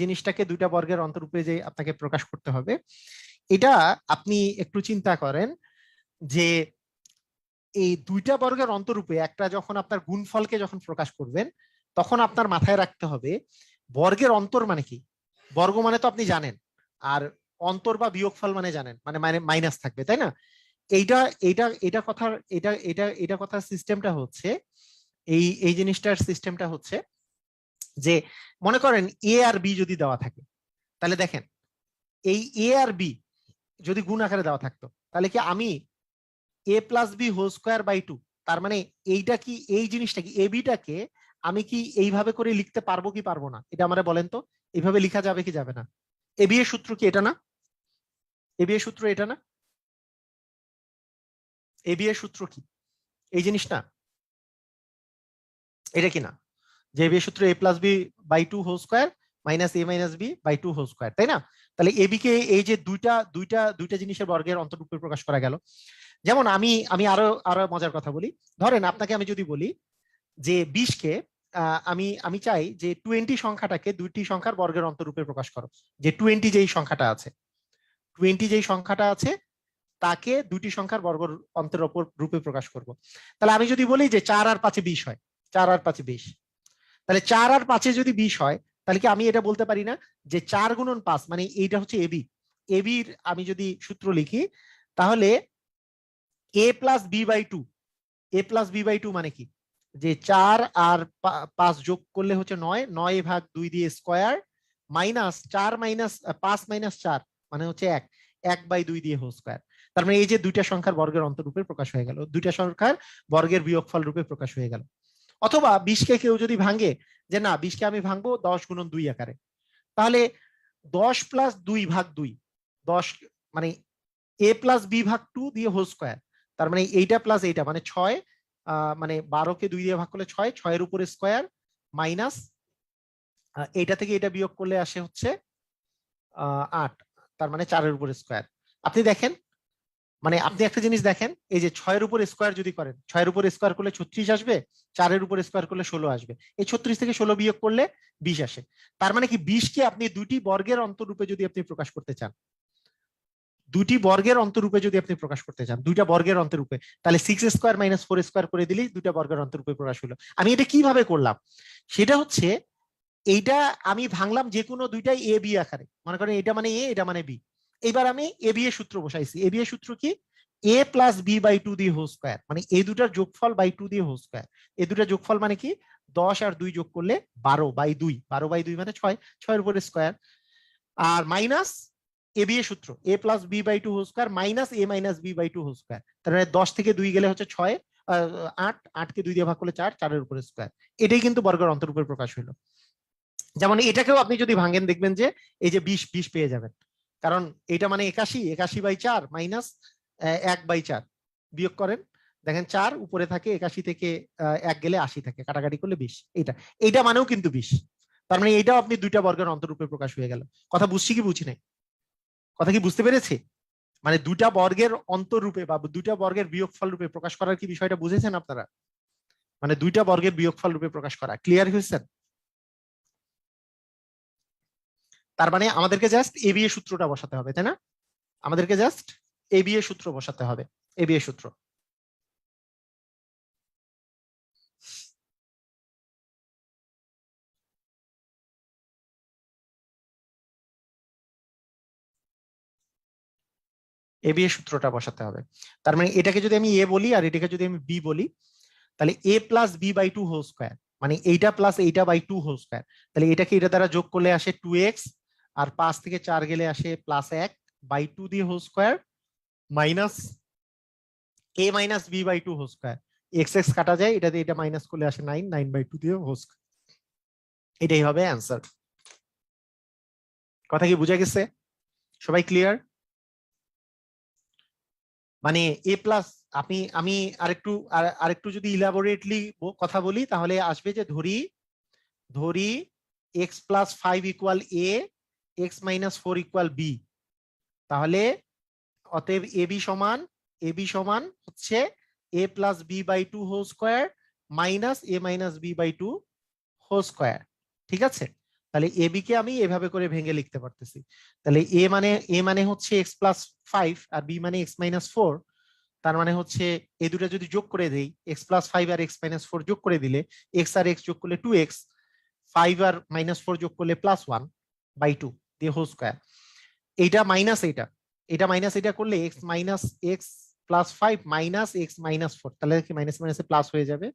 জিনিসটাকে দুইটা বর্গের অন্তরূপে যে আপনাকে প্রকাশ করতে হবে, এটা আপনি একটু চিন্তা করেন যে এই দুইটা বর্গের অন্তরূপে একটা যখন আপনার গুণফলকে যখন প্রকাশ করবেন, তখন আপনার মাথায় রাখতে হবে বর্গের অন্তর মানে কি। বর্গ মানে তো আপনি জানেন, আর অন্তর বা বিয়োগফল মানে জানেন, মানে মানে মাইনাস থাকবে, তাই না? এইটা এইটা এটা কথার এটা এটা এটা কথার সিস্টেমটা হচ্ছে, এই এই জিনিসটার সিস্টেমটা হচ্ছে যে, মনে করেন এ আর বি যদি দেওয়া থাকে, তাহলে দেখেন এই এ আর বি যদি গুণ আকারে দেওয়া থাকতো, তাহলে কি আমি a+b² 2, তার মানে এইটা কি, এই জিনিসটা কি, এ বিটাকে আমি কি এইভাবে করে লিখতে পারবো কি পারবো না? এটা আমারে বলেন তো, এইভাবে লিখা যাবে কি যাবে না? এ বি এর সূত্র কি এটা না? এ বি এর সূত্র এটা না? এ বি এর সূত্র কি এই জিনিস না? এটা কি না যে এ বি এর সূত্র a+b/2² -a-b/2², তাই না? তাহলে এ বি কে এই যে দুইটা দুইটা দুইটা জিনিসের বর্গের অন্তরূপে প্রকাশ করা গেল। যেমন আমি আমি আরো আরো মজার কথা বলি, ধরেন আপনাকে আমি যদি বলি যে 20কে আমি আমি চাই যে 20 সংখ্যাটাকে দুইটি সংখ্যার বর্গের অন্তরূপে প্রকাশ করো। যে 20 যেই সংখ্যাটা আছে, 20 যেই সংখ্যাটা আছে তাকে দুইটি সংখ্যার বর্গ অন্তর রূপে প্রকাশ করব। তাহলে আমি যদি বলি যে 4 আর 5 20 হয়, 4 আর 5 20, তাহলে 4 আর 5 যদি 20 হয়, তাহলে কি আমি এটা বলতে পারি না যে 4 × 5 মানে এইটা হচ্ছে এবি? এবির আমি যদি সূত্র লিখি, তাহলে a+b/2, a+b/2 মানে কি, যে 4 আর 5 যোগ করলে হচ্ছে 9, 9/2 দিয়ে স্কয়ার, মাইনাস 4 মাইনাস 5 মাইনাস 4 মানে হচ্ছে 1, 1/2 দিয়ে হোল স্কয়ার। তার মানে এই যে দুইটা সংখ্যার বর্গের অন্তরূপে প্রকাশ হয়ে গেল, দুইটা সংখ্যার বর্গের বিয়োগফল রূপে প্রকাশ হয়ে গেল। অথবা 20কে কেউ যদি ভাঙে, যে না 20কে আমি ভাঙবো 10 × 2 আকারে, তাহলে 10+2/2, 10 মানে a+b/2 দিয়ে হোল স্কয়ার, তার মানে এইটা প্লাস এইটা মানে 6, মানে 12কে 2 দিয়ে ভাগ করলে 6, 6 এর উপরে স্কয়ার, মাইনাস এইটা থেকে এটা বিয়োগ করলে আসে হচ্ছে 8, তার মানে 4 এর উপরে স্কয়ার। আপনি দেখেন, মানে আপনি একটা জিনিস দেখেন, এই যে 6 এর উপর স্কয়ার যদি করেন, 6 এর উপর স্কয়ার করলে 36 আসবে, 4 এর উপর স্কয়ার করলে 16 আসবে, এই 36 থেকে 16 বিয়োগ করলে 20 আসে। তার মানে কি 20কে আপনি দুটি বর্গের অন্তরূপে যদি আপনি প্রকাশ করতে চান, দুটি বর্গের অন্তরূপে যদি আপনি প্রকাশ করতে চান, দুইটা বর্গের অন্তরূপে, তাহলে 6² - 4² করে দিলেই দুইটা বর্গের অন্তরূপে প্রকাশ হলো। আমি এটা কিভাবে করলাম সেটা হচ্ছে, এইটা আমি ভাঙলাম যে কোনো দুইটাই এ বি আকারে, মনে করেন এটা মানে এ, এটা মানে বি। এবার আমি এ বি এর সূত্র বসাইছি। এ বি এর সূত্র কি, a+b/2 দিয়ে হোল স্কয়ার, মানে এই দুটার যোগফল /2 দিয়ে হোল স্কয়ার। এই দুটার যোগফল মানে কি, 10 আর 2 যোগ করলে 12/2, 12/2 মানে 6, 6 এর উপরে স্কয়ার, আর মাইনাস এ বি এর সূত্র a+b/2 whole square minus a-b/2 whole square. তার মানে 10 থেকে 2 গেলে হচ্ছে 6, 8, 8কে 2 দিয়ে ভাগ করলে 4, 4 এর উপরে স্কয়ার। এটাই কিন্তু বর্গের অন্তরূপে প্রকাশ হলো। যেমন এটাকেও আপনি যদি ভাঙেন দেখবেন যে এই যে 20, 20 পেয়ে যাবেন, কারণ এটা মানে 81, 81/4 মাইনাস 1/4 বিয়োগ করেন, দেখেন 4 উপরে থাকে, 81 থেকে 1 গেলে 80 থাকে, কাটাকাটি করলে 20, এইটা এইটা মানেও কিন্তু 20। তার মানে এইটাও আপনি দুইটা বর্গের অন্তরূপে প্রকাশ হয়ে গেল। কথা বুঝছি কি বুঝি নাই? কথা কি বুঝতে পেরেছি? মানে দুইটা বর্গের অন্তরূপে বা দুইটা বর্গের বিয়োগফল রূপে প্রকাশ করার কি বিষয়টা বুঝেছেন আপনারা? মানে দুইটা বর্গের বিয়োগফল রূপে প্রকাশ করা, ক্লিয়ার হয়েছেন? তার মানে আমাদেরকে জাস্ট এবি এর সূত্রটা বসাতে হবে, তাই না? আমাদেরকে জাস্ট এবি এর সূত্র বসাতে হবে, এবি এর সূত্র। এবি এর সূত্রটা বসাতে হবে। তার মানে এটাকে যদি আমি এ বলি আর এটাকে যদি আমি বি বলি, তাহলে A plus B by two whole square, মানে এইটা প্লাস এইটা বাই টু হোল স্কোয়ার। তাহলে এটাকে এটা দ্বারা যোগ করলে আসে 2x, আর 5 থেকে 4 গেলে আসে +1 বাই টু দিয়ে whole square, minus A minus B by two whole square. X x কাটা যায়, এটা দিয়ে এটা মাইনাস করলে আসে 9, 9 বাই টু দিয়ে হোল স্কোয়ার। এটাই হবে অ্যান্সার। কথা কি বুঝা গেছে? সবাই ক্লিয়ার? মানে এ প্লাস, আমি আরেকটু যদি ইলাবোরেটলি কথা বলি তাহলে আসবে যে ধরি ধরি X plus 5 equal A, X minus 4 equal B. তাহলে অতএব এবি সমান হচ্ছে A plus B by two whole square minus A minus B by two whole square. ঠিক আছে? তাহলে এবি কে আমি এভাবে করে ভেঙে লিখতে পারতেছি। তাহলে এ মানে হচ্ছে এক্স প্লাস 5 আর বি মানে এক্স মাইনাস 4। তার মানে হচ্ছে এই দুটো যদি যোগ করে দেই, এক্স প্লাস 5 আর এক্স মাইনাস 4 যোগ করে দিলে, এক্স আর এক্স যোগ করলে 2x, 5 আর মাইনাস 4 যোগ করলে +1 বাই টু দিয়ে হোল স্কোয়ার। এইটা মাইনাস এটা মাইনাস এটা করলে x minus x plus 5 minus x minus 4, তাহলে কি মাইনাস মাইনাসে প্লাস হয়ে যাবে।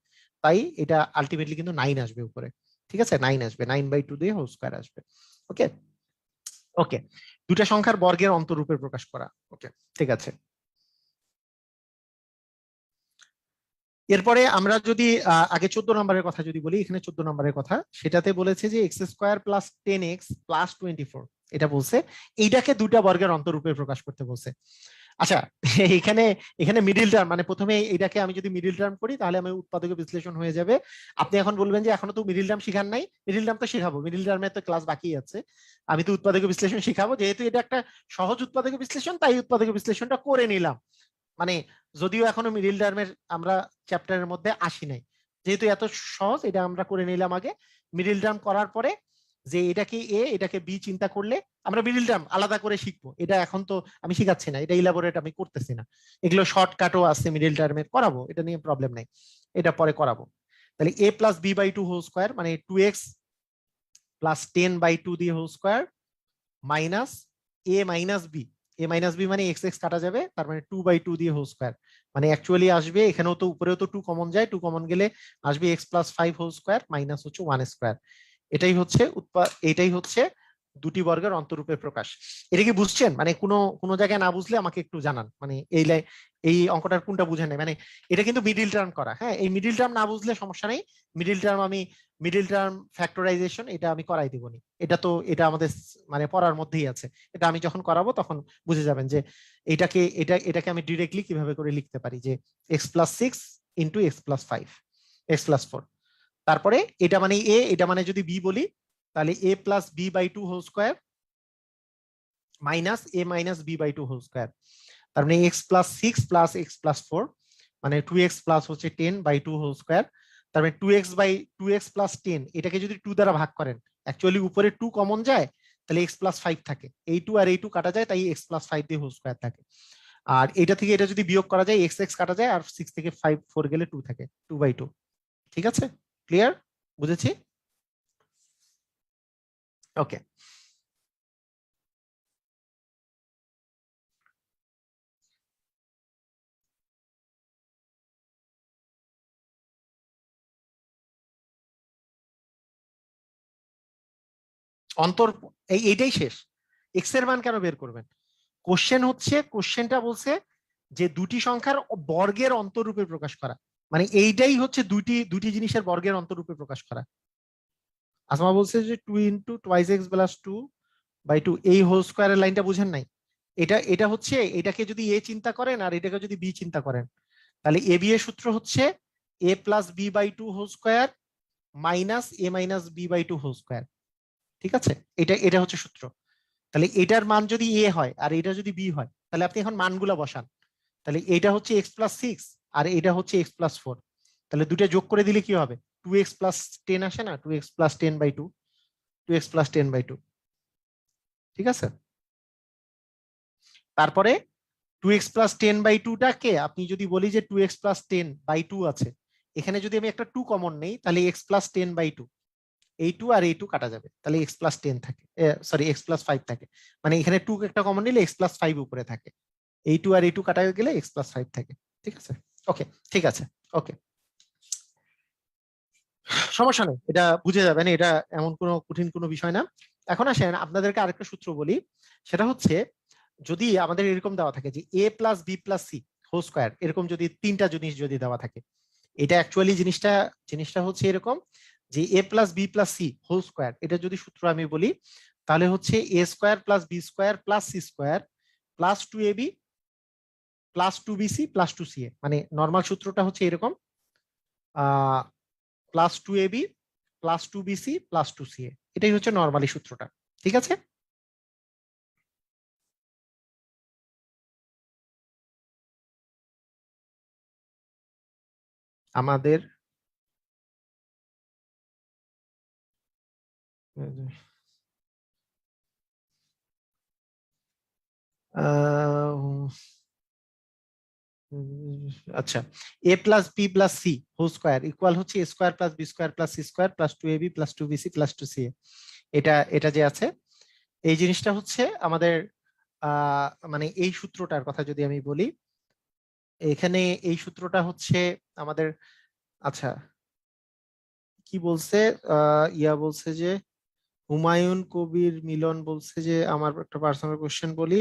তাই এটা আলটিমেটলি কিন্তু 9 আসবে উপরে। ঠিক আছে? 9 আসবে, 9 বাই টু দিয়ে হোল স্কোয়ার আসবে। ওকে ওকে, দুটা সংখ্যার বর্গের অন্তরূপে প্রকাশ করা। ওকে, ঠিক আছে। এরপরে আমরা যদি আগে 14 নম্বরের কথা যদি বলি, এখানে 14 নম্বরের কথা, সেটাতে বলেছে যে X square plus 10x plus 24, এটা বলছে এইটাকে দুটা বর্গের অন্তরূপে প্রকাশ করতে বলছে। আচ্ছা, এখানে এখানে মিডিল টার্ম, মানে প্রথমে এটাকে আমি যদি মিডিল টার্ম করি তাহলে আমি উৎপাদক বিশ্লেষণ হয়ে যাবে। আপনি এখন বলবেন যে এখনো তো মিডিল টার্ম শিখান নাই। মিডিল টার্ম তো শেখাবো, মিডিল টার্মের তো ক্লাস বাকি আছে। আমি তো উৎপাদক বিশ্লেষণ শিখাবো, যেহেতু এটা একটা সহজ উৎপাদক বিশ্লেষণ তাই উৎপাদক বিশ্লেষণটা করে নিলাম। মানে যদিও এখনো মিডিল টার্মের আমরা চ্যাপ্টারের মধ্যে আসি নাই, যেহেতু এত সহজ এটা আমরা করে নিলাম আগে। মিডিল টার্ম করার পরে যে এটাকে এ এটাকে বি চিন্তা করলে আমরা মিডিল টার্ম আলাদা করে শিখবো। এটা এখন তো আমি শিখাচ্ছি না, এটা ইলাবোরেট আমি করতেছি না। এগুলো শর্টকাটও আছে মিডিল টার্মের, করাবো, এটা নিয়ে প্রবলেম নাই, এটা পরে করাবো। তাহলে A plus B by two whole square মানে 2x প্লাস 10 বাই টু দিয়ে whole square minus A minus B, A minus B মানে এক্স এক্স কাটা যাবে, তার মানে 2 বাই টু দিয়ে হোল স্কোয়ার। মানে অ্যাকচুয়ালি আসবে, এখানেও তো উপরেও তো 2 কমন যায়, 2 কমন গেলে আসবে x plus 5 whole square minus হচ্ছে 1 স্কোয়ার। এটাই হচ্ছে দুটি বর্গের অন্তরূপে প্রকাশ। এটা কি বুঝছেন? মানে কোনো কোনো জায়গায় না বুঝলে আমাকে একটু জানান, মানে এই অঙ্কটার কোনটা বুঝেন নাই। মানে এটা কিন্তু মিডিল টার্ম করা, হ্যাঁ, এই মিডিল টার্ম না বুঝলে সমস্যা নেই। মিডিল টার্ম ফ্যাক্টরাইজেশন এটা আমি করাই দিবনি। এটা আমাদের মানে পড়ার মধ্যেই আছে। এটা আমি যখন করাবো তখন বুঝে যাবেন যে এটাকে আমি ডিরেক্টলি কিভাবে করে লিখতে পারি, যে x plus 6 into x plus 5 x plus 4। তারপরে এটা মানে এ, এটা মানে যদি বি বলি তাহলে A plus B by two whole square minus A minus B by two whole square. তার মানে X plus 6 plus X plus 4 মানে 2x প্লাস হচ্ছে 10 বাই টু হোল স্কোয়ার। তার মানে 2x প্লাস 10, এটাকে যদি 2 দ্বারা ভাগ করেন, অ্যাকচুয়ালি উপরে 2 কমন যায়, তাহলে x প্লাস 5 থাকে, এই 2 আর এই 2 কাটা যায়, তাই x প্লাস 5 দিয়ে হোল স্কোয়ার থাকে। আর এটা থেকে এটা যদি বিয়োগ করা যায়, x x কাটা যায়, আর 6 থেকে 5 4 গেলে 2 থাকে, 2 বাই 2। ঠিক আছে? ক্লিয়ার? বুঝেছি? ওকে, অন্তর এইটাই শেষ। এক্স এর মান কেন বের করবেন? কোশ্চেনটা বলছে যে দুটি সংখ্যার বর্গের অন্তরূপে প্রকাশ করা, মানে এইটাই হচ্ছে দুটি জিনিসের বর্গের অন্তরূপে প্রকাশ করা। আসমা বলছে যে 2 into twice x plus 2 by 2, এই হোল স্কোয়ারের লাইনটা বুঝেন নাই? এটা হচ্ছে, এটাকে যদি এ চিন্তা করেন আর এটাকে যদি বি চিন্তা করেন, তাহলে এ বি এর সূত্র হচ্ছে A plus B by two whole square minus A minus B by two whole square. ঠিক আছে? এটা এটা হচ্ছে সূত্র। তাহলে এটার মান যদি এ হয় আর এটা যদি বি হয়, তাহলে আপনি এখন মানগুলা বসান। তাহলে এইটা হচ্ছে এক্স প্লাস সিক্স আর এইটা হচ্ছে এক্স প্লাস ফোর। তাহলে দুটো যোগ করে দিলে কি হবে? 2x প্লাস 10 আসে না? 2x plus 10/2, 2x plus 10/2। ঠিক আছে, তারপরে 2x প্লাস 10/2টাকে আপনি যদি বলি যে 2x প্লাস 10/2 আছে, এখানে যদি আমি একটা 2 কমন নেই তাহলে x প্লাস 10/2, এই 2 আর এই 2 কাটা যাবে, তাহলে x প্লাস 10 থাকে, সরি x প্লাস 5 থাকে। মানে এখানে 2 একটা কমন নিলে x প্লাস 5 উপরে থাকে, এই 2 আর এই 2 কাটা হয়ে গেলে x প্লাস 5 থাকে। ঠিক আছে, ওকে, ঠিক আছে, ওকে, সমস্যা নেই, এটা বুঝে যাবেন, এটা এমন কোনো কঠিন কোনো বিষয় না। এখন আসেন আপনাদেরকে আরেকটা সূত্র বলি, সেটা হচ্ছে যদি আমাদের এরকম দেওয়া থাকে যে a plus B plus C whole square, এরকম যদি তিনটা জিনিস যদি দেওয়া থাকে, এটা অ্যাকচুয়ালি জিনিসটা জিনিসটা হচ্ছে এরকম যে a plus B plus C whole square, এটা যদি সূত্র আমি বলি তাহলে হচ্ছে a square plus B square plus C square plus 2ab plus 2bc plus 2ca। মানে নর্মাল সূত্রটা হচ্ছে এরকম, plus 2ab plus 2bc plus 2ca, এটাই হচ্ছে নর্মালি সূত্রটা। ঠিক আছে, আমাদের আহ, আচ্ছা, A plus B plus C whole square equal হচ্ছে A square plus B square plus C square plus 2ab plus 2bc plus 2ca। এটা এটা যে আছে, এই জিনিসটা হচ্ছে আমাদের মানে এই সূত্রটার কথা যদি আমি বলি, এখানে এই সূত্রটা হচ্ছে আমাদের, আচ্ছা কি বলছে, ইয়া বলছে যে হুমায়ুন কবির মিলন বলছে যে আমার একটা পার্সোনাল কোশ্চেন বলি,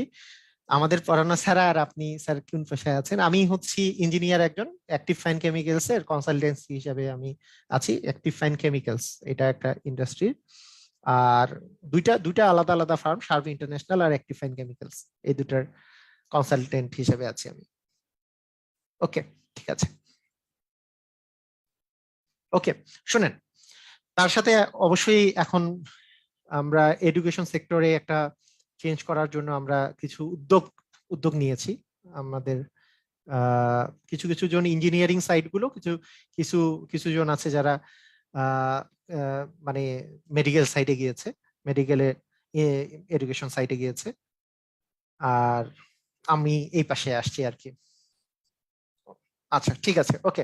আমাদের পড়ানো ছাড়া আর আপনি স্যার কোন পেশায় আছেন? আমি হচ্ছি ইঞ্জিনিয়ার একজন, অ্যাক্টিভ ফাইন কেমিক্যালস এর কনসালটেন্সি হিসেবে আমি আছি। অ্যাক্টিভ ফাইন কেমিক্যালস এটা একটা ইন্ডাস্ট্রি, আর দুইটা দুইটা আলাদা আলাদা ফার্ম, সার্ভ ইন্টারন্যাশনাল আর অ্যাক্টিভ ফাইন কেমিক্যালস, এই দুটার কনসালটেন্ট হিসেবে আছি আমি। ওকে, ঠিক আছে, ওকে, শুনেন, তার সাথে অবশ্যই এখন আমরা এডুকেশন সেক্টরে একটা চেঞ্জ করার জন্য আমরা কিছু উদ্যোগ উদ্যোগ নিয়েছি। আমাদের কিছু কিছু জন ইঞ্জিনিয়ারিং সাইট গুলো, কিছু কিছু কিছু জন আছে যারা আহ, মানে মেডিকেল সাইটে গিয়েছে, মেডিকেলে এডুকেশন সাইটে গিয়েছে, আর আমি এই পাশে আসছি আর কি। আচ্ছা, ঠিক আছে, okay,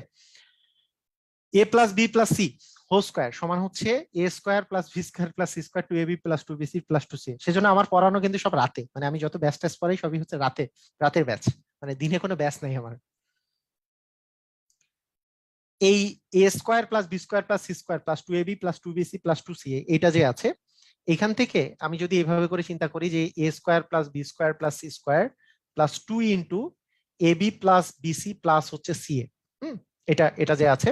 A plus B plus C whole square সমান হচ্ছে A square plus B square plus C square 2ab plus 2bc plus 2c। সেজন্য আমার পড়ানো কিন্তু সব রাতে, মানে আমি যত ব্যাচ ট্যাচ পড়াই সবই হচ্ছে রাতে, রাতের ব্যাচ, মানে দিনে কোনো ব্যাচ নাই আমার। এই A square plus B square plus C square plus 2ab plus 2bc plus 2ca এটা যে আছে, এখান থেকে আমি যদি এভাবে করে চিন্তা করি যে A square plus B square plus C square plus 2 into AB plus BC plus হচ্ছে সিএ, এটা এটা যে আছে,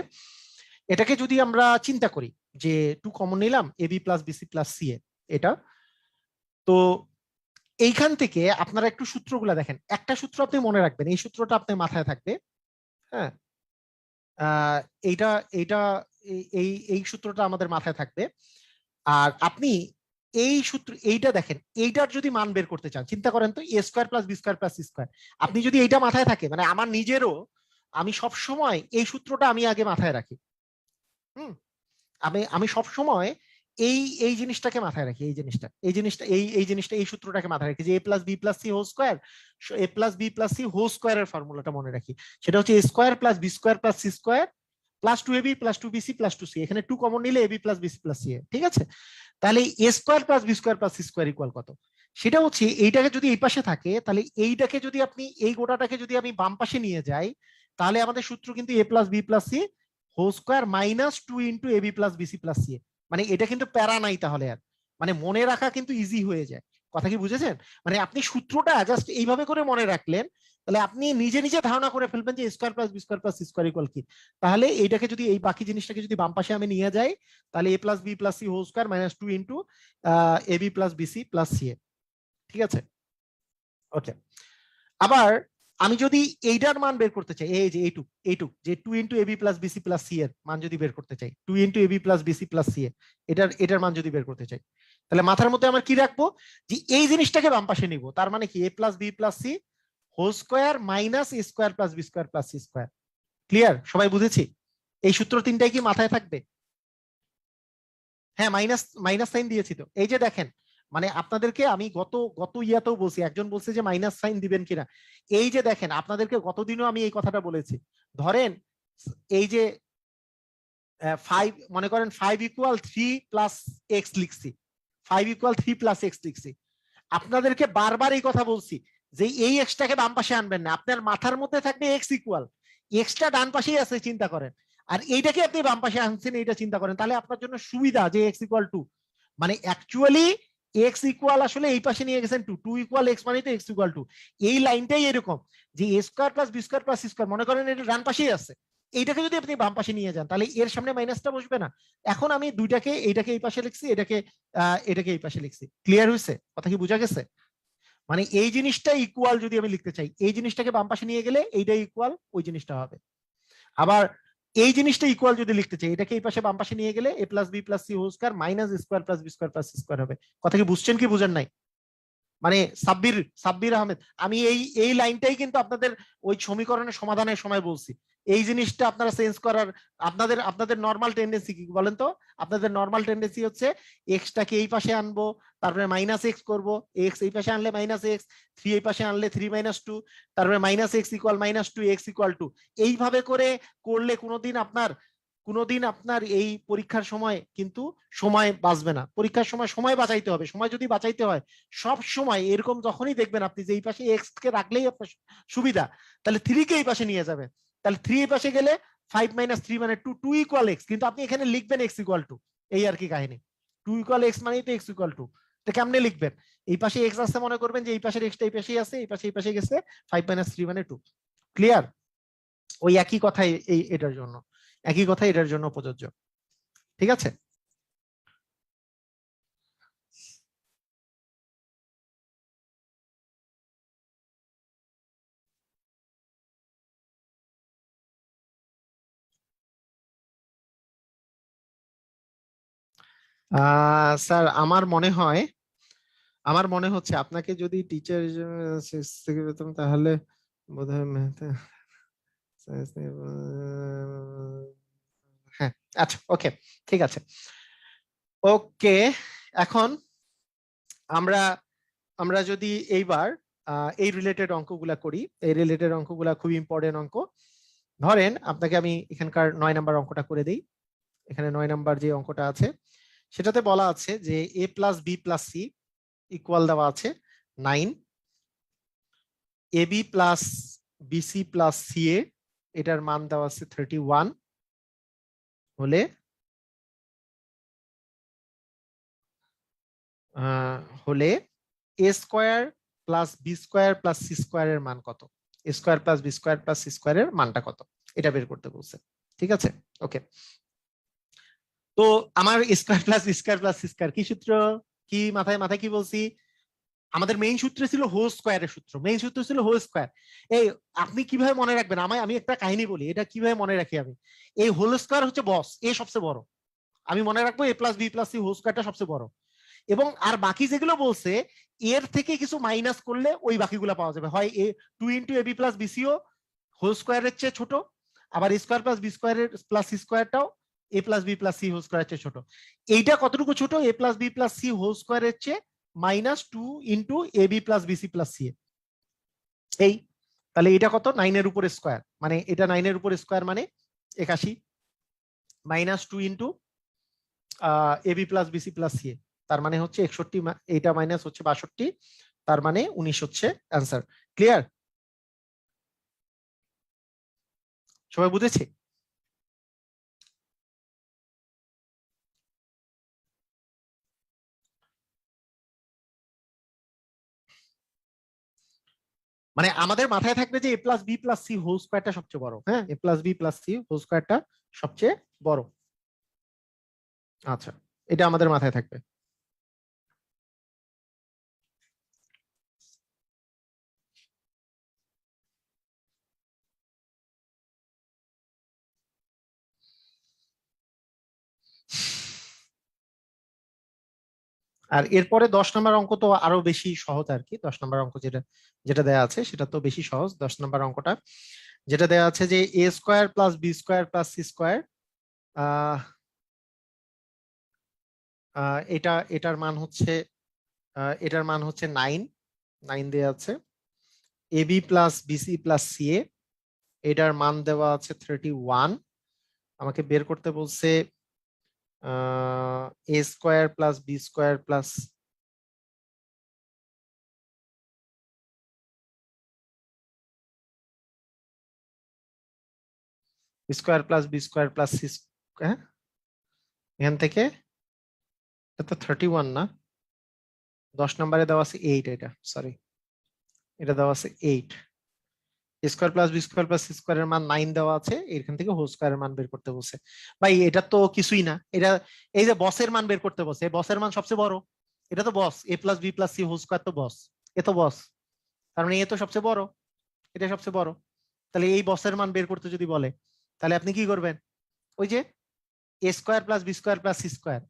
এটাকে যদি আমরা চিন্তা করি যে 2 কমন নিলাম, a b plus BC plus c a, এটা তো এইখান থেকে আপনারা একটু সূত্রগুলা দেখেন, একটা সূত্র আপনি মনে রাখবেন, এই সূত্রটা আপনার মাথায় থাকবে। হ্যাঁ, আহ এইটা এইটা এই এই সূত্রটা আমাদের মাথায় থাকবে। আর আপনি এই সূত্র এইটা দেখেন, এইটার যদি মান বের করতে চান, চিন্তা করেন তো A square plus B square plus C square, আপনি যদি এইটা মাথায় থাকে, মানে আমার নিজেরও, আমি সব সময় এই সূত্রটা আমি আগে মাথায় রাখি। হুম, আমি আমি সব সময় এই এই জিনিসটাকে মাথায় রাখি, এই জিনিসটা এই সূত্রটাকে মাথায় রাখি যে A plus B plus C whole square, A plus B plus C whole স্কোয়ারের ফর্মুলাটা মনে রাখি, সেটা হচ্ছে A square plus B square plus C square plus 2ab plus 2bc plus 2c, এখানে 2 কমন নিলে AB plus BC plus C. ঠিক আছে, তাহলে A square plus B square plus C square equal কত? সেটা হচ্ছে এইটাকে যদি এই পাশে থাকে, তাহলে এইটাকে যদি আপনি এই গোটাটাকে যদি আমি বাম পাশে নিয়ে যাই, তাহলে আমাদের সূত্র কিন্তু A plus B plus C whole square minus 2 into AB plus BC plus C. মানে এটা কিন্তু প্যারা নাই তাহলে আর, মানে মনে রাখা কিন্তু ইজি হয়ে যায়। কথা কি বুঝেছেন? মানে আপনি সূত্রটা জাস্ট এইভাবে করে মনে রাখলেন, তাহলে আপনি নিজে নিজে ধারণা করে ফেলবেন যে square plus B square plus C square equal কি। তাহলে এইটাকে যদি এই বাকি জিনিসটাকে যদি বাম পাশে আমি নিয়ে যাই, তাহলে A plus B plus C whole square minus 2 into AB plus BC plus C. ঠিক আছে, ওকে, আবার আমি যদি এইটার মান বের করতে চাই, এই যে এইটুক যে 2 into AB plus BC plus c এর মান যদি বের করতে চাই, 2 into AB plus BC plus C এটার এটার মান যদি বের করতে চাই, তাহলে মাথার মধ্যে আমার কি রাখবো, যে এই জিনিসটাকে বাম পাশে নিব, তার মানে কি A plus B plus C whole square minus A square plus B square plus C square. Clear? সবাই বুঝেছি? এই সূত্র তিনটাই কি মাথায় থাকবে? হ্যাঁ, মাইনাস মাইনাস সাইন দিয়েছি তো। এই যে দেখেন, মানে আপনাদেরকে আমি গত গত ইয়াতেও বলছি, একজন বলছে যে মাইনাস সাইন দিবেন কিনা। এই যে দেখেন, আপনাদেরকে গতদিনও আমি এই কথাটা বলেছি। ধরেন এই যে 5, মনে করেন 5 = 3 + x লিখছি, 5 = 3 + x লিখছি। আপনাদেরকে বারবার এই কথা বলছি যে এই এক্সটাকে বাম পাশে আনবেন না, আপনার মাথার মধ্যে থাকবে এক্স ইকুয়াল, এক্সটা ডান পাশেই আছে চিন্তা করেন, আর এইটাকে আপনি বাম পাশে আনছেন এইটা চিন্তা করেন, তাহলে আপনার জন্য সুবিধা যে x = 2, মানে অ্যাকচুয়ালি এক্স ইকুয়াল আসলে এই পাশে নিয়ে গেছেন 2, 2 = x মানে তো x = 2। এই লাইনটাই এরকম যে a square plus B square plus c square, মনে করেন এটা ডান পাশেই আছে, এইটাকে যদি আপনি বাম পাশে নিয়ে যান তাহলে এর সামনে মাইনাসটা বসবে না। এখন আমি দুইটাকে, এইটাকে এই পাশে লিখছি, এটাকে এই পাশে লিখছি। ক্লিয়ার হয়েছে? কথা কি বোঝা গেছে? মানে এই জিনিসটা ইকুয়াল যদি আমি লিখতে চাই, এই জিনিসটাকে বাম পাশে নিয়ে গেলে এইটা ইকুয়াল ওই জিনিসটা হবে। আবার এই জিনিসটা ইকুয়াল যদি লিখতে চাই, এটাকে এই পাশে বাম পাশে নিয়ে গেলে a + b + c whole square minus a square plus b square plus c square হবে। কথা কি বুঝছেন কি বুঝেন নাই? মানে সাব্বির সাব্বির আহমেদ, আমি এই এই লাইনটাই কিন্তু আপনাদের ওই সমীকরণের সমাধানের সময় বলছি। এই জিনিসটা আপনারা চেঞ্জ করার, আপনাদের আপনাদের নর্মাল টেন্ডেন্সি কি বলেন তো? আপনাদের নর্মাল টেন্ডেন্সি হচ্ছে এক্সটাকে এই পাশে আনবো, তারপরে মাইনাস এক্স করবো, এক্স এই পাশে আনলে মাইনাস এক্স, 3 এই পাশে আনলে 3 - 2, তারপরে minus x equal -2, x equal 2। এইভাবে করে করলে কোনোদিন আপনার এই পরীক্ষার সময় কিন্তু সময় বাঁচবে না। পরীক্ষার সময় সময় বাঁচাইতে হবে। সময় যদি বাঁচাইতে হয় সব সময় এরকম যখনই দেখবেন আপনি যে এই পাশে এক্স কে রাখলেই আপনার সুবিধা, তাহলে 3 কে এই পাশে নিয়ে যাবেন। তাহলে 3 এই পাশে গেলে 5 - 3 মানে 2, 2 = x, কিন্তু আপনি এখানে লিখবেন x = 2। এই আর কি কাহিনী। 2 = x মানেই তো x = 2। এটা কেমনে লিখবেন? এই পাশে এক্স আছে, মনে করবেন যে এই পাশের এক্সটা এই পাশেই আছে, এই পাশে গেছে 5 - 3 মানে 2। ক্লিয়ার? ওই একই কথাই এই এটার জন্য, একই কথা এটার জন্য প্রযোজ্য। ঠিক আছে? স্যার আমার মনে হচ্ছে আপনাকে যদি টিচার থেকে পেতাম তাহলে বোধহয় science হ্যাঁ, আচ্ছা, ওকে, ঠিক আছে, ওকে। এখন আমরা আমরা যদি এইবার এই রিলেটেড অঙ্কগুলা করি, এই রিলেটেড অঙ্কগুলা খুব ইম্পর্টেন্ট অঙ্ক। ধরেন আপনাকে আমি এখানকার 9 নাম্বার অঙ্কটা করে দিই। এখানে 9 নাম্বার যে অঙ্কটা আছে সেটাতে বলা আছে যে a + b + c ইকুয়াল দেওয়া আছে 9, ab + bc + ca এটার মান দেওয়া আছে 31 হলে হলে a square plus B square plus C স্কয়ারের মান কত? a square plus B square plus C স্কয়ারের মানটা কত, এটা বের করতে বলছে। ঠিক আছে, ওকে। তো আমার square plus B square plus c square কি সূত্র? কি মাথায় মাথায় কি বলছি? আমাদের মেইন সূত্র ছিল হোল স্কয়ারের সূত্র, মেইন সূত্র ছিল হোল স্কয়ার। এই আপনি কিভাবে মনে রাখবেন? আমি একটা কাহিনী বলি, এটা কিভাবে মনে রাখি আমি। এই হোল স্কয়ার হচ্ছে বস, এ সবচেয়ে বড়। আমি মনে রাখবো a + b + c হোল স্কয়ারটা সবচেয়ে বড়, এবং আর বাকি যেগুলো বলছে এর থেকে কিছু মাইনাস করলে ওই বাকিগুলো পাওয়া যাবে। হয় এ 2 * ab + bc ও হোল স্কয়ারের চেয়ে ছোট, আবার a স্কয়ার প্লাস বি স্কয়ারের প্লাস সি স্কয়ারটাও a + b + c হোল স্কয়ারের চেয়ে ছোট। এইটা কতটুকু ছোট? a + b + c হোল স্কয়ারের চেয়ে -2 * ab + bc + ca। এই তাহলে এটা কত? 9 এর উপর স্কয়ার, মানে এটা 9 এর উপর স্কয়ার মানে 81, -2 ab + bc + ca, তার মানে হচ্ছে 61, এইটা মাইনাস হচ্ছে 62, তার মানে 19 হচ্ছে অ্যান্সার। ক্লিয়ার? সবাই বুঝেছে? মানে আমাদের মাথায় থাকবে যে a + b + c হোল স্কয়ারটা সবচেয়ে বড়। হ্যাঁ, a + b + c হোল স্কয়ারটা সবচেয়ে বড়। আচ্ছা, এটা আমাদের মাথায় থাকবে। আর এরপরে 10 নম্বর অঙ্ক তো আরো বেশি সহজ আর কি। 10 নম্বর অঙ্ক যেটা যেটা দেয়া আছে সেটা তো বেশি সহজ। 10 নম্বর অঙ্কটা যেটা দেয়া আছে যে A square plus B square plus C square, এটার মান হচ্ছে এটার মান হচ্ছে 9 9 দেওয়া আছে। A b plus BC plus c a, এটার মান দেওয়া আছে 31। আমাকে বের করতে বলছে a square plus B square plus square plus B square plus c, হ্যাঁ এখান থেকে এটা তো 31 না, 10 নম্বরে দেওয়া আছে 8, এটা সরি এটা দেওয়া আছে 8। Square plus B square plus c স্কোয়ারের মান 9 দেওয়া আছে, এখান থেকে হোল স্কোয়ারের মান বের করতে বলছে। ভাই এটা তো কিছুই না, এটা এই যে বসের মান বের করতে বলছে, বসের মান সবচেয়ে বড়, এটা তো boss, A plus B plus C whole square তো বস, এ তো বস, তার মানে এ তো সবচেয়ে বড়, এটা সবচেয়ে বড়। তাহলে এই বসের মান বের করতে যদি বলে তাহলে আপনি কি করবেন, ওই যে A square plus B square plus C square,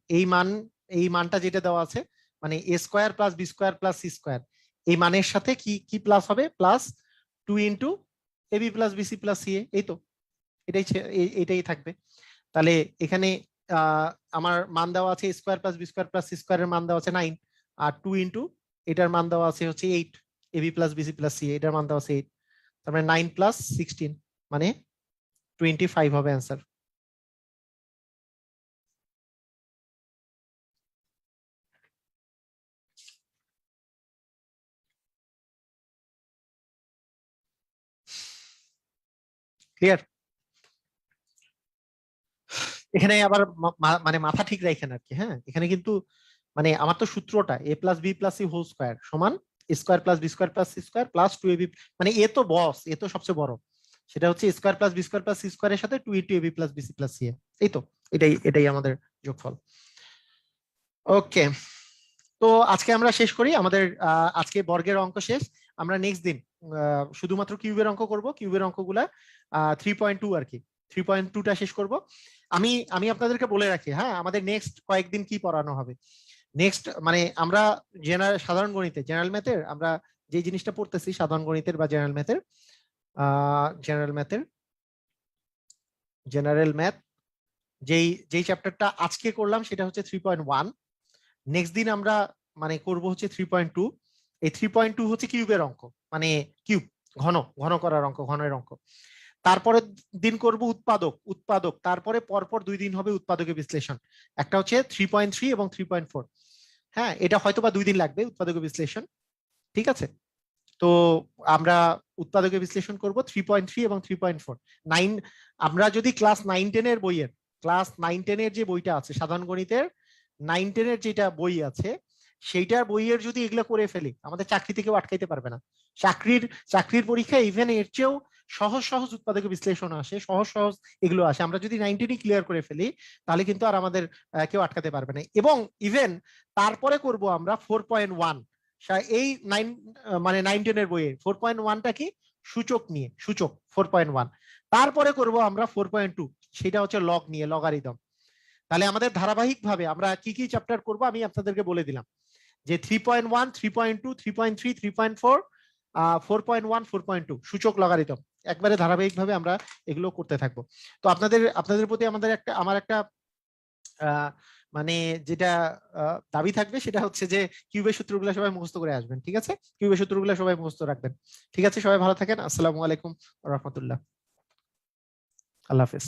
এই মানটা যেটা দেওয়া আছে, মানে A square plus B square plus C square, এই মানের সাথে কি কি প্লাস হবে, plus 2 into A B plus BC plus C A, এই তো এটাই থাকবে। তাহলে এখানে আমার মান দেওয়া আছে square plus B square plus c স্কোয়ারের মান দেওয়া আছে 9, আর 2 ইন্টু এটার মান দেওয়া আছে হচ্ছে 8, A B plus BC plus C এটার মান দেওয়া আছে 8, তার মানে 9 প্লাস 16 মানে 25 হবে অ্যান্সার। ক্লিয়ার? এখানে আবার মানে মাথা ঠিক রাখেন আর কি, হ্যাঁ এখানে কিন্তু মানে আমার তো সূত্রটা A plus B plus C whole square সমান square plus B square plus C square plus 2ab, মানে এ তো বস, এ তো সবচেয়ে বড়, সেটা হচ্ছে square plus B square plus c স্কোয়ারের সাথে 2 into AB plus BC plus c, এই তো এটাই আমাদের যোগফল। ওকে, তো আজকে আমরা শেষ করি আমাদের আজকে বর্গের অঙ্ক শেষ। আমরা নেক্সট দিন শুধুমাত্র কিউবের অঙ্ক করব, কিউবের অঙ্কগুলা 3.2 আর কি, 3.2টা শেষ করব। আমি আমি আপনাদেরকে বলে রাখি, হ্যাঁ আমাদের নেক্সট কয়েকদিন কি পড়ানো হবে। নেক্সট মানে আমরা সাধারণ গণিতে জেনারেল ম্যাথের আমরা যে জিনিসটা পড়তেছি, সাধারণ গণিতের বা জেনারেল ম্যাথ যেই যেই চ্যাপ্টারটা আজকে করলাম সেটা হচ্ছে 3.1। নেক্সট দিন আমরা মানে করব হচ্ছে 3.2। এই 3.2 হচ্ছে কিউবের অঙ্ক, মানে কিউব ঘন ঘন করার অঙ্ক, ঘনের অঙ্ক। তারপরে দিন করব উৎপাদক, তারপরে পরপর 2 দিন হবে উৎপাদকের বিশ্লেষণ, একটা হচ্ছে 3.3 এবং 3.4। হ্যাঁ এটা হয়তো বা 2 দিন লাগবে উৎপাদকের বিশ্লেষণ, ঠিক আছে। তো আমরা উৎপাদকের বিশ্লেষণ করব 3.3 এবং 3.4। 9 আমরা যদি ক্লাস 9-10 এর যে বইটা আছে সাধারণ গণিতের 9-10 এর যেটা বই আছে, সেইটার বইয়ের যদি এগুলো করে ফেলি আমাদের চাকরি থেকেও আটকাইতে পারবে না। চাকরির পরীক্ষা ইভেন এর চেয়েও সহজ সহজ উৎপাদকের বিশ্লেষণ আসে, সহজ সহজ এগুলো আসে। আমরা যদি 9-10 ক্লিয়ার করে ফেলি তাহলে কিন্তু আর আমাদের কেউ আটকাতে পারবে না। এবং ইভেন তারপরে করব আমরা 4.1, এই 9 মানে 9-10 এর বইয়ে 4.1টা কি সূচক নিয়ে, সূচক 4.1। তারপরে করব আমরা 4.2, সেটা হচ্ছে লগ নিয়ে, লগারিদম। তাহলে আমাদের ধারাবাহিক ভাবে আমরা কি কি চ্যাপ্টার করব আমি আপনাদেরকে বলে দিলাম, যে 3.1, 3.2, 3.3, 3.4, 4.1, 4.2 সূচক লগারিদম, একবারে ধারাবাহিক ভাবে আমরা এগুলো করতে থাকবো। তো আপনাদের প্রতি আমার একটা মানে যেটা দাবি থাকবে সেটা হচ্ছে যে কিউবের সূত্রগুলো সবাই মুখস্থ করে আসবেন, ঠিক আছে? কিউবের সূত্রগুলো সবাই মুখস্থ রাখবেন, ঠিক আছে? সবাই ভালো থাকেন, আসসালামু আলাইকুম ওয়া রাহমাতুল্লাহ, আল্লাহ হাফেজ।